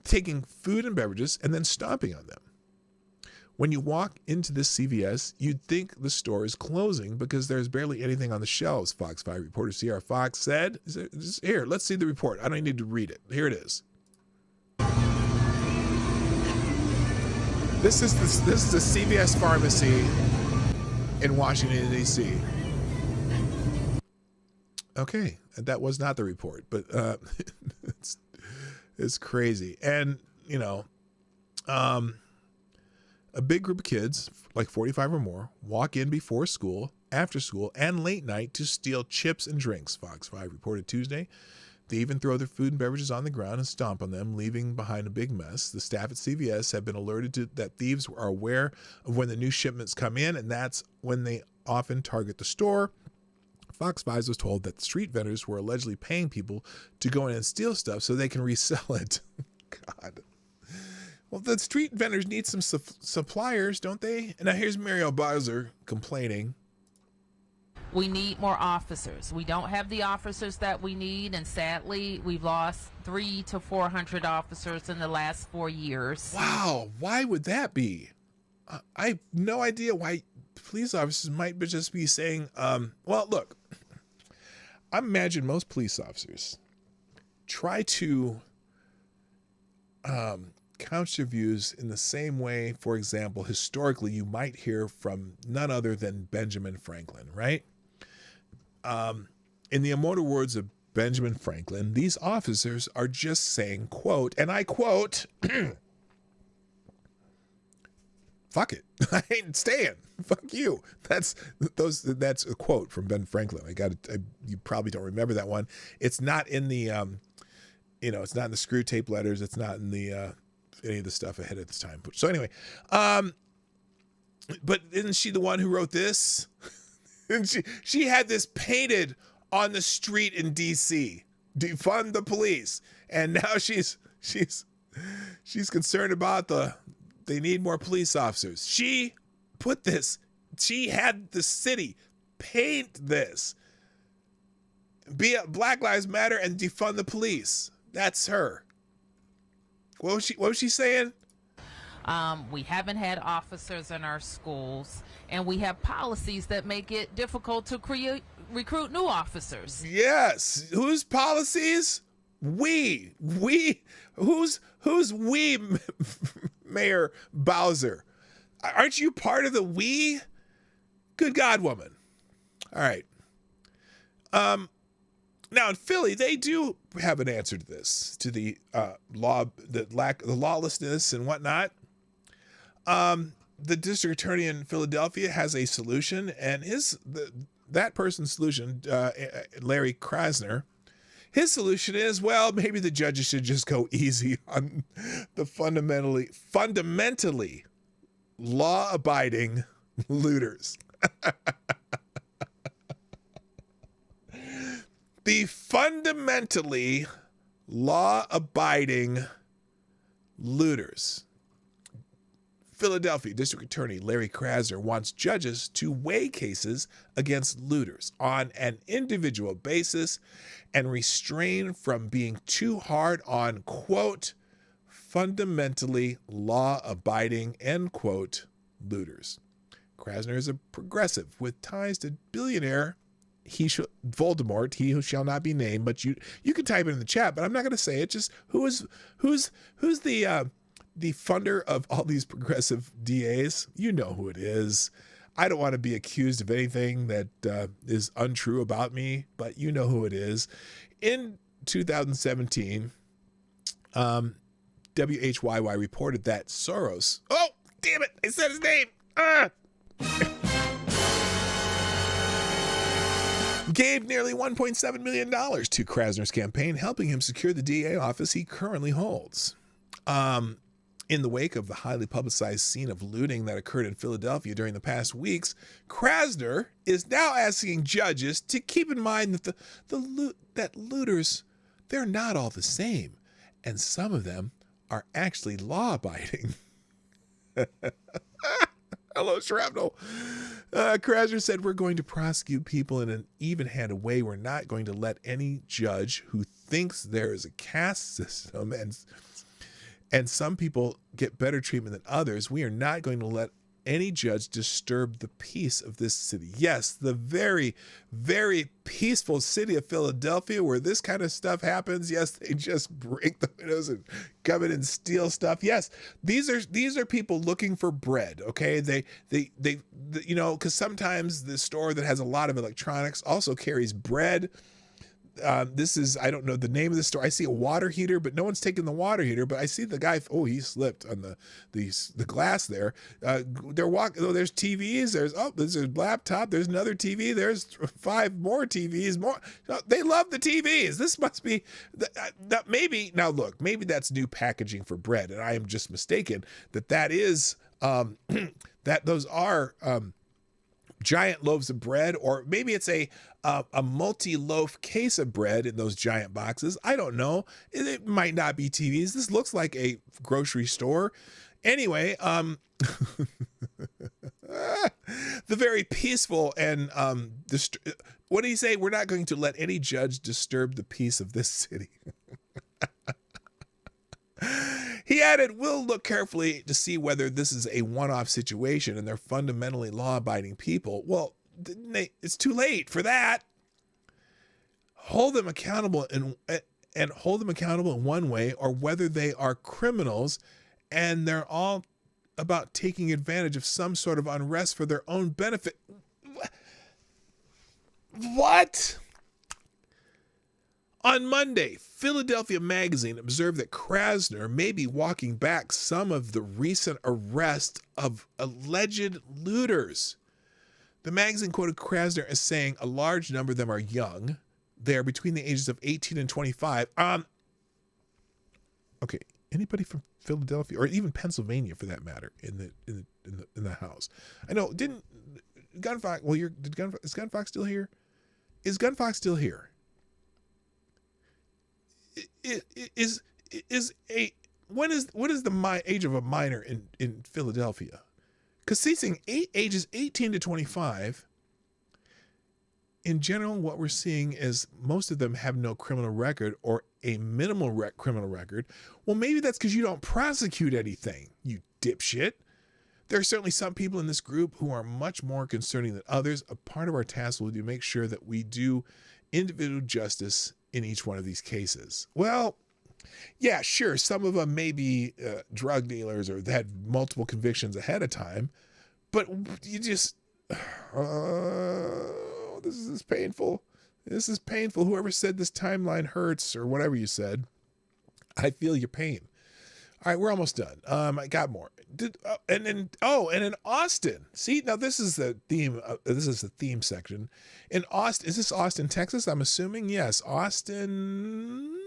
Taking food and beverages and then stomping on them. When you walk into this CVS, you'd think the store is closing because there's barely anything on the shelves, Fox 5 reporter C.R. Fox said. Here, let's see the report. I don't need to read it. Here it is. This is the CVS pharmacy in Washington, D.C. Okay, that was not the report, but it's crazy. And, a big group of kids, like 45 or more, walk in before school, after school, and late night to steal chips and drinks, Fox 5 reported Tuesday. They even throw their food and beverages on the ground and stomp on them, leaving behind a big mess. The staff at CVS have been alerted to that thieves are aware of when the new shipments come in, and that's when they often target the store. Fox 5 was told that street vendors were allegedly paying people to go in and steal stuff so they can resell it. God. Well, the street vendors need some suppliers, don't they? And now here's Muriel Bowser complaining. We need more officers. We don't have the officers that we need, and sadly, we've lost 300 to 400 officers in the last 4 years. Wow, why would that be? I have no idea why police officers might just be saying, well, look, I imagine most police officers try to couch their views in the same way, for example, historically, you might hear from none other than Benjamin Franklin, right? In the immortal words of Benjamin Franklin, these officers are just saying, quote, and I quote, fuck it, I ain't staying. Fuck you. That's a quote from Ben Franklin. You probably don't remember that one. It's not in the, it's not in the screw tape letters. It's not in the, any of the stuff ahead of this time. So anyway, but isn't she the one who wrote this? And she had this painted on the street in DC, defund the police. And now she's concerned about they need more police officers. She put this, she had the city paint this. Be a Black Lives Matter and defund the police. That's her. What was she saying? We haven't had officers in our schools, and we have policies that make it difficult to recruit new officers. Yes. Whose policies? We. Who's we, Mayor Bowser? Aren't you part of the we? Good God, woman. All right. Now in Philly, they do have an answer to this, to the the lawlessness and whatnot. The district attorney in Philadelphia has a solution, and that person's solution, Larry Krasner, his solution is, well, maybe the judges should just go easy on the fundamentally law-abiding looters. The fundamentally law-abiding looters. Philadelphia District Attorney Larry Krasner wants judges to weigh cases against looters on an individual basis and restrain from being too hard on, quote, fundamentally law-abiding, end quote, looters. Krasner is a progressive with ties to billionaire Voldemort, he who shall not be named, but you can type it in the chat, but I'm not going to say it. Just who's the funder of all these progressive DAs? You know who it is. I don't want to be accused of anything that is untrue about me, but you know who it is. In 2017, WHYY reported that Soros, oh, damn it, I said his name, gave nearly $1.7 million to Krasner's campaign, helping him secure the DA office he currently holds. In the wake of the highly publicized scene of looting that occurred in Philadelphia during the past weeks, Krasner is now asking judges to keep in mind that looters, they're not all the same, and some of them are actually law-abiding. Hello, Shrapnel. Krasner said, we're going to prosecute people in an even-handed way. We're not going to let any judge who thinks there is a caste system and some people get better treatment than others. We are not going to let any judge disturb the peace of this city. Yes, the very, very peaceful city of Philadelphia where this kind of stuff happens. Yes, they just break the windows and come in and steal stuff. Yes, these are people looking for bread. Okay, they because sometimes the store that has a lot of electronics also carries bread. This is, I don't know the name of the store. I see a water heater, but no one's taking the water heater. But I see the guy. Oh, he slipped on the glass there. They're walking. Oh, there's TVs. There's a laptop. There's another TV. There's 5 more TVs. More. They love the TVs. This must be maybe. Now look, maybe that's new packaging for bread, and I am just mistaken that is that those are giant loaves of bread, or maybe it's a multi-loaf case of bread in those giant boxes. I don't know. It might not be TVs. This looks like a grocery store. Anyway, the very peaceful and what do you say? We're not going to let any judge disturb the peace of this city. He added, we'll look carefully to see whether this is a one-off situation and they're fundamentally law-abiding people. Well, it's too late for that. Hold them accountable and hold them accountable in one way, or whether they are criminals and they're all about taking advantage of some sort of unrest for their own benefit. What? On Monday, Philadelphia Magazine observed that Krasner may be walking back some of the recent arrest of alleged looters. The magazine quoted Krasner as saying a large number of them are young. They are between the ages of 18 and 25. Okay, anybody from Philadelphia or even Pennsylvania, for that matter, in the house? I know. Didn't Gunfox? Well, is Gunfox still here? Is Gunfox still here? What is the age of a minor in Philadelphia? Because ceasing ages 18 to 25, in general, what we're seeing is most of them have no criminal record or a minimal criminal record. Well, maybe that's because you don't prosecute anything, you dipshit. There are certainly some people in this group who are much more concerning than others. A part of our task will be to make sure that we do individual justice in each one of these cases. Well, yeah, sure. Some of them may be drug dealers or had multiple convictions ahead of time, but you just, this is painful. This is painful. Whoever said this timeline hurts or whatever you said, I feel your pain. All right, we're almost done. I got more. And in Austin. See, now this is the theme. This is the theme section. In Austin, is this Austin, Texas? I'm assuming yes. Austin,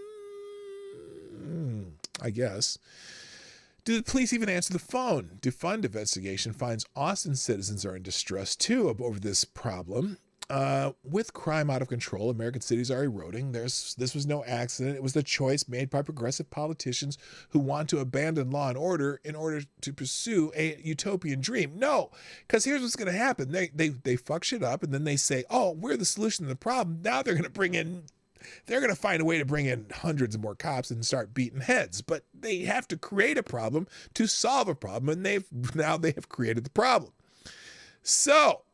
I guess. Do the police even answer the phone? Defund investigation finds Austin citizens are in distress too over this problem. With crime out of control, American cities are eroding. This was no accident. It was the choice made by progressive politicians who want to abandon law and order in order to pursue a utopian dream. No, because here's what's going to happen. They fuck shit up, and then they say, oh, we're the solution to the problem. Now they're going to find a way to bring in hundreds of more cops and start beating heads. But they have to create a problem to solve a problem, and they have created the problem. So,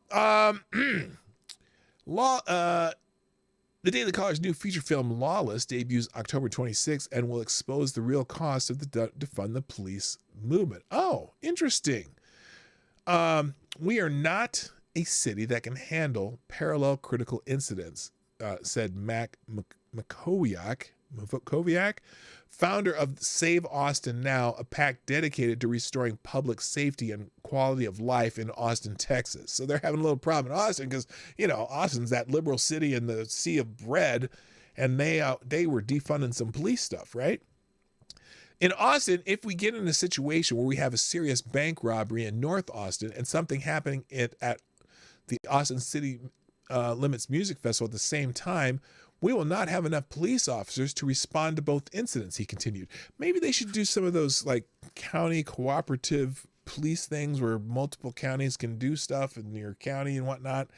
the Daily Caller's new feature film Lawless debuts October 26th and will expose the real cost of the defund the police movement. Oh, interesting. We are not a city that can handle parallel critical incidents, said Mac Makowiak, founder of Save Austin Now, a PAC dedicated to restoring public safety and quality of life in Austin, Texas. So they're having a little problem in Austin because, Austin's that liberal city in the sea of bread, and they were defunding some police stuff, right? In Austin, if we get in a situation where we have a serious bank robbery in North Austin and something happening at the Austin City Limits Music Festival at the same time, we will not have enough police officers to respond to both incidents, he continued. Maybe they should do some of those like county cooperative police things where multiple counties can do stuff in your county and whatnot.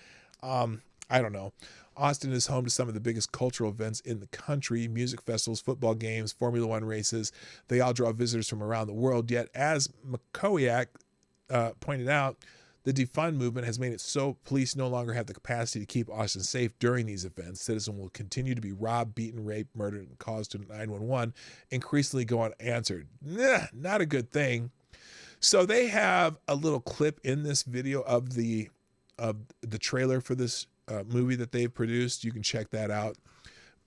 I don't know. Austin is home to some of the biggest cultural events in the country, music festivals, football games, Formula One races. They all draw visitors from around the world. Yet, as Makowiak pointed out, the defund movement has made it so police no longer have the capacity to keep Austin safe during these events. Citizens will continue to be robbed, beaten, raped, murdered, and calls to 911 increasingly go unanswered. Not a good thing. So they have a little clip in this video of the trailer for this movie that they've produced. You can check that out.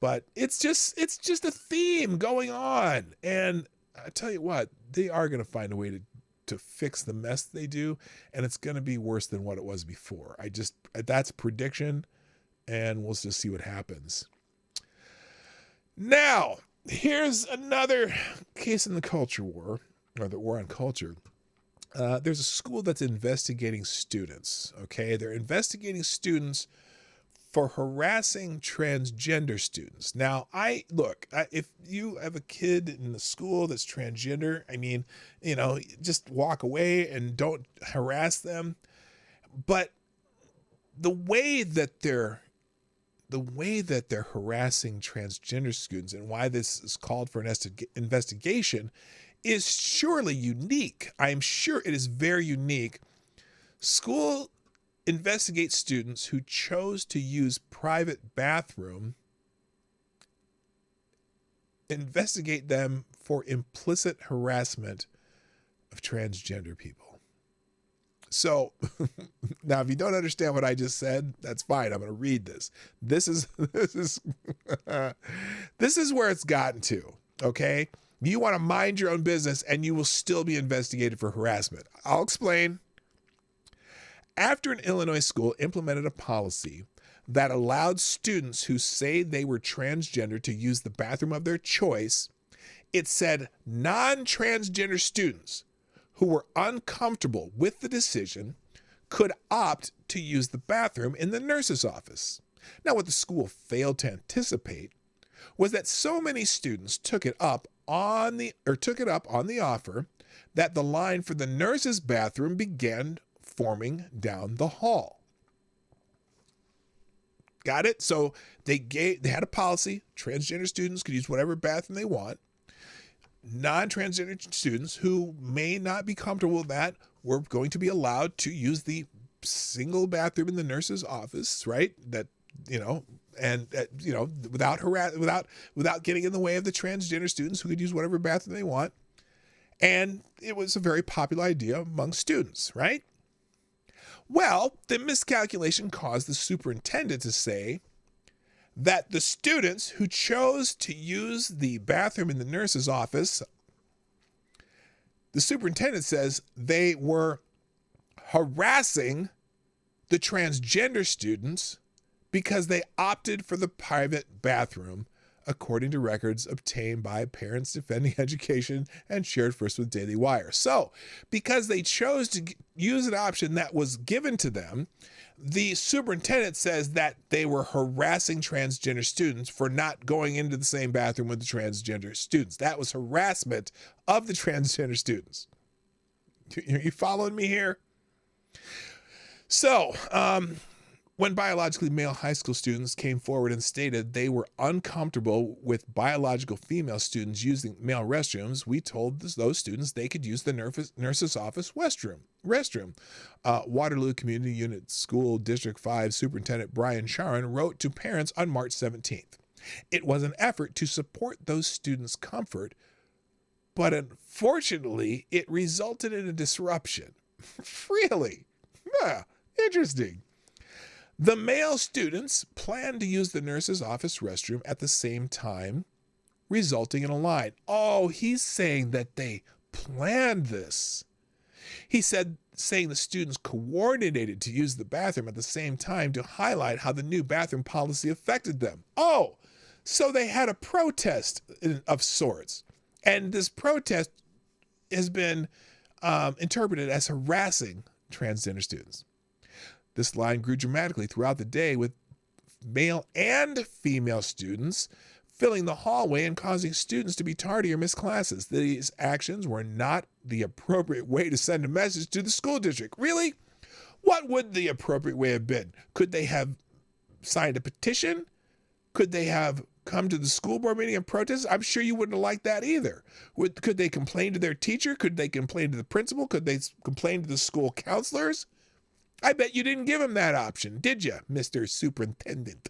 But it's just a theme going on. And I tell you what, they are going to find a way to fix the mess they do, and it's going to be worse than what it was before. That's prediction, and we'll just see what happens. Now, here's another case in the culture war, or the war on culture. There's a school that's investigating students, okay? They're investigating students for harassing transgender students. Now, if you have a kid in the school that's transgender, I mean, just walk away and don't harass them. But the way that they're harassing transgender students and why this is called for an investigation is surely unique. I'm sure it is very unique. School investigates students who chose to use private bathroom, investigate them for implicit harassment of transgender people. So now, if you don't understand what I just said, that's fine. I'm going to read this. This is this is where it's gotten to. Okay. You want to mind your own business and you will still be investigated for harassment. I'll explain. After an Illinois school implemented a policy that allowed students who say they were transgender to use the bathroom of their choice, it said non-transgender students who were uncomfortable with the decision could opt to use the bathroom in the nurse's office. Now, what the school failed to anticipate was that so many students took it up on the offer that the line for the nurse's bathroom began forming down the hall. Got it? So they had a policy. Transgender students could use whatever bathroom they want. Non-transgender students who may not be comfortable with that were going to be allowed to use the single bathroom in the nurse's office, right? Without getting in the way of the transgender students who could use whatever bathroom they want. And it was a very popular idea among students, right? Well, the miscalculation caused the superintendent to say that the students who chose to use the bathroom in the nurse's office, the superintendent says they were harassing the transgender students because they opted for the private bathroom, according to records obtained by Parents Defending Education and shared first with Daily Wire. So, because they chose to use an option that was given to them, the superintendent says that they were harassing transgender students for not going into the same bathroom with the transgender students. That was harassment of the transgender students. You following me here? So, when biologically male high school students came forward and stated they were uncomfortable with biological female students using male restrooms, we told those students they could use the nurse's office restroom. Waterloo Community Unit School District 5 Superintendent Brian Sharon wrote to parents on March 17th. It was an effort to support those students' comfort, but unfortunately, it resulted in a disruption. Really? Interesting. The male students planned to use the nurse's office restroom at the same time, resulting in a line. Oh, he's saying that they planned this. He said, saying the students coordinated to use the bathroom at the same time to highlight how the new bathroom policy affected them. Oh, so they had a protest of sorts. And this protest has been interpreted as harassing transgender students. This line grew dramatically throughout the day, with male and female students filling the hallway and causing students to be tardy or miss classes. These actions were not the appropriate way to send a message to the school district. Really? What would the appropriate way have been? Could they have signed a petition? Could they have come to the school board meeting and protest? I'm sure you wouldn't have liked that either. Could they complain to their teacher? Could they complain to the principal? Could they complain to the school counselors? I bet you didn't give him that option, did you, Mr. Superintendent?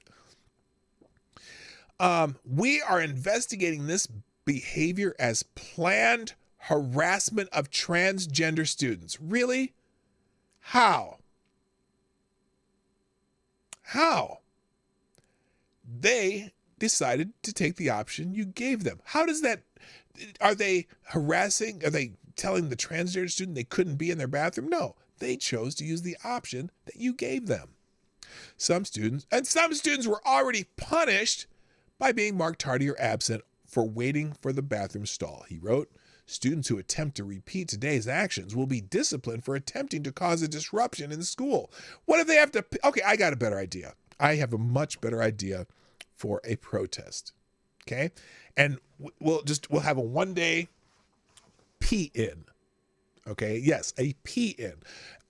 We are investigating this behavior as planned harassment of transgender students. Really? How? They decided to take the option you gave them. How does that, are they harassing? Are they telling the transgender student they couldn't be in their bathroom? No, they chose to use the option that you gave them. Some students were already punished by being marked tardy or absent for waiting for the bathroom stall. He wrote, students who attempt to repeat today's actions will be disciplined for attempting to cause a disruption in the school. What if they have to? Okay, I got a better idea. I have a much better idea for a protest. Okay? And we'll have a one-day pee-in. Okay? Yes, a pee-in.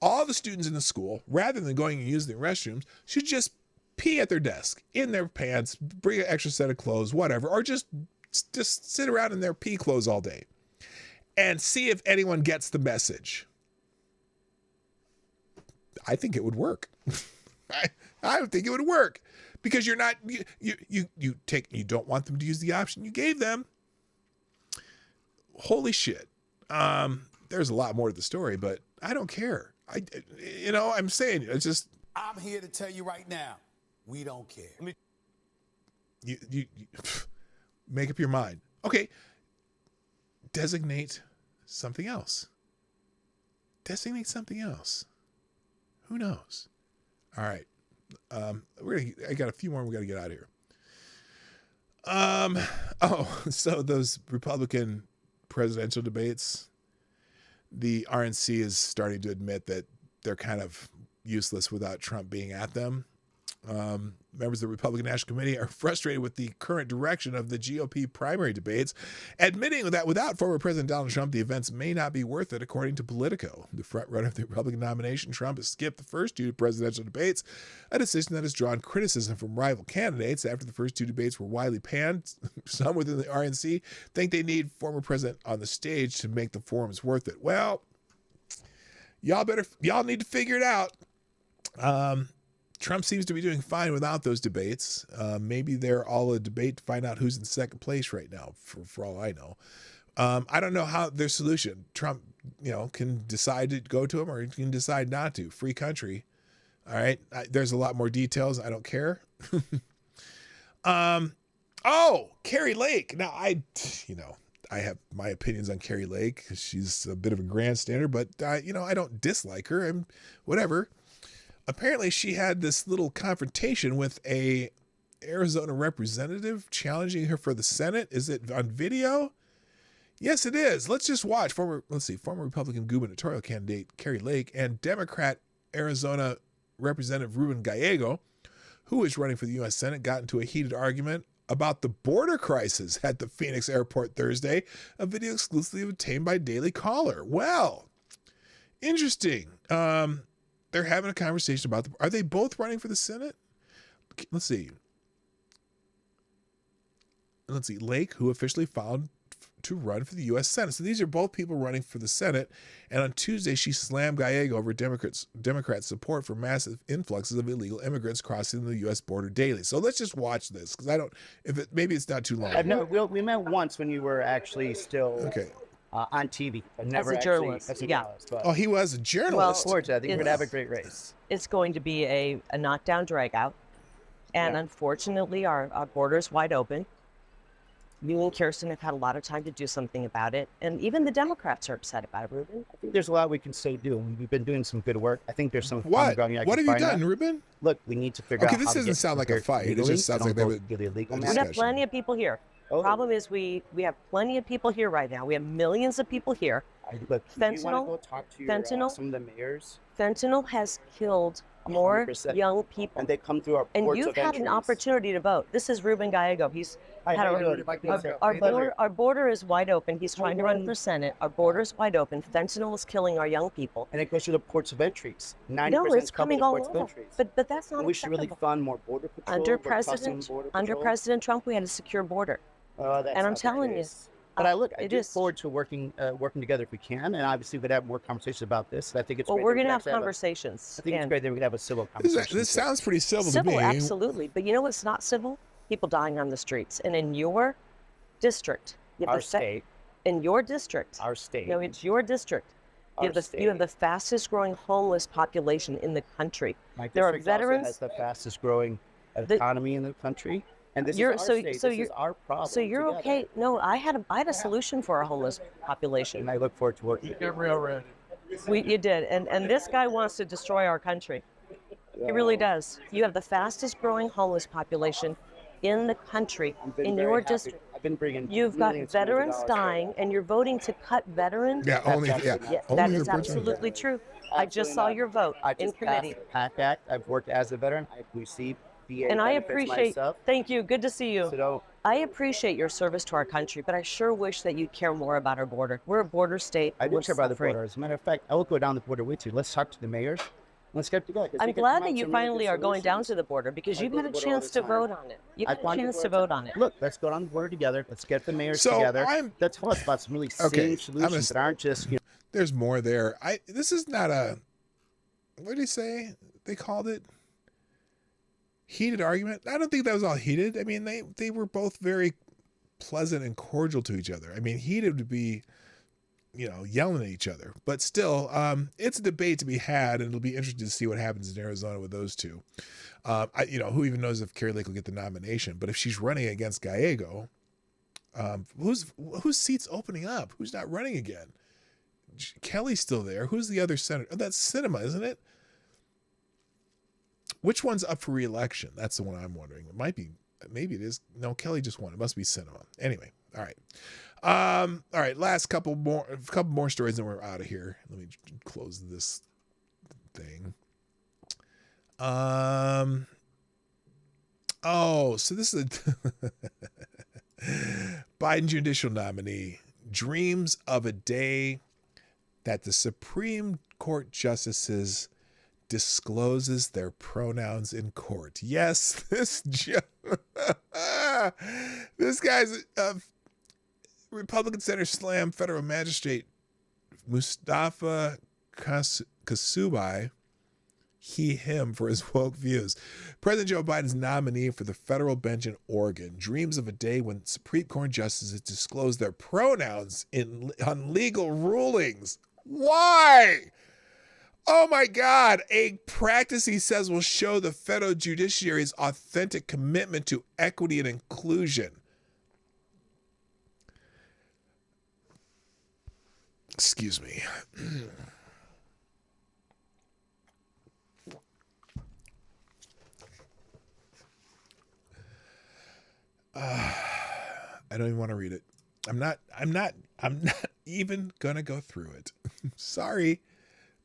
All the students in the school, rather than going and using the restrooms, should just pee at their desk, in their pants, bring an extra set of clothes, whatever, or just sit around in their pee clothes all day and see if anyone gets the message. I think it would work. I would think it would work because you don't want them to use the option you gave them. Holy shit. There's a lot more to the story, but I don't care. I'm saying it's just. I'm here to tell you right now, we don't care. You make up your mind. Okay. Designate something else. Designate something else. Who knows? All right. I got a few more we got to get out of here. So those Republican presidential debates, the RNC is starting to admit that they're kind of useless without Trump being at them. Members of the Republican National Committee are frustrated with the current direction of the GOP primary debates, admitting that without former President Donald Trump, the events may not be worth it, according to Politico. The front-runner of the Republican nomination, Trump, has skipped the first two presidential debates, a decision that has drawn criticism from rival candidates. After the first two debates were widely panned, some within the RNC think they need former president on the stage to make the forums worth it. Well, y'all need to figure it out. Trump seems to be doing fine without those debates. Maybe they're all a debate to find out who's in second place right now, for all I know. I don't know how their solution. Trump, can decide to go to him or he can decide not to. Free country. All right. There's a lot more details. I don't care. Carrie Lake. Now, I have my opinions on Carrie Lake. She's a bit of a grandstander, but, I don't dislike her and whatever. Apparently she had this little confrontation with a Arizona representative challenging her for the Senate. Is it on video? Yes, it is. Let's just watch. Former Republican gubernatorial candidate Carrie Lake and Democrat Arizona Representative Ruben Gallego, who is running for the U.S. Senate, got into a heated argument about the border crisis at the Phoenix airport Thursday, a video exclusively obtained by Daily Caller. Well, interesting. They're having a conversation about are they both running for the Senate? Let's see. Lake, who officially filed to run for the U.S. Senate. So these are both people running for the Senate. And on Tuesday, she slammed Gallego over Democrat support for massive influxes of illegal immigrants crossing the U.S. border daily. So let's just watch this because maybe it's not too long. We met once when you were actually still okay. On TV. Never as a journalist. As a journalist. Oh, he was a journalist. Well, I think we're going to have a great race. It's going to be a knockdown dragout. And unfortunately, our border's wide open. You and Kirsten have had a lot of time to do something about it. And even the Democrats are upset about it, Ruben. I think there's a lot we can still do. We've been doing some good work. I think there's some What? What have you done, Ruben? Look, we need to figure out Okay, this doesn't sound like a fight. It just sounds like they would get illegal. We have plenty of people here. The problem is we have plenty of people here right now. We have millions of people here. Look, fentanyl, you want to go talk to some of the mayors? Fentanyl has killed more 100%. young people. And they come through our And ports you've of had entries. an opportunity to vote. This is Ruben Gallego. He's Hi, had how you doing? our border is wide open. He's trying to run for Senate. Our border is wide open. Fentanyl is killing our young people. And it goes through the ports of entries. 90% No, it's cover coming the all ports of over. entries. But that's not And we should really acceptable. fund more border patrol. Under more customs President patrol. Trump, we had a secure border. That's And I'm not the telling you, case. But I look it look is. forward to working together if we can, and obviously we'd have more conversations about this. And I think it's Well, great we're that we going to have actually conversations. I think it's and great that we could have a civil conversation. This sounds pretty civil to civil, me. absolutely. But you know what's not civil? People dying on the streets. And in your district, you have Our the state. In your district. Our state. No, it's your district. You have the fastest growing homeless population in the country. My There are district also veterans. has the fastest growing economy in the country. And this You're is our so state. so This you're is our problem. so you're together. okay. No, I had a solution for our homeless population. And I look forward to working. You did, and this guy wants to destroy our country. He really does. You have the fastest growing homeless population in the country, in your district. I've been bringing. You've got millions of veterans dollars. dying, and you're voting to cut veterans. Yeah, only That's yeah, absolutely Yeah, only that the is person. absolutely true. I just Absolutely saw not. your vote I in just passed committee. the PAC Act. I've worked as a veteran. I received VA And I benefits appreciate, myself. thank you, good to see you. So I appreciate your service to our country, but I sure wish that you'd care more about our border. We're a border state. I do We're care about the suffering. border. As a matter of fact, I will go down the border with you. Let's talk to the mayors. Let's get together. 'cause I'm we can glad come that up you with some really finally good are going down solutions. to the border because I you've go had to a the border all chance the to time. vote on it. You've I've had a gone to chance the to border. vote on it. Look, let's go down the border together. Let's get the mayors So together. I'm- Let's talk about some really Okay, sane I'm gonna solutions that aren't just, you know, There's more there. This is not a, what did he say? They called it heated argument. I don't think that was all heated. I mean, they were both very pleasant and cordial to each other. I mean, heated would be, yelling at each other, but still, it's a debate to be had, and it'll be interesting to see what happens in Arizona with those two. Who even knows if Carrie Lake will get the nomination? But if she's running against Gallego, whose seat's opening up? Who's not running again? Kelly's still there. Who's the other senator? Oh, that's Cinema, isn't it? Which one's up for re-election? That's the one I'm wondering. It might be, maybe it is. No, Kelly just won. It must be Cinema. Anyway, all right. All right, last couple more stories, and we're out of here. Let me close this thing. So this is a Biden judicial nominee dreams of a day that the Supreme Court justices discloses their pronouns in court. Yes, this guy's Republican Senator slam federal magistrate Mustafa Kasubai, him for his woke views. President Joe Biden's nominee for the federal bench in Oregon dreams of a day when Supreme Court justices disclose their pronouns on legal rulings. Why? Oh my God, a practice he says will show the federal judiciary's authentic commitment to equity and inclusion. Excuse me. I don't even want to read it. I'm not even gonna go through it. Sorry.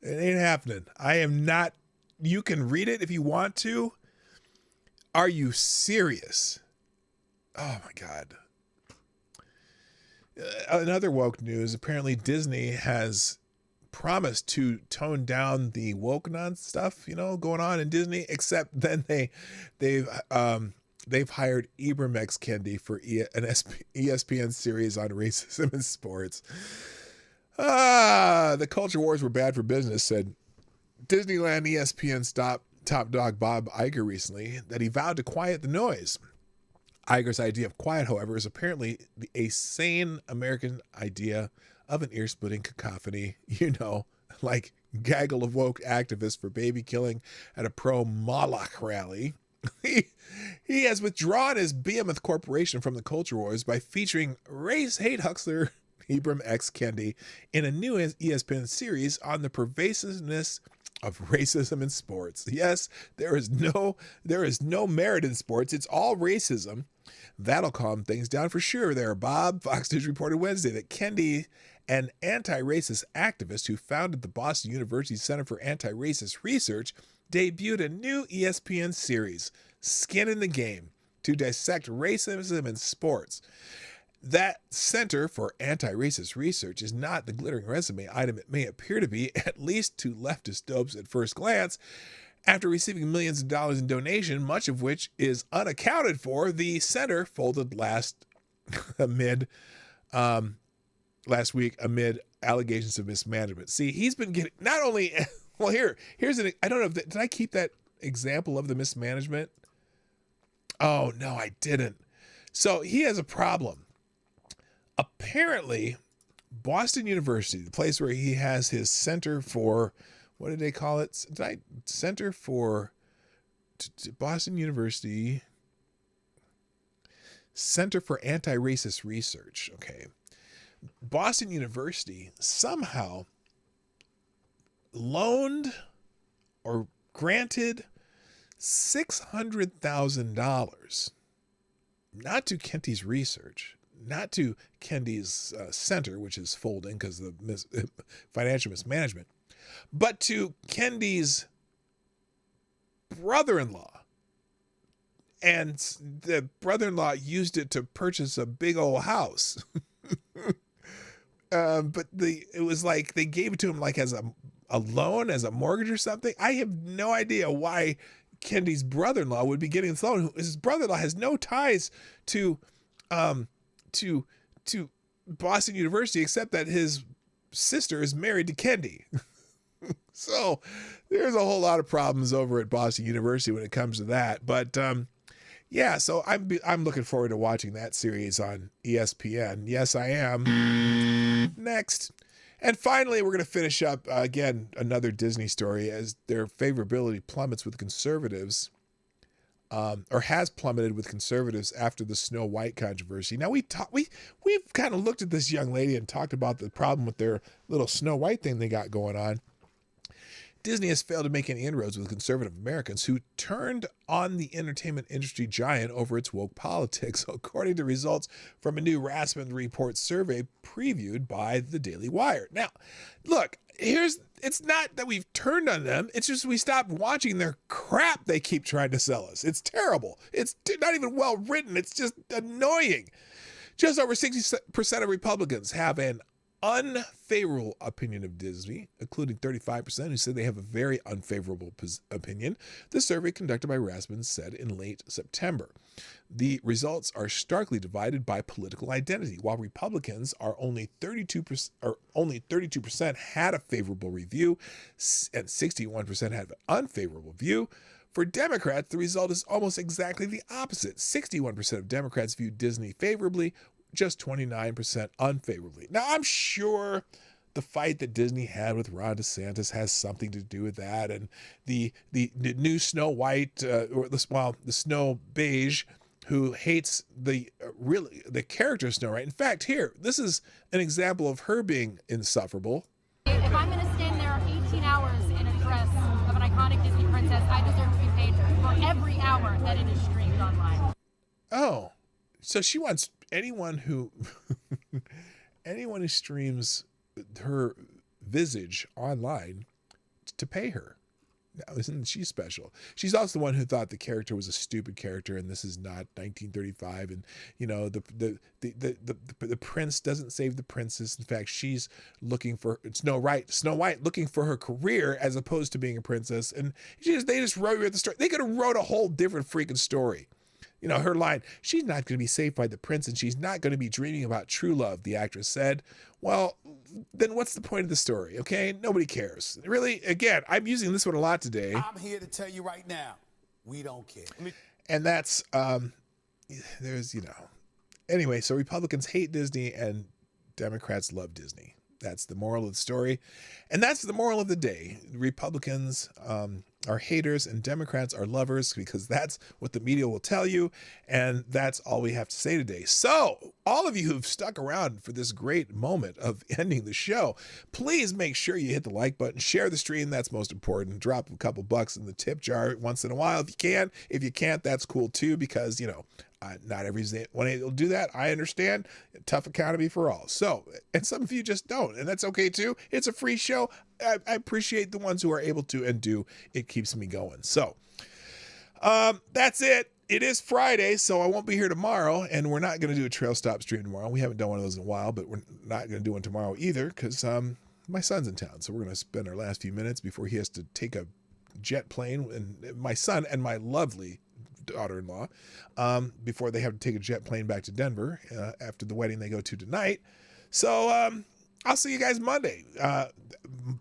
It ain't happening. I am not. You can read it if you want to. Are you serious? Oh my God. Another woke news. Apparently Disney has promised to tone down the woke stuff, going on in Disney, except then they've hired Ibram X. Kendi for an ESPN series on racism in sports. The culture wars were bad for business, said Disneyland ESPN's top dog Bob Iger recently, that he vowed to quiet the noise. Iger's idea of quiet, however, is apparently a sane American idea of an ear-splitting cacophony, like gaggle of woke activists for baby killing at a pro-Moloch rally. He has withdrawn his behemoth corporation from the culture wars by featuring race hate huckster Ibram X. Kendi in a new ESPN series on the pervasiveness of racism in sports. Yes, there is no merit in sports. It's all racism. That'll calm things down for sure there, Bob. Fox News reported Wednesday that Kendi, an anti-racist activist who founded the Boston University Center for Anti-Racist Research, debuted a new ESPN series, Skin in the Game, to dissect racism in sports. That Center for Anti-Racist Research is not the glittering resume item it may appear to be, at least to leftist dopes at first glance. After receiving millions of dollars in donation, much of which is unaccounted for, the center folded last week amid allegations of mismanagement. See, he's been getting not only well here's an I don't know if did I keep that example of the mismanagement? Oh no, I didn't. So he has a problem. Apparently, Boston University, the place where he has his center for, what did they call it? Center for Boston University. Center for Anti-Racist Research. Okay. Boston University somehow loaned or granted $600,000, not to Kenty's research, not to Kenty's center, which is folding because of the financial mismanagement, but to Kenty's brother-in-law. And the brother-in-law used it to purchase a big old house. But it was like they gave it to him like as a loan, as a mortgage or something. I have no idea why Kenty's brother-in-law would be getting this loan. His brother-in-law has no ties to Boston University except that his sister is married to Kenty. So there's a whole lot of problems over at Boston University when it comes to that. But yeah, so I'm looking forward to watching that series on ESPN. Yes, I am. Next. And finally, we're going to finish up, again, another Disney story as their favorability plummets with conservatives, or has plummeted with conservatives after the Snow White controversy. Now, we've kind of looked at this young lady and talked about the problem with their little Snow White thing they got going on. Disney has failed to make any inroads with conservative Americans who turned on the entertainment industry giant over its woke politics, according to results from a new Rasmussen Report survey previewed by the Daily Wire. Now, look, it's not that we've turned on them. It's just we stopped watching their crap they keep trying to sell us. It's terrible. It's not even well written. It's just annoying. Just over 60% of Republicans have an unfavorable opinion of Disney, including 35% who said they have a very unfavorable opinion, the survey conducted by Rasmussen said in late September. The results are starkly divided by political identity. While Republicans are only 32% had a favorable review and 61% had an unfavorable view. For Democrats, the result is almost exactly the opposite. 61% of Democrats view Disney favorably, just 29% unfavorably. Now, I'm sure the fight that Disney had with Ron DeSantis has something to do with that, and the new Snow White, the Snow Beige, who hates the character Snow White. In fact, here, this is an example of her being insufferable. If I'm going to stand there 18 hours in a dress of an iconic Disney princess, I deserve to be paid for every hour that it is streamed online. Oh, so she wants anyone who streams her visage online to pay her. Now, isn't she special? She's also the one who thought the character was a stupid character, and this is not 1935. And the prince doesn't save the princess. In fact, she's looking for Snow White looking for her career as opposed to being a princess. And they just wrote her the story. They could have wrote a whole different freaking story. Her line, she's not going to be saved by the prince and she's not going to be dreaming about true love, the actress said. Well, then what's the point of the story, okay? Nobody cares. Really, again, I'm using this one a lot today. I'm here to tell you right now, we don't care. And that's, Anyway, so Republicans hate Disney and Democrats love Disney. That's the moral of the story. And that's the moral of the day. Republicans are haters and Democrats are lovers, because that's what the media will tell you. And that's all we have to say today. So all of you who've stuck around for this great moment of ending the show, please make sure you hit the like button, share the stream. That's most important. Drop a couple bucks in the tip jar once in a while if you can. If you can't, that's cool too, because, not everyone will do that. I understand. Tough economy for all. So, and some of you just don't, and that's okay too. It's a free show. I appreciate the ones who are able to and do. It keeps me going. So, that's it. It is Friday, so I won't be here tomorrow, and we're not going to do a trail stop stream tomorrow. We haven't done one of those in a while, but we're not going to do one tomorrow either, because my son's in town. So we're going to spend our last few minutes before he has to take a jet plane, and my son and my lovely daughter-in-law, before they have to take a jet plane back to Denver after the wedding they go to tonight. So I'll see you guys Monday,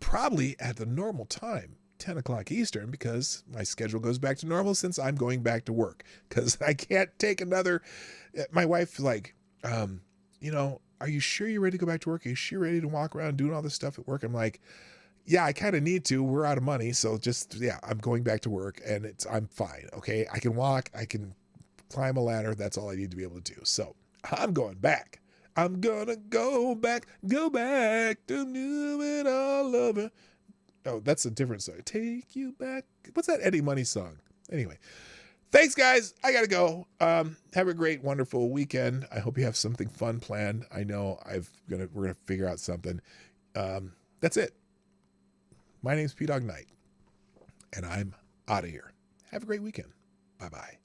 probably at the normal time, 10 o'clock Eastern, because my schedule goes back to normal since I'm going back to work, because I can't take another. My wife's like, are you sure you're ready to go back to work? Are you sure you're ready to walk around doing all this stuff at work? I'm like, yeah, I kind of need to. We're out of money. So I'm going back to work, and I'm fine. Okay. I can walk. I can climb a ladder. That's all I need to be able to do. So I'm going back. I'm gonna go back to new it all over. Oh, that's a different song. Take you back. What's that Eddie Money song? Anyway, thanks, guys. I gotta go. Have a great, wonderful weekend. I hope you have something fun planned. I know we're gonna figure out something. That's it. My name's P-Dog Knight, and I'm out of here. Have a great weekend. Bye-bye.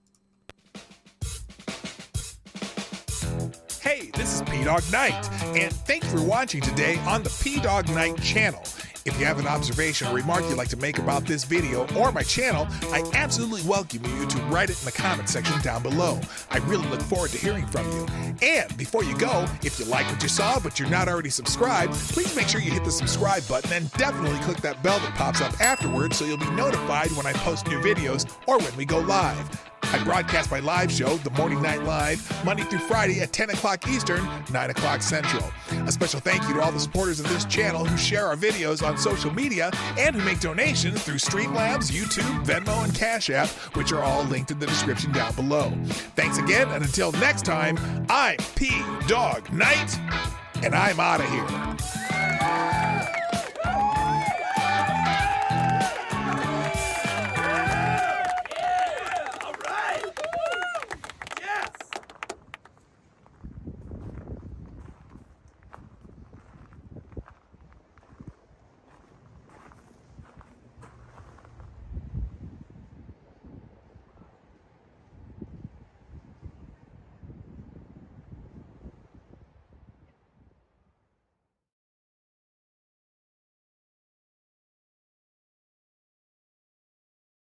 Hey, this is P-Dog Knight, and thanks for watching today on the P-Dog Knight channel. If you have an observation or remark you'd like to make about this video or my channel, I absolutely welcome you to write it in the comment section down below. I really look forward to hearing from you. And before you go, if you like what you saw but you're not already subscribed, please make sure you hit the subscribe button and definitely click that bell that pops up afterwards so you'll be notified when I post new videos or when we go live. I broadcast my live show, The Morning Night Live, Monday through Friday at 10 o'clock Eastern, 9 o'clock Central. A special thank you to all the supporters of this channel who share our videos on social media and who make donations through Streamlabs, YouTube, Venmo, and Cash App, which are all linked in the description down below. Thanks again, and until next time, I'm P-Dog Knight, and I'm out of here.